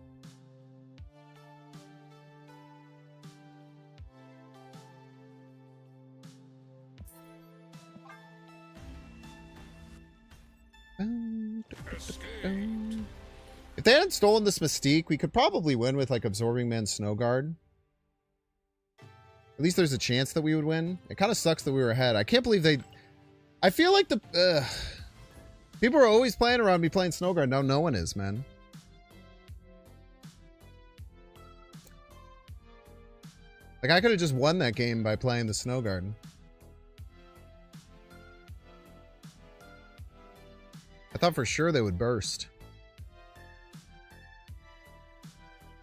Speaker 1: If they hadn't stolen this Mystique, we could probably win with like Absorbing Man Snow Guard. At least there's a chance that we would win. It kind of sucks that we were ahead. I can't believe they... I feel like the People are always playing around me playing Snowguard. Now no one is, man. Like, I could have just won that game by playing the Snowguard. I thought for sure they would burst.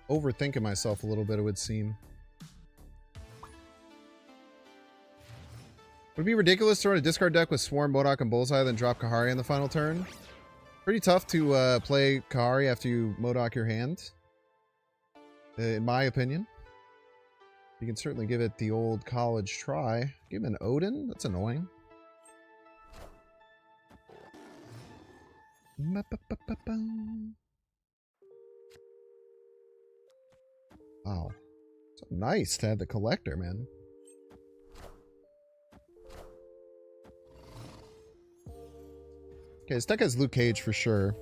Speaker 1: Overthinking myself a little bit, it would seem. Would it be ridiculous to run a discard deck with Swarm, Modok, and Bullseye, then drop KAHHORI in the final turn? Pretty tough to play KAHHORI after you Modok your hand, in my opinion. You can certainly give it the old college try. Give him an Odin? That's annoying. Wow. So nice to have the collector, man. Okay, this deck has Luke Cage for sure.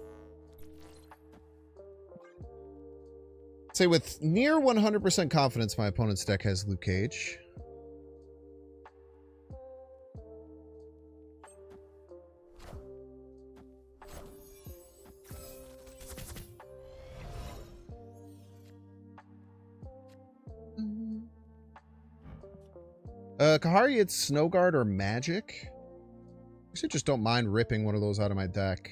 Speaker 1: Say with near 100% confidence my opponent's deck has Luke Cage. KAHHORI, it's Snowguard or Magic. I just don't mind ripping one of those out of my deck.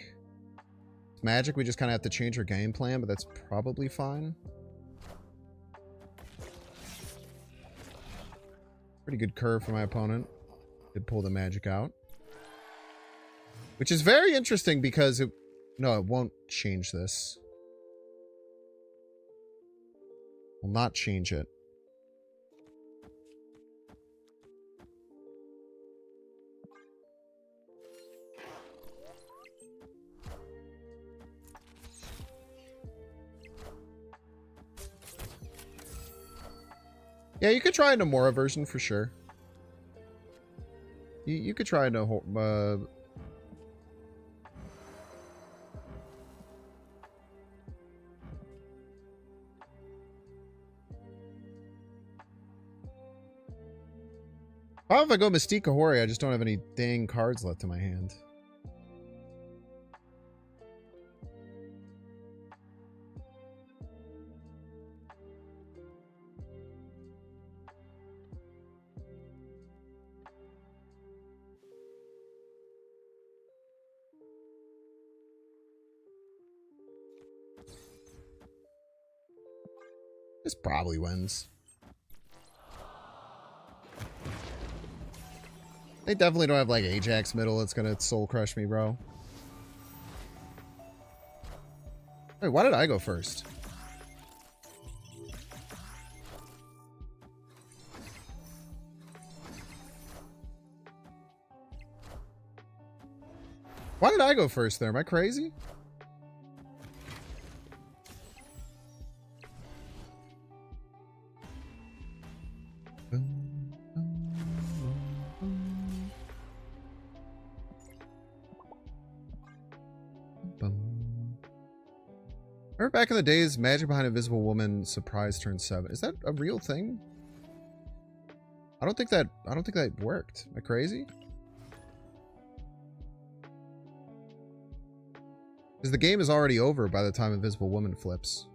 Speaker 1: It's Magic, we just kind of have to change our game plan, but that's probably fine. Pretty good curve for my opponent. Did pull the Magic out. Which is very interesting because it... No, it won't change this. Will not change it. Yeah, you could try a Nomura version for sure. You could try a How if I go Mystique KAHHORI, I just don't have any dang cards left in my hand. This probably wins. They definitely don't have like Ajax middle that's gonna soul crush me, bro. Wait, why did I go first? Why did I go first there? Am I crazy? Remember back in the days, Magic Behind Invisible Woman surprise turn 7. Is that a real thing? I don't think that worked. Am I crazy? Because the game is already over by the time Invisible Woman flips.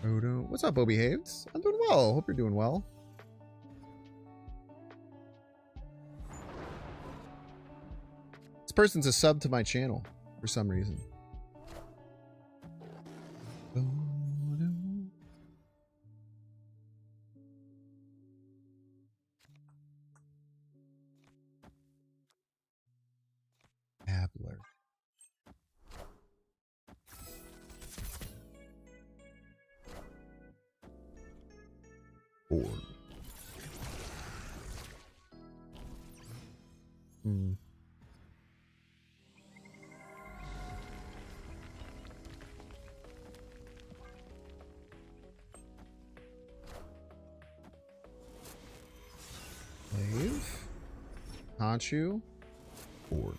Speaker 1: Odo. What's up, Bobby Haves? I'm doing well. Hope you're doing well. This person's a sub to my channel for some reason. Abler. Board. Wave. Hanchu. Board.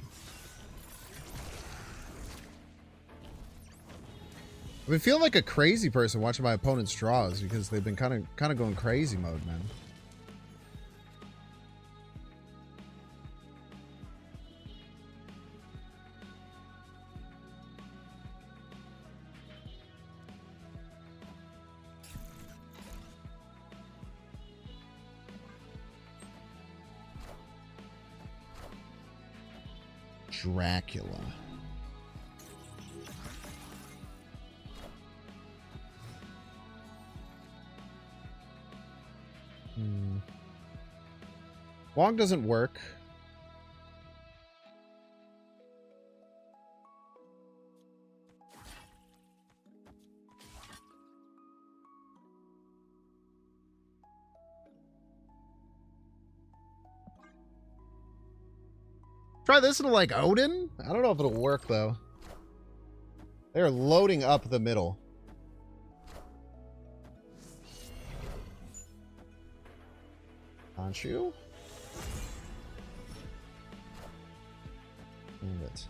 Speaker 1: I've been feeling like a crazy person watching my opponent's draws because they've been kind of going crazy mode, man. Dracula. Wong doesn't work. Try this into like Odin? I don't know if it'll work though. They're loading up the middle. Khonshu? Move it.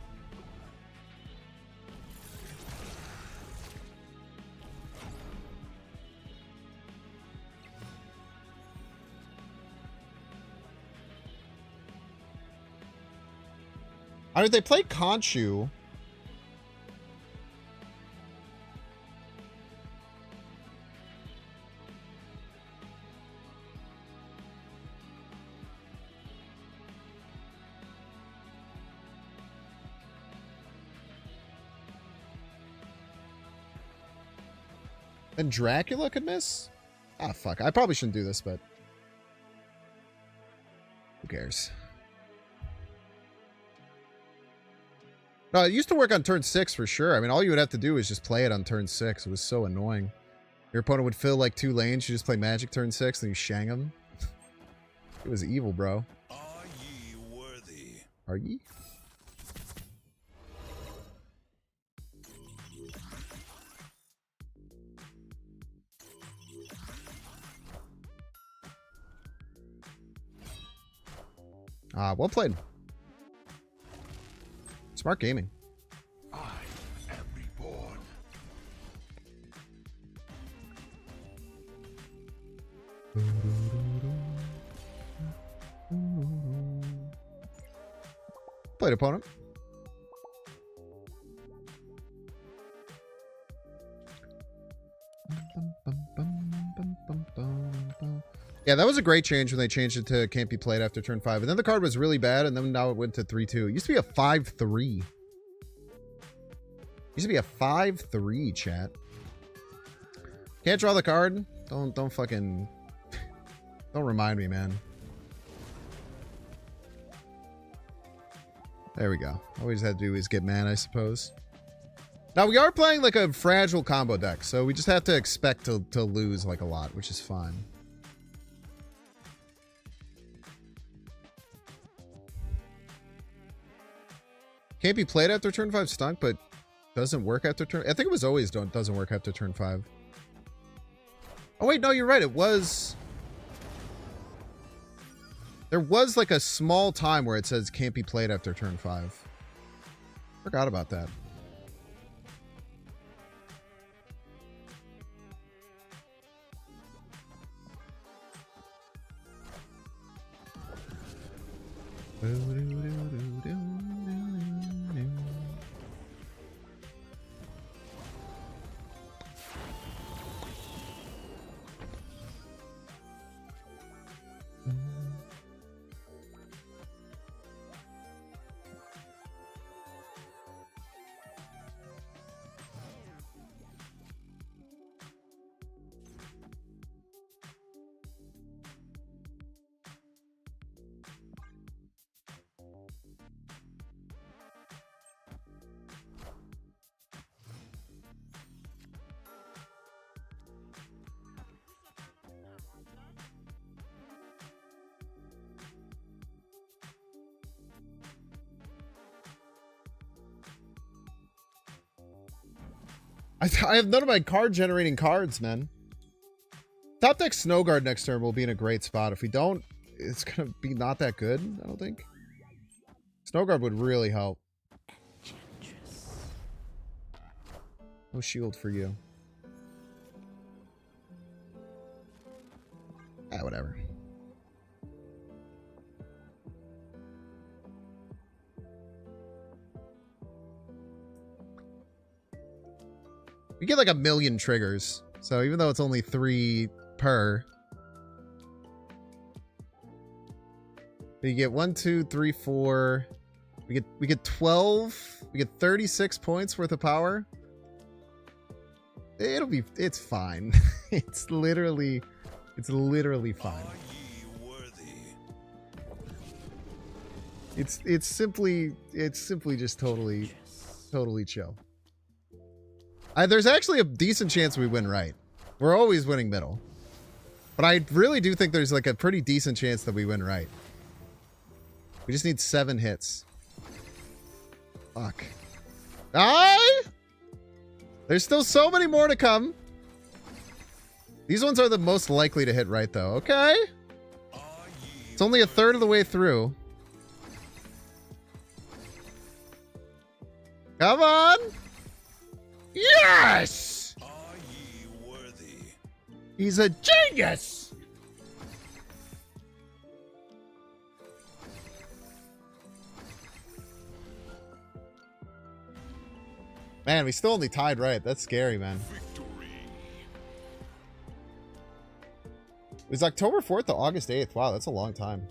Speaker 1: I mean, they played Khonshu. And Dracula could miss? Ah, fuck. I probably shouldn't do this, but who cares? No, it used to work on turn 6 for sure. I mean, all you would have to do is just play it on turn 6. It was so annoying. Your opponent would fill like 2 lanes. You just play Magic turn 6, and you shang him. It was evil, bro.
Speaker 3: Are ye worthy?
Speaker 1: Are ye? Well played. Smart gaming.
Speaker 3: I am reborn.
Speaker 1: Played opponent. Yeah, that was a great change when they changed it to can't be played after turn 5. And then the card was really bad, and then now it went to 3-2. It used to be a 5-3. Used to be a 5-3, chat. Can't draw the card? Don't fucking... Don't remind me, man. There we go. All we just had to do is get mana, I suppose. Now, we are playing like a fragile combo deck, so we just have to expect to lose like a lot, which is fine. Can't be played after turn 5 stunk, but doesn't work after turn... I think it was always doesn't work after turn 5. Oh, wait, no, you're right. It was... There was like a small time where it says can't be played after turn 5. Forgot about that. I have none of my card generating cards, man. Top deck Snowguard next turn will be in a great spot. If we don't, it's going to be not that good, I don't think. Snowguard would really help. No shield for you. Ah, whatever. You get like 1,000,000 triggers. So even though it's only 3 per, you get 1, 2, 3, 4, We get 12. We get 36 points worth of power. It's fine. It's literally fine.
Speaker 3: Are ye worthy?
Speaker 1: It's simply just totally chill. There's actually a decent chance we win right. We're always winning middle. But I really do think there's like a pretty decent chance that we win right. We just need 7 hits. Fuck. There's still so many more to come. These ones are the most likely to hit right, though. Okay. It's only a third of the way through. Come on. Yes!
Speaker 3: Are ye worthy?
Speaker 1: He's a genius! Man, we still only tied right. That's scary, man.
Speaker 3: Victory.
Speaker 1: It was October 4th to August 8th. Wow, that's a long time.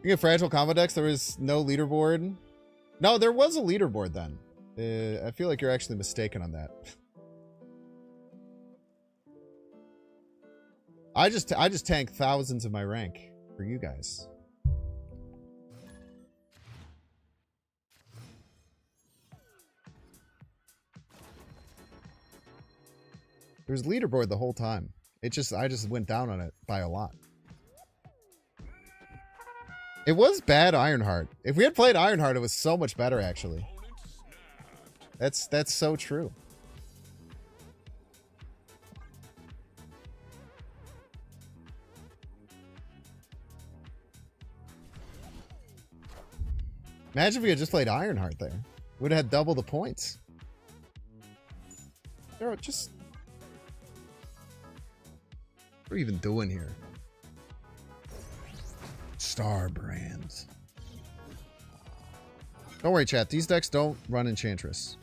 Speaker 1: You get fragile combo decks. There was no leaderboard. No, there was a leaderboard then. I feel like you're actually mistaken on that. I just tank thousands of my rank for you guys. There's leaderboard the whole time. I just went down on it by a lot. It was bad Ironheart. If we had played Ironheart, it was so much better actually. That's so true. Imagine if we had just played Ironheart there. Would have had double the points. What are we even doing here? Star brands. Don't worry, chat. These decks don't run Enchantress.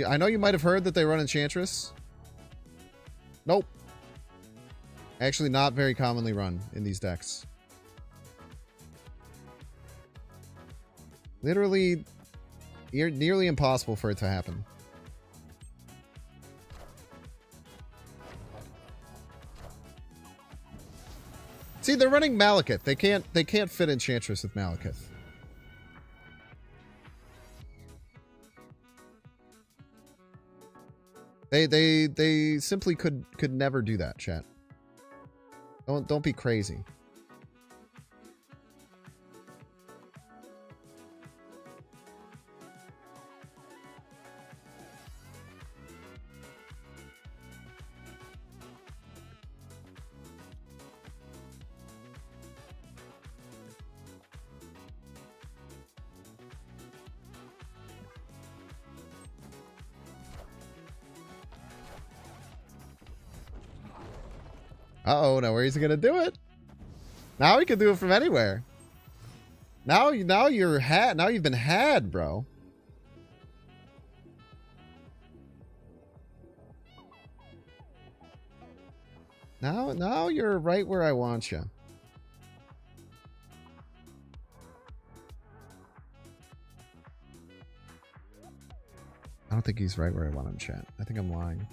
Speaker 1: I know you might have heard that they run Enchantress. Nope. Actually, not very commonly run in these decks. Literally, nearly impossible for it to happen. See, they're running Malekith. They can't fit Enchantress with Malekith. They simply could never do that, chat. Don't be crazy. Uh-oh, now where is he gonna do it? Now he can do it from anywhere. Now you're had. Now you've been had, bro. Now you're right where I want you. I don't think he's right where I want him, chat. I think I'm lying.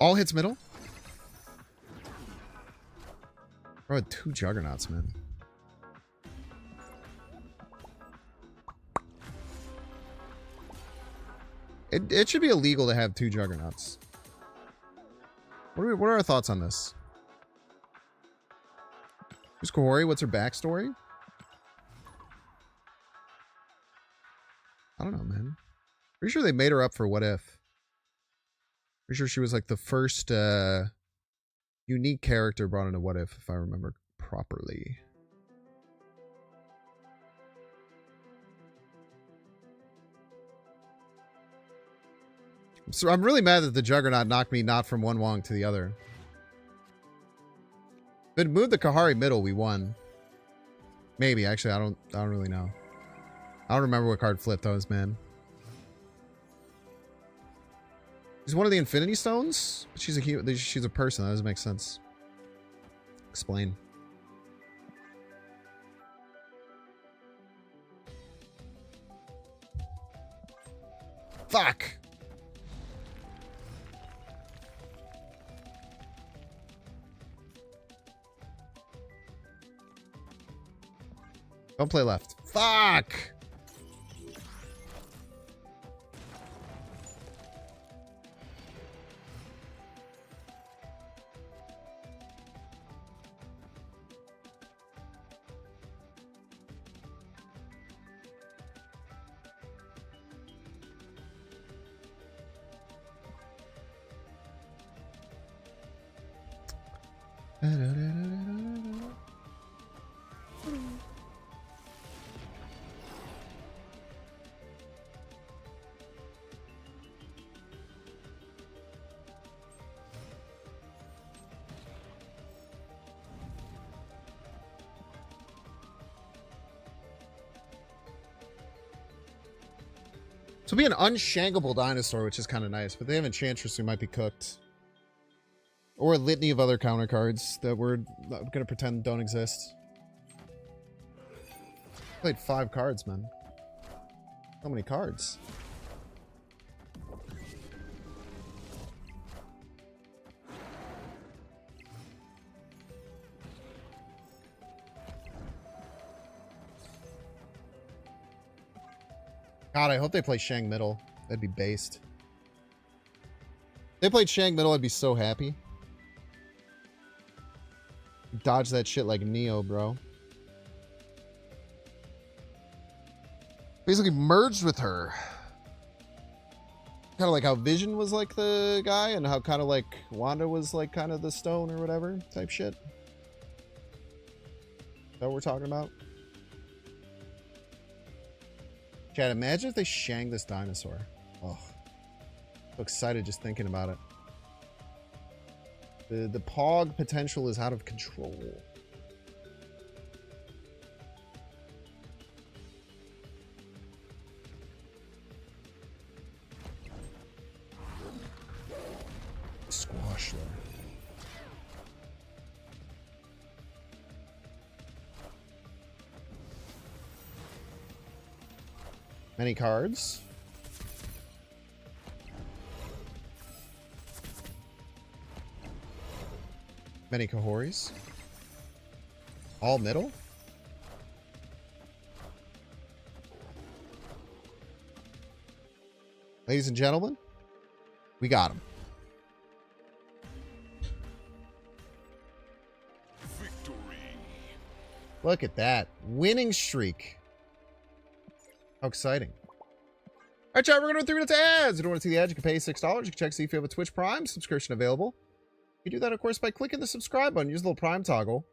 Speaker 1: All hits middle? Bro, I had 2 Juggernauts, man. It should be illegal to have 2 Juggernauts. What are our thoughts on this? Who's KAHHORI? What's her backstory? I don't know, man. Pretty sure they made her up for What If. Pretty sure she was like the first unique character brought into What If I remember properly. So I'm really mad that the Juggernaut knocked me not from one Wong to the other. If it moved the KAHHORI middle, we won. Maybe, actually, I don't really know. I don't remember what card flip those, man. She's one of the Infinity Stones? But she's a person. That doesn't make sense. Explain. Fuck! Don't play left. Fuck! So be an unshankable dinosaur, which is kind of nice, but they have Enchantress who might be cooked. Or a litany of other counter cards that we're going to pretend don't exist. Played 5 cards, man. How many cards? God, I hope they play Shang middle. That'd be based. If they played Shang middle, I'd be so happy. Dodge that shit like Neo, bro. Basically merged with her. Kind of like how Vision was like the guy and how kind of like Wanda was like kind of the stone or whatever type shit. Is that what we're talking about? Chad, imagine if they Shang this dinosaur. Oh, so excited just thinking about it. The Pog potential is out of control. Squash there. Many cards. Many KAHHORIs. All middle. Ladies and gentlemen, we got him.
Speaker 3: Victory.
Speaker 1: Look at that. Winning streak. How exciting. All right, chat, we're going to go 3 minutes of ads. If you don't want to see the ads, you can pay $6. You can check see if you have a Twitch Prime subscription available. You do that, of course, by clicking the subscribe button. Use the little Prime toggle.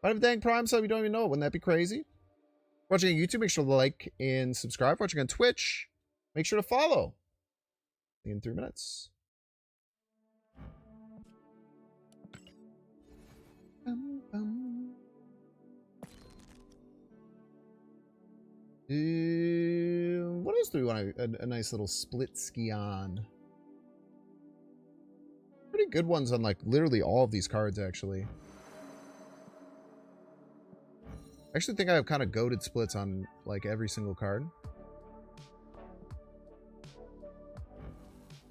Speaker 1: Might have a dang Prime sub you don't even know. Wouldn't that be crazy? Watching on YouTube, make sure to like and subscribe. Watching on Twitch, make sure to follow. In 3 minutes. What else do we want? A nice little split ski on. Pretty good ones on like literally all of these cards, actually. I actually think I have kind of goated splits on like every single card.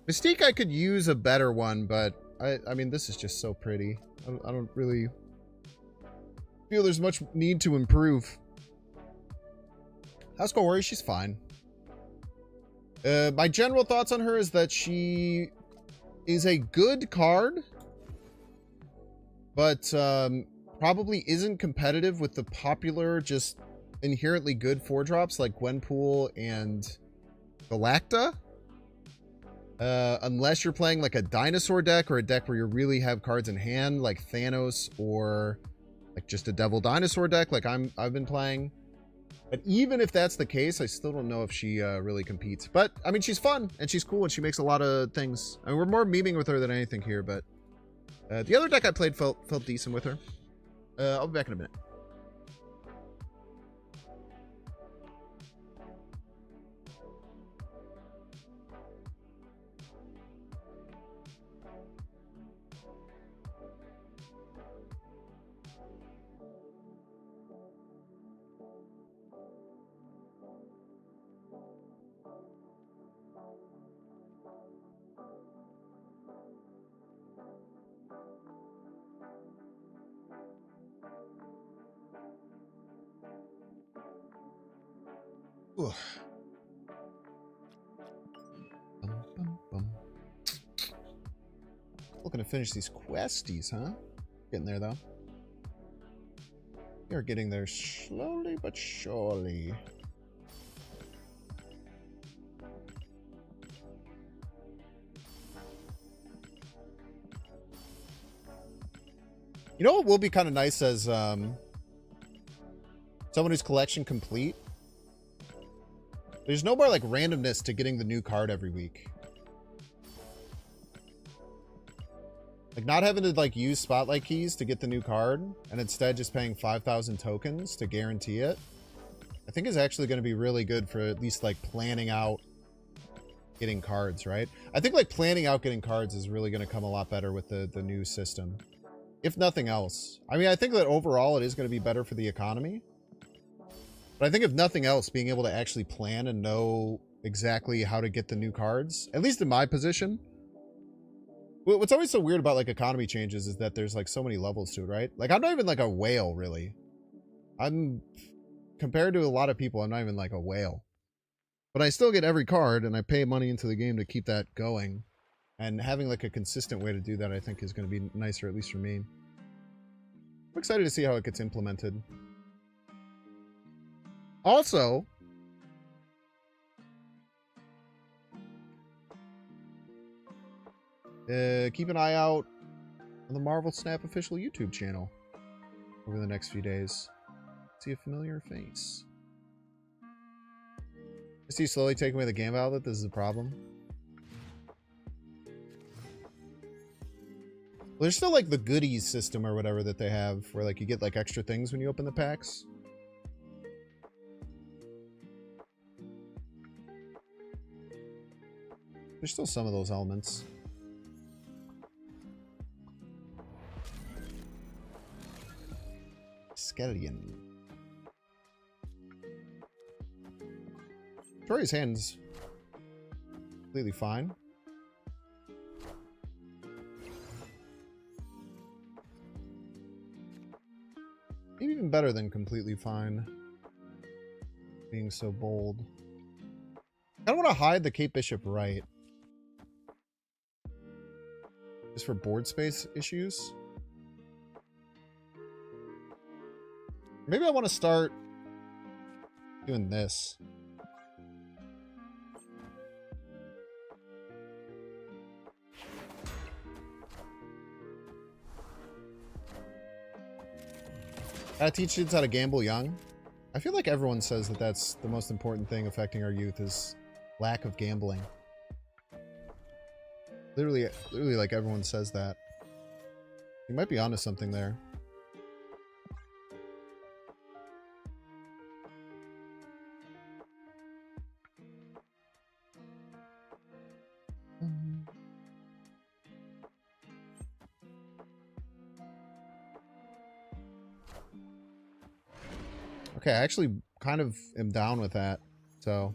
Speaker 1: Mystique, I could use a better one, but I mean, this is just so pretty. I don't really feel there's much need to improve. How's KAHHORI? She's fine. My general thoughts on her is that she is a good card, but probably isn't competitive with the popular, just inherently good 4-drops like Gwenpool and Galacta. Unless you're playing like a dinosaur deck or a deck where you really have cards in hand, like Thanos, or like just a devil dinosaur deck like I've been playing. But even if that's the case, I still don't know if she really competes. But I mean, she's fun and she's cool and she makes a lot of things. I mean, we're more memeing with her than anything here, but the other deck I played felt decent with her. I'll be back in a minute. Ooh. Looking to finish these questies, huh? Getting there, though. You're getting there slowly but surely. You know what will be kind of nice as someone whose collection complete? There's no more like randomness to getting the new card every week. Like not having to like use spotlight keys to get the new card and instead just paying 5,000 tokens to guarantee it. I think is actually going to be really good for at least like planning out getting cards, right? I think like planning out getting cards is really going to come a lot better with the new system. If nothing else. I mean, I think that overall it is going to be better for the economy. But I think if nothing else, being able to actually plan and know exactly how to get the new cards, at least in my position. What's always so weird about like economy changes is that there's like so many levels to it, right? Like I'm not even like a whale, really. I'm, compared to a lot of people, I'm not even like a whale. But I still get every card and I pay money into the game to keep that going. And having like a consistent way to do that, I think is going to be nicer, at least for me. I'm excited to see how it gets implemented. Also, keep an eye out on the Marvel Snap official YouTube channel over the next few days. See a familiar face. I see you slowly taking away the game outlet. This is a problem. Well, there's still like the goodies system or whatever that they have where like you get like extra things when you open the packs. There's still some of those elements. Skeleton. Tori's hand's completely fine. Maybe even better than completely fine. Being so bold. I don't want to hide the Cape Bishop right. Just for board space issues. Maybe I want to start doing this. Gotta teach kids how to gamble young. I feel like everyone says that that's the most important thing affecting our youth is lack of gambling. Literally like everyone says that. You might be onto something there. Okay, I actually kind of am down with that. So,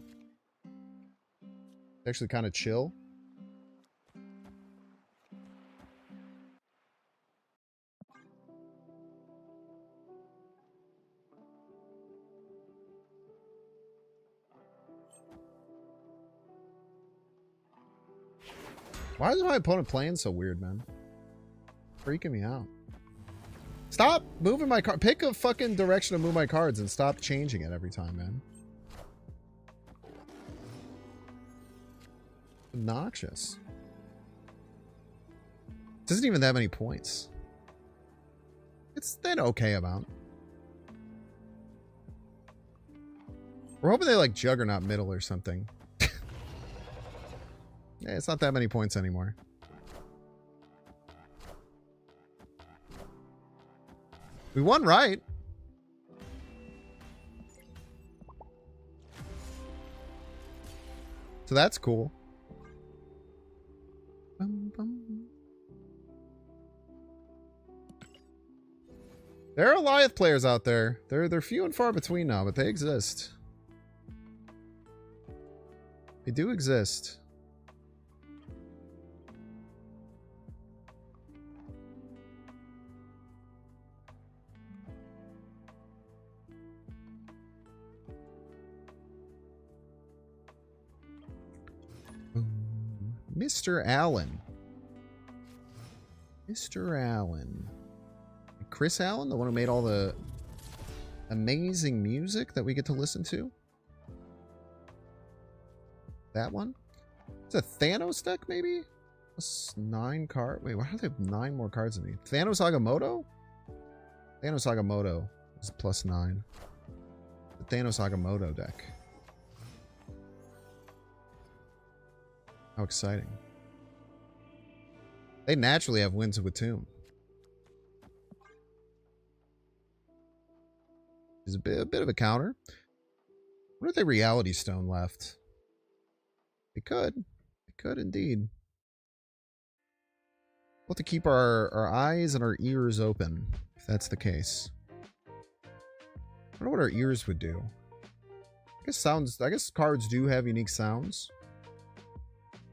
Speaker 1: it's actually kind of chill. Why is my opponent playing so weird, man? Freaking me out. Stop moving my card. Pick a fucking direction to move my cards and stop changing it every time, man. Obnoxious. It isn't even that many points. It's an okay amount. We're hoping they like Juggernaut middle or something. Yeah, it's not that many points anymore. We won right. So that's cool. Bum, bum. There are Goliath players out there. They're few and far between now, but they exist. They do exist. Mr. Allen. Mr. Allen. Chris Allen, the one who made all the amazing music that we get to listen to. That one? It's a Thanos deck, maybe? Plus 9 card. Wait, why do they have 9 more cards than me? Thanos Agamotto? Thanos Agamotto is plus 9. The Thanos Agamotto deck. How exciting. They naturally have Winds of Watum. Is a bit of a counter. What if they Reality Stone left? They could. They could indeed. We'll have to keep our eyes and our ears open, if that's the case. I wonder what our ears would do. I guess cards do have unique sounds.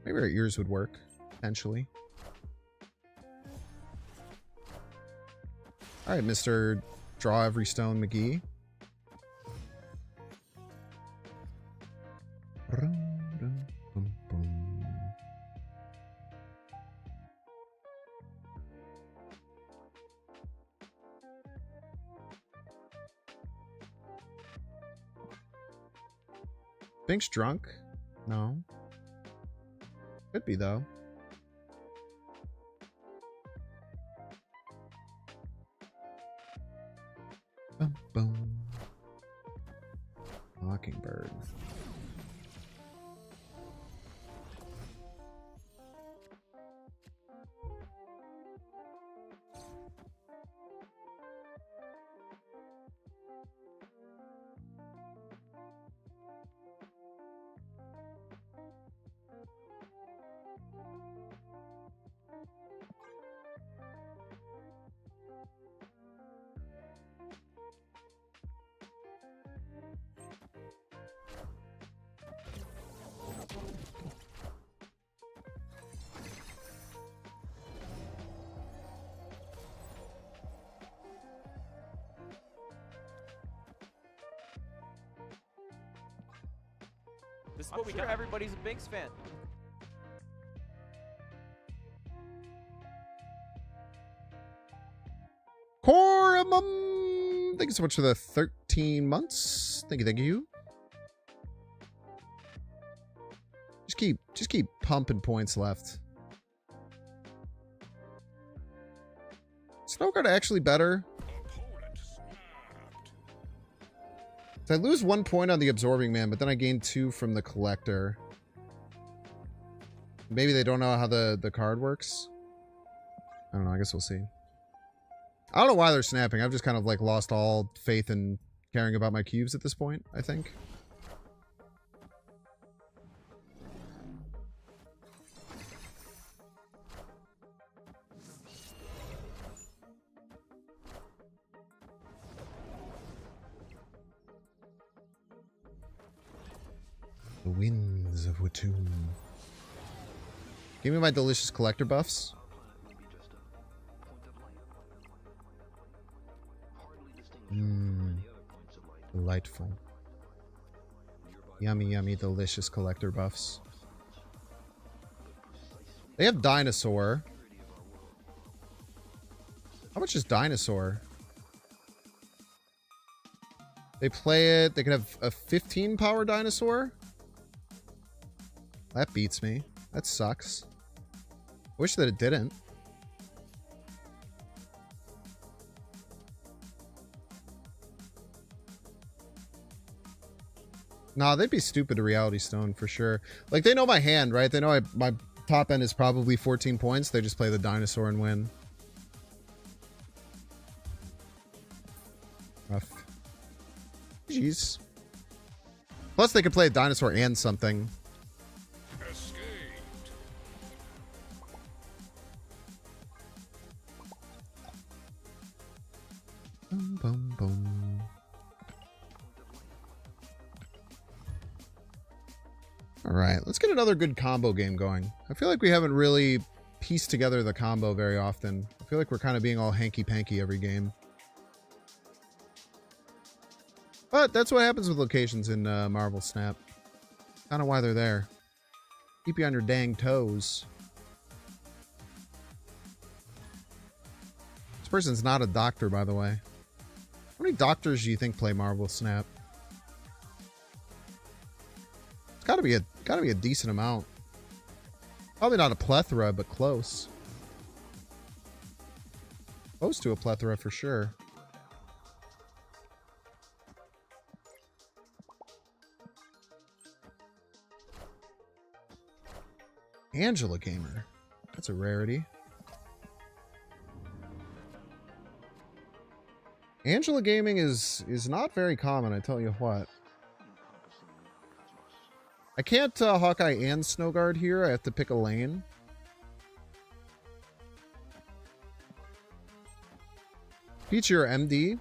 Speaker 1: Maybe our ears would work, potentially. Alright, Mr. Draw Every Stone McGee. Pink's drunk? No. Could be, though. Boom, boom. Mockingbird.
Speaker 4: This is what we got. Everybody's a Binks fan.
Speaker 1: Coramum! Thank you so much for the 13 months. Thank you, thank you. Just keep pumping points left. Snowguard actually better. So I lose 1 point on the Absorbing Man, but then I gain 2 from the Collector. Maybe they don't know how the card works. I don't know. I guess we'll see. I don't know why they're snapping. I've just kind of like lost all faith in caring about my cubes at this point, I think. The Winds of Watum. Give me my delicious collector buffs. Delightful. Yummy, yummy, delicious collector buffs. They have Dinosaur. How much is Dinosaur? They play it. They could have a 15 power Dinosaur. That beats me. That sucks. Wish that it didn't. Nah, they'd be stupid to Reality Stone for sure. Like, they know my hand, right? They know my top end is probably 14 points. They just play the dinosaur and win. Rough. Jeez. Plus, they could play a dinosaur and something.
Speaker 3: Escaped.
Speaker 1: Boom, boom, boom. All right, let's get another good combo game going. I feel like we haven't really pieced together the combo very often. I feel like we're kind of being all hanky-panky every game. But that's what happens with locations in Marvel Snap. Kind of why they're there. Keep you on your dang toes. This person's not a doctor, by the way. How many doctors do you think play Marvel Snap? It's gotta be a decent amount. Probably not a plethora, but close. Close to a plethora for sure. Angela Gamer. That's a rarity. Angela Gaming is not very common, I tell you what. I can't Hawkeye and Snowguard here. I have to pick a lane. Peachy or MD?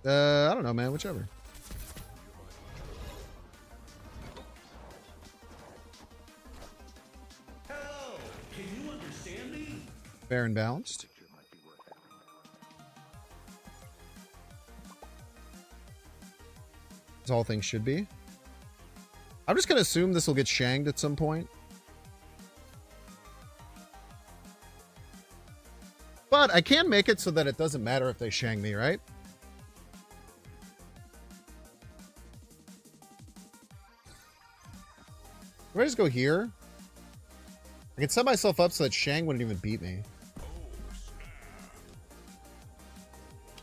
Speaker 1: I don't know, man. Whichever. Fair and balanced. As all things should be. I'm just going to assume this will get shanged at some point. But I can make it so that it doesn't matter if they shang me, right? If I just go here, I can set myself up so that Shang wouldn't even beat me.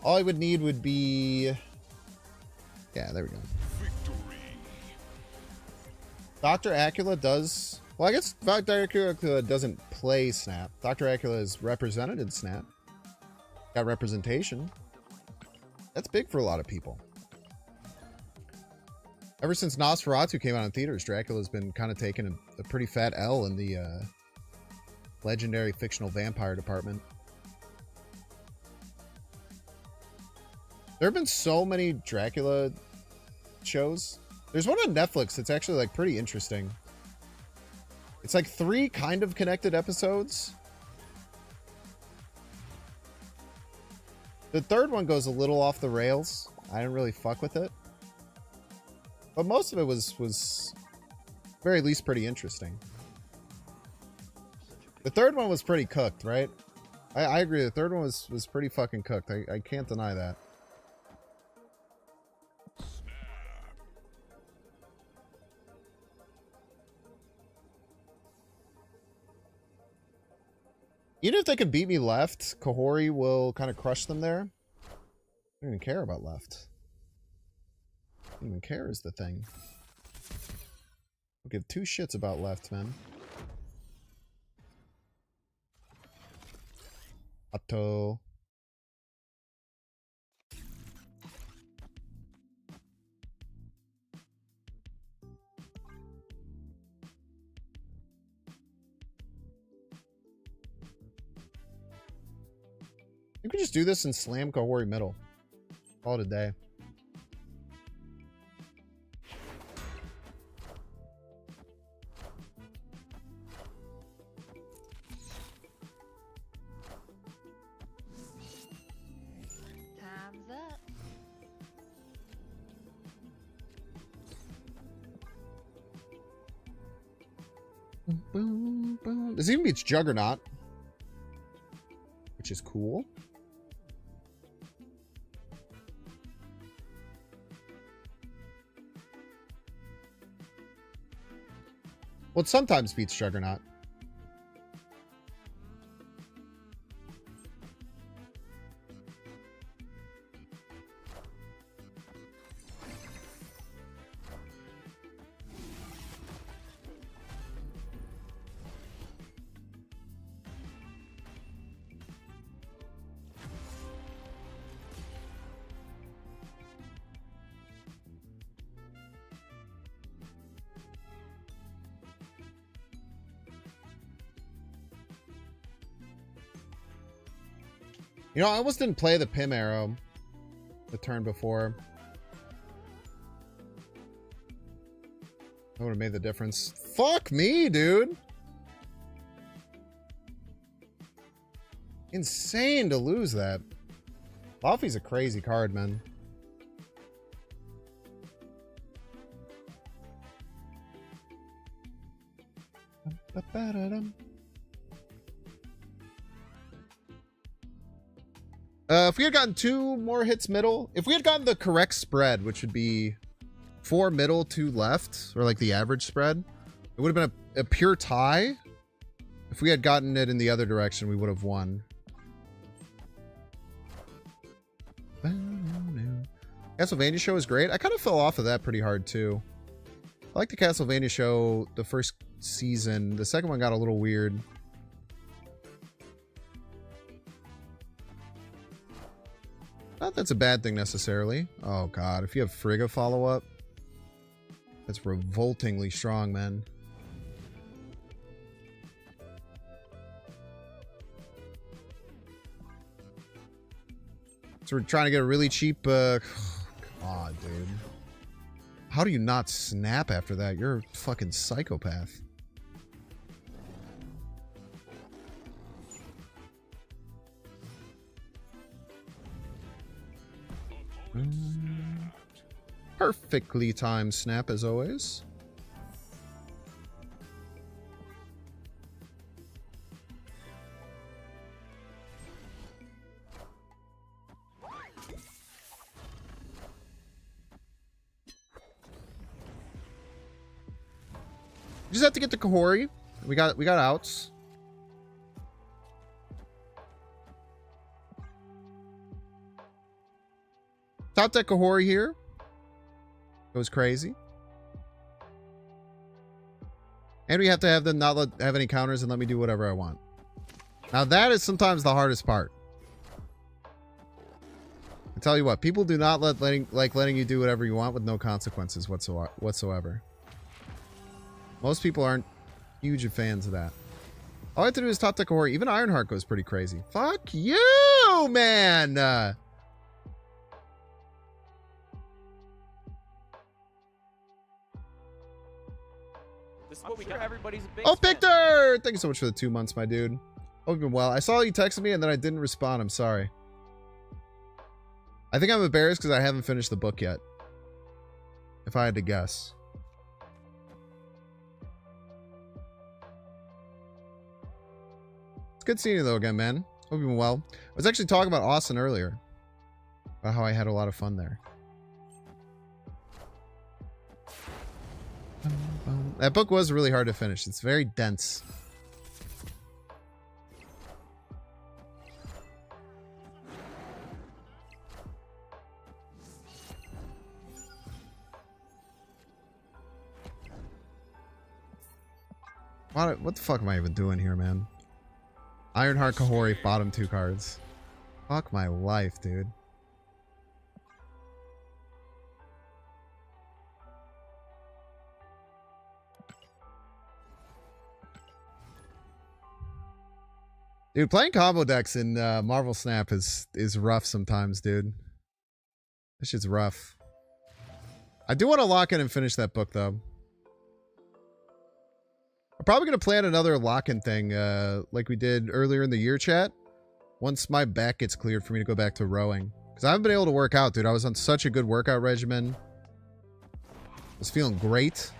Speaker 1: All I would need would be... Yeah, there we go.
Speaker 3: Victory.
Speaker 1: Dr. Acula does... Well, I guess Dr. Acula doesn't play Snap. Dr. Acula is represented in Snap. Got representation. That's big for a lot of people. Ever since Nosferatu came out in theaters, Dracula's been kind of taking a pretty fat L in the legendary fictional vampire department. There have been so many Dracula shows. There's one on Netflix that's actually like pretty interesting. It's like 3 kind of connected episodes. The third one goes a little off the rails. I didn't really fuck with it. But most of it was very least pretty interesting. The third one was pretty cooked, right? I agree. The third one was pretty fucking cooked. I can't deny that. Even if they could beat me left, KAHHORI will kind of crush them there. I don't even care about left. I don't even care is the thing. I'll give 2 shits about left, man. Otto. You could just do this and slam KAHHORI middle. Call it a day.
Speaker 5: Time's up.
Speaker 1: Boom, boom. This even beats Juggernaut, which is cool. Well, it sometimes beats Juggernaut. You know, I almost didn't play the Pim arrow the turn before. That would have made the difference. Fuck me, dude. Insane to lose that. Laufey's a crazy card, man. If we had gotten 2 more hits middle, if we had gotten the correct spread, which would be 4 middle, 2 left, or like the average spread, it would have been a pure tie. If we had gotten it in the other direction, we would have won. Castlevania show is great. I kind of fell off of that pretty hard too. I like the Castlevania show the first season. The second one got a little weird. Not that's a bad thing necessarily. Oh god, if you have Frigga follow-up, that's revoltingly strong, man. So we're trying to get a really cheap God, dude. How do you not snap after that? You're a fucking psychopath. Perfectly timed snap as always. You just have to get the KAHHORI. We got outs. Top deck KAHHORI here. Goes crazy. And we have to have them not have any counters and let me do whatever I want. Now that is sometimes the hardest part. I tell you what, people do not letting you do whatever you want with no consequences whatsoever. Most people aren't huge fans of that. All I have to do is top deck KAHHORI. Even Ironheart goes pretty crazy. Fuck you, man!
Speaker 4: This is what we got. Everybody's a big
Speaker 1: Oh,
Speaker 4: fan.
Speaker 1: Victor! Thank you so much for the 2 months, my dude. Hope you've been well. I saw you texted me and then I didn't respond. I'm sorry. I think I'm embarrassed because I haven't finished the book yet. If I had to guess. It's good seeing you though again, man. Hope you've been well. I was actually talking about Austin earlier. About how I had a lot of fun there. That book was really hard to finish. It's very dense. What the fuck am I even doing here, man? Ironheart KAHHORI, bottom 2 cards. Fuck my life, dude. Dude, playing combo decks in Marvel Snap is rough sometimes, dude. That shit's rough. I do want to lock in and finish that book, though. I'm probably going to plan another lock-in thing like we did earlier in the year, chat. Once my back gets cleared for me to go back to rowing. Because I haven't been able to work out, dude. I was on such a good workout regimen. I was feeling great.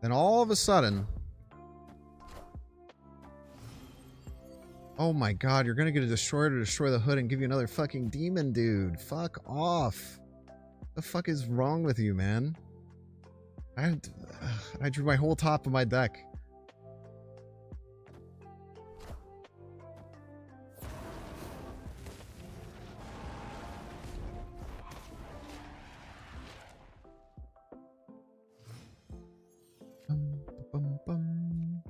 Speaker 1: Then all of a sudden... Oh my god, you're gonna get a destroyer to destroy the hood and give you another fucking demon, dude. Fuck off. What the fuck is wrong with you, man? I drew my whole top of my deck. Bum, bum.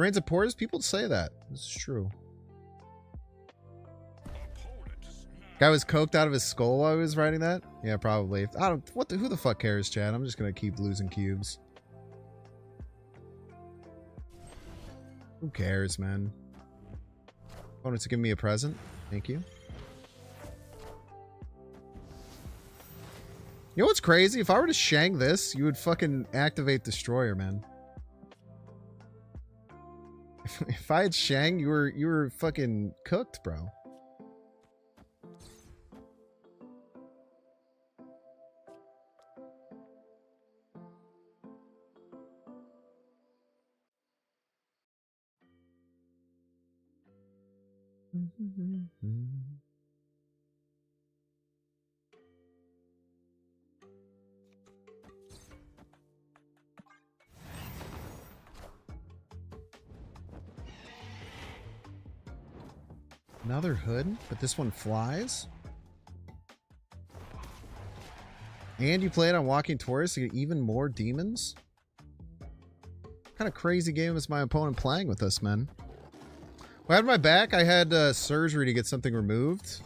Speaker 1: rains at Portis? People say that. This is true. Guy was coked out of his skull while he was writing that? Yeah, probably. I don't. Who the fuck cares, Chad? I'm just gonna keep losing cubes. Who cares, man? Wanted to give me a present. Thank you. You know what's crazy? If I were to Shang this, you would fucking activate Destroyer, man. If I had Shang, you were fucking cooked, bro. Another hood, but this one flies. And you play it on Walking Taurus to get even more demons? What kind of crazy game is my opponent playing with us, man? When I had my back, I had surgery to get something removed.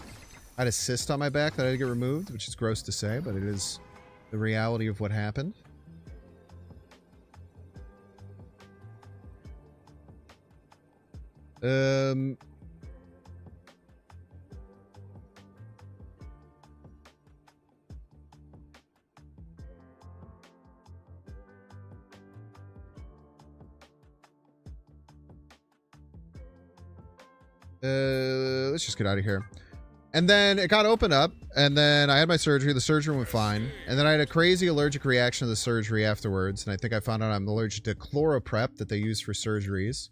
Speaker 1: I had a cyst on my back that I had to get removed, which is gross to say, but it is the reality of what happened. Let's just get out of here. And then it got opened up, and then I had my surgery. The surgery went fine. And then I had a crazy allergic reaction to the surgery afterwards. And I think I found out I'm allergic to chloroprep that they use for surgeries.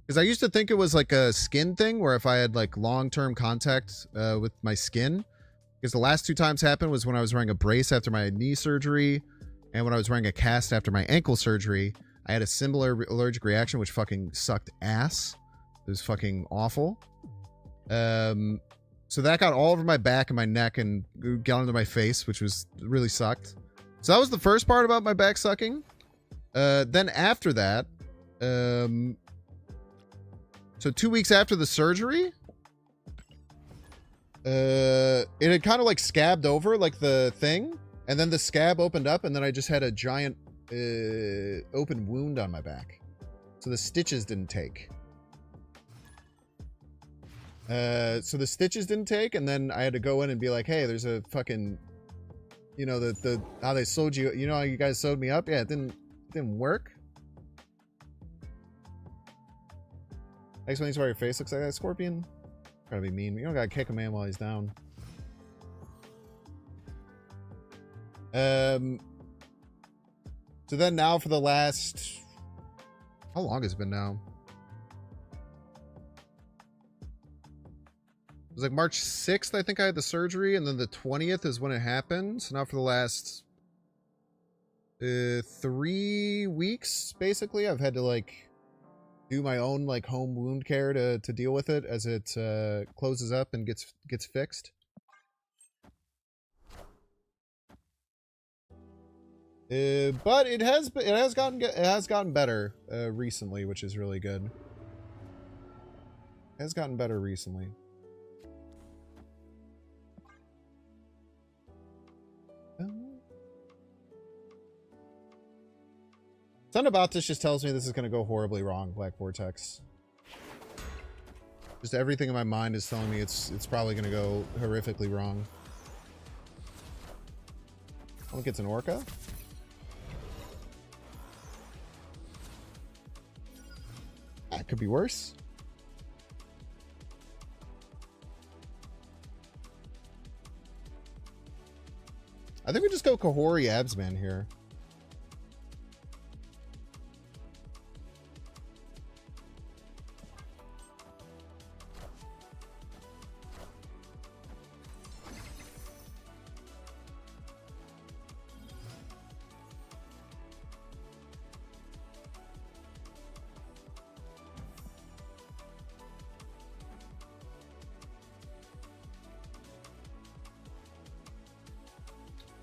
Speaker 1: Because I used to think it was like a skin thing, where if I had like long-term contact with my skin. Because the last 2 times happened was when I was wearing a brace after my knee surgery, and when I was wearing a cast after my ankle surgery. I had a similar allergic reaction, which fucking sucked ass. It was fucking awful. So that got all over my back and my neck and got into my face, which was really sucked. So that was the first part about my back sucking. Then after that, so 2 weeks after the surgery, it had kind of like scabbed over like the thing, and then the scab opened up, and then I just had a giant open wound on my back. So the stitches didn't take. So the stitches didn't take, and then I had to go in and be like, hey, there's a fucking, you know, the how they sewed you, you know how you guys sewed me up? Yeah, it didn't work. Explains why your face looks like that, Scorpion. Gotta be mean. You don't gotta kick a man while he's down. So then now for the last, how long has it been now? It was like March 6th, I think I had the surgery, and then the 20th is when it happened. So now for the last 3 weeks, basically, I've had to like do my own like home wound care to deal with it as it closes up and gets fixed. But it has gotten better recently, which is really good. It has gotten better recently. Something about this just tells me this is going to go horribly wrong, Black Vortex. Just everything in my mind is telling me it's probably going to go horrifically wrong. I think it's an orca. That could be worse. I think we just go KAHHORI Absman here.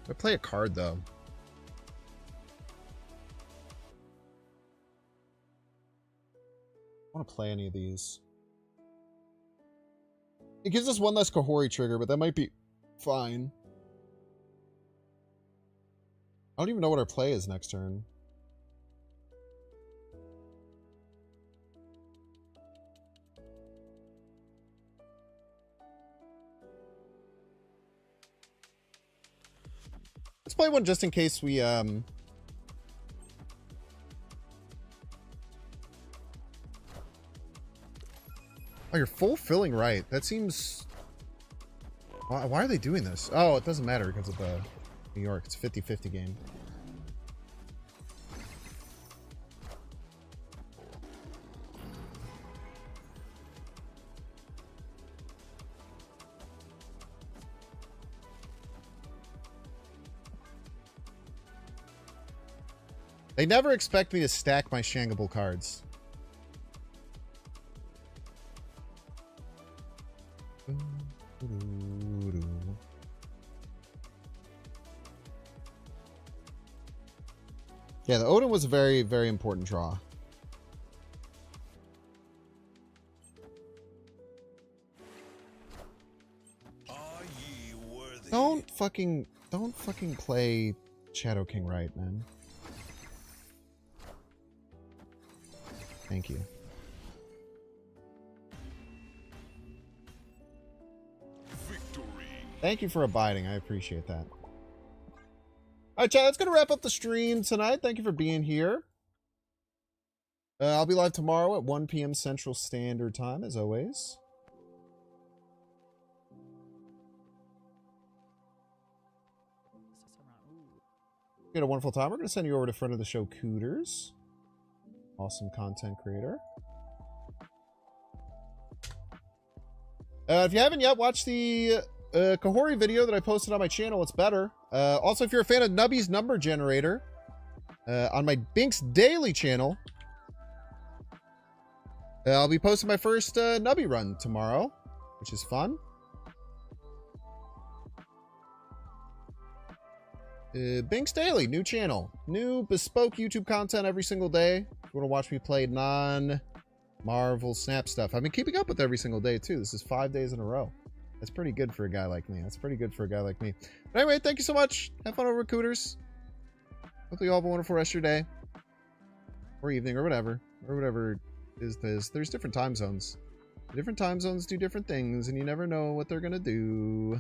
Speaker 1: I play a card though. want to play any of these. It gives us one less Kahori trigger, but that might be fine. I don't even know what our play is next turn. Let's play one just in case we, Oh, you're fulfilling right. That seems... Why are they doing this? Oh, it doesn't matter because of the New York. It's a 50-50 game. They never expect me to stack my Shangable cards. Yeah, the Odin was a very, very important draw.
Speaker 3: Are ye worthy?
Speaker 1: Don't fucking play Shadow King right, man. Thank you.
Speaker 3: Victory.
Speaker 1: Thank you for abiding. I appreciate that. All right, chat, that's going to wrap up the stream tonight. Thank you for being here. I'll be live tomorrow at 1 p.m. Central Standard Time, as always. You had a wonderful time. We're going to send you over to friend of the show, Cooters. Awesome content creator. If you haven't yet, watch the Kahhori video that I posted on my channel. It's better. Also, if you're a fan of Nubby's Number Generator, on my Binks Daily channel, I'll be posting my first Nubby run tomorrow, which is fun. Binks Daily, new channel. New bespoke YouTube content every single day. If you want to watch me play non-Marvel Snap stuff. I've been keeping up with every single day, too. This is 5 days in a row. That's pretty good for a guy like me. That's pretty good for a guy like me. But anyway, thank you so much. Have fun over at Cooters. Hopefully you all have a wonderful rest of your day. Or evening, or whatever. Or whatever is this. There's different time zones. Different time zones do different things, and you never know what they're going to do.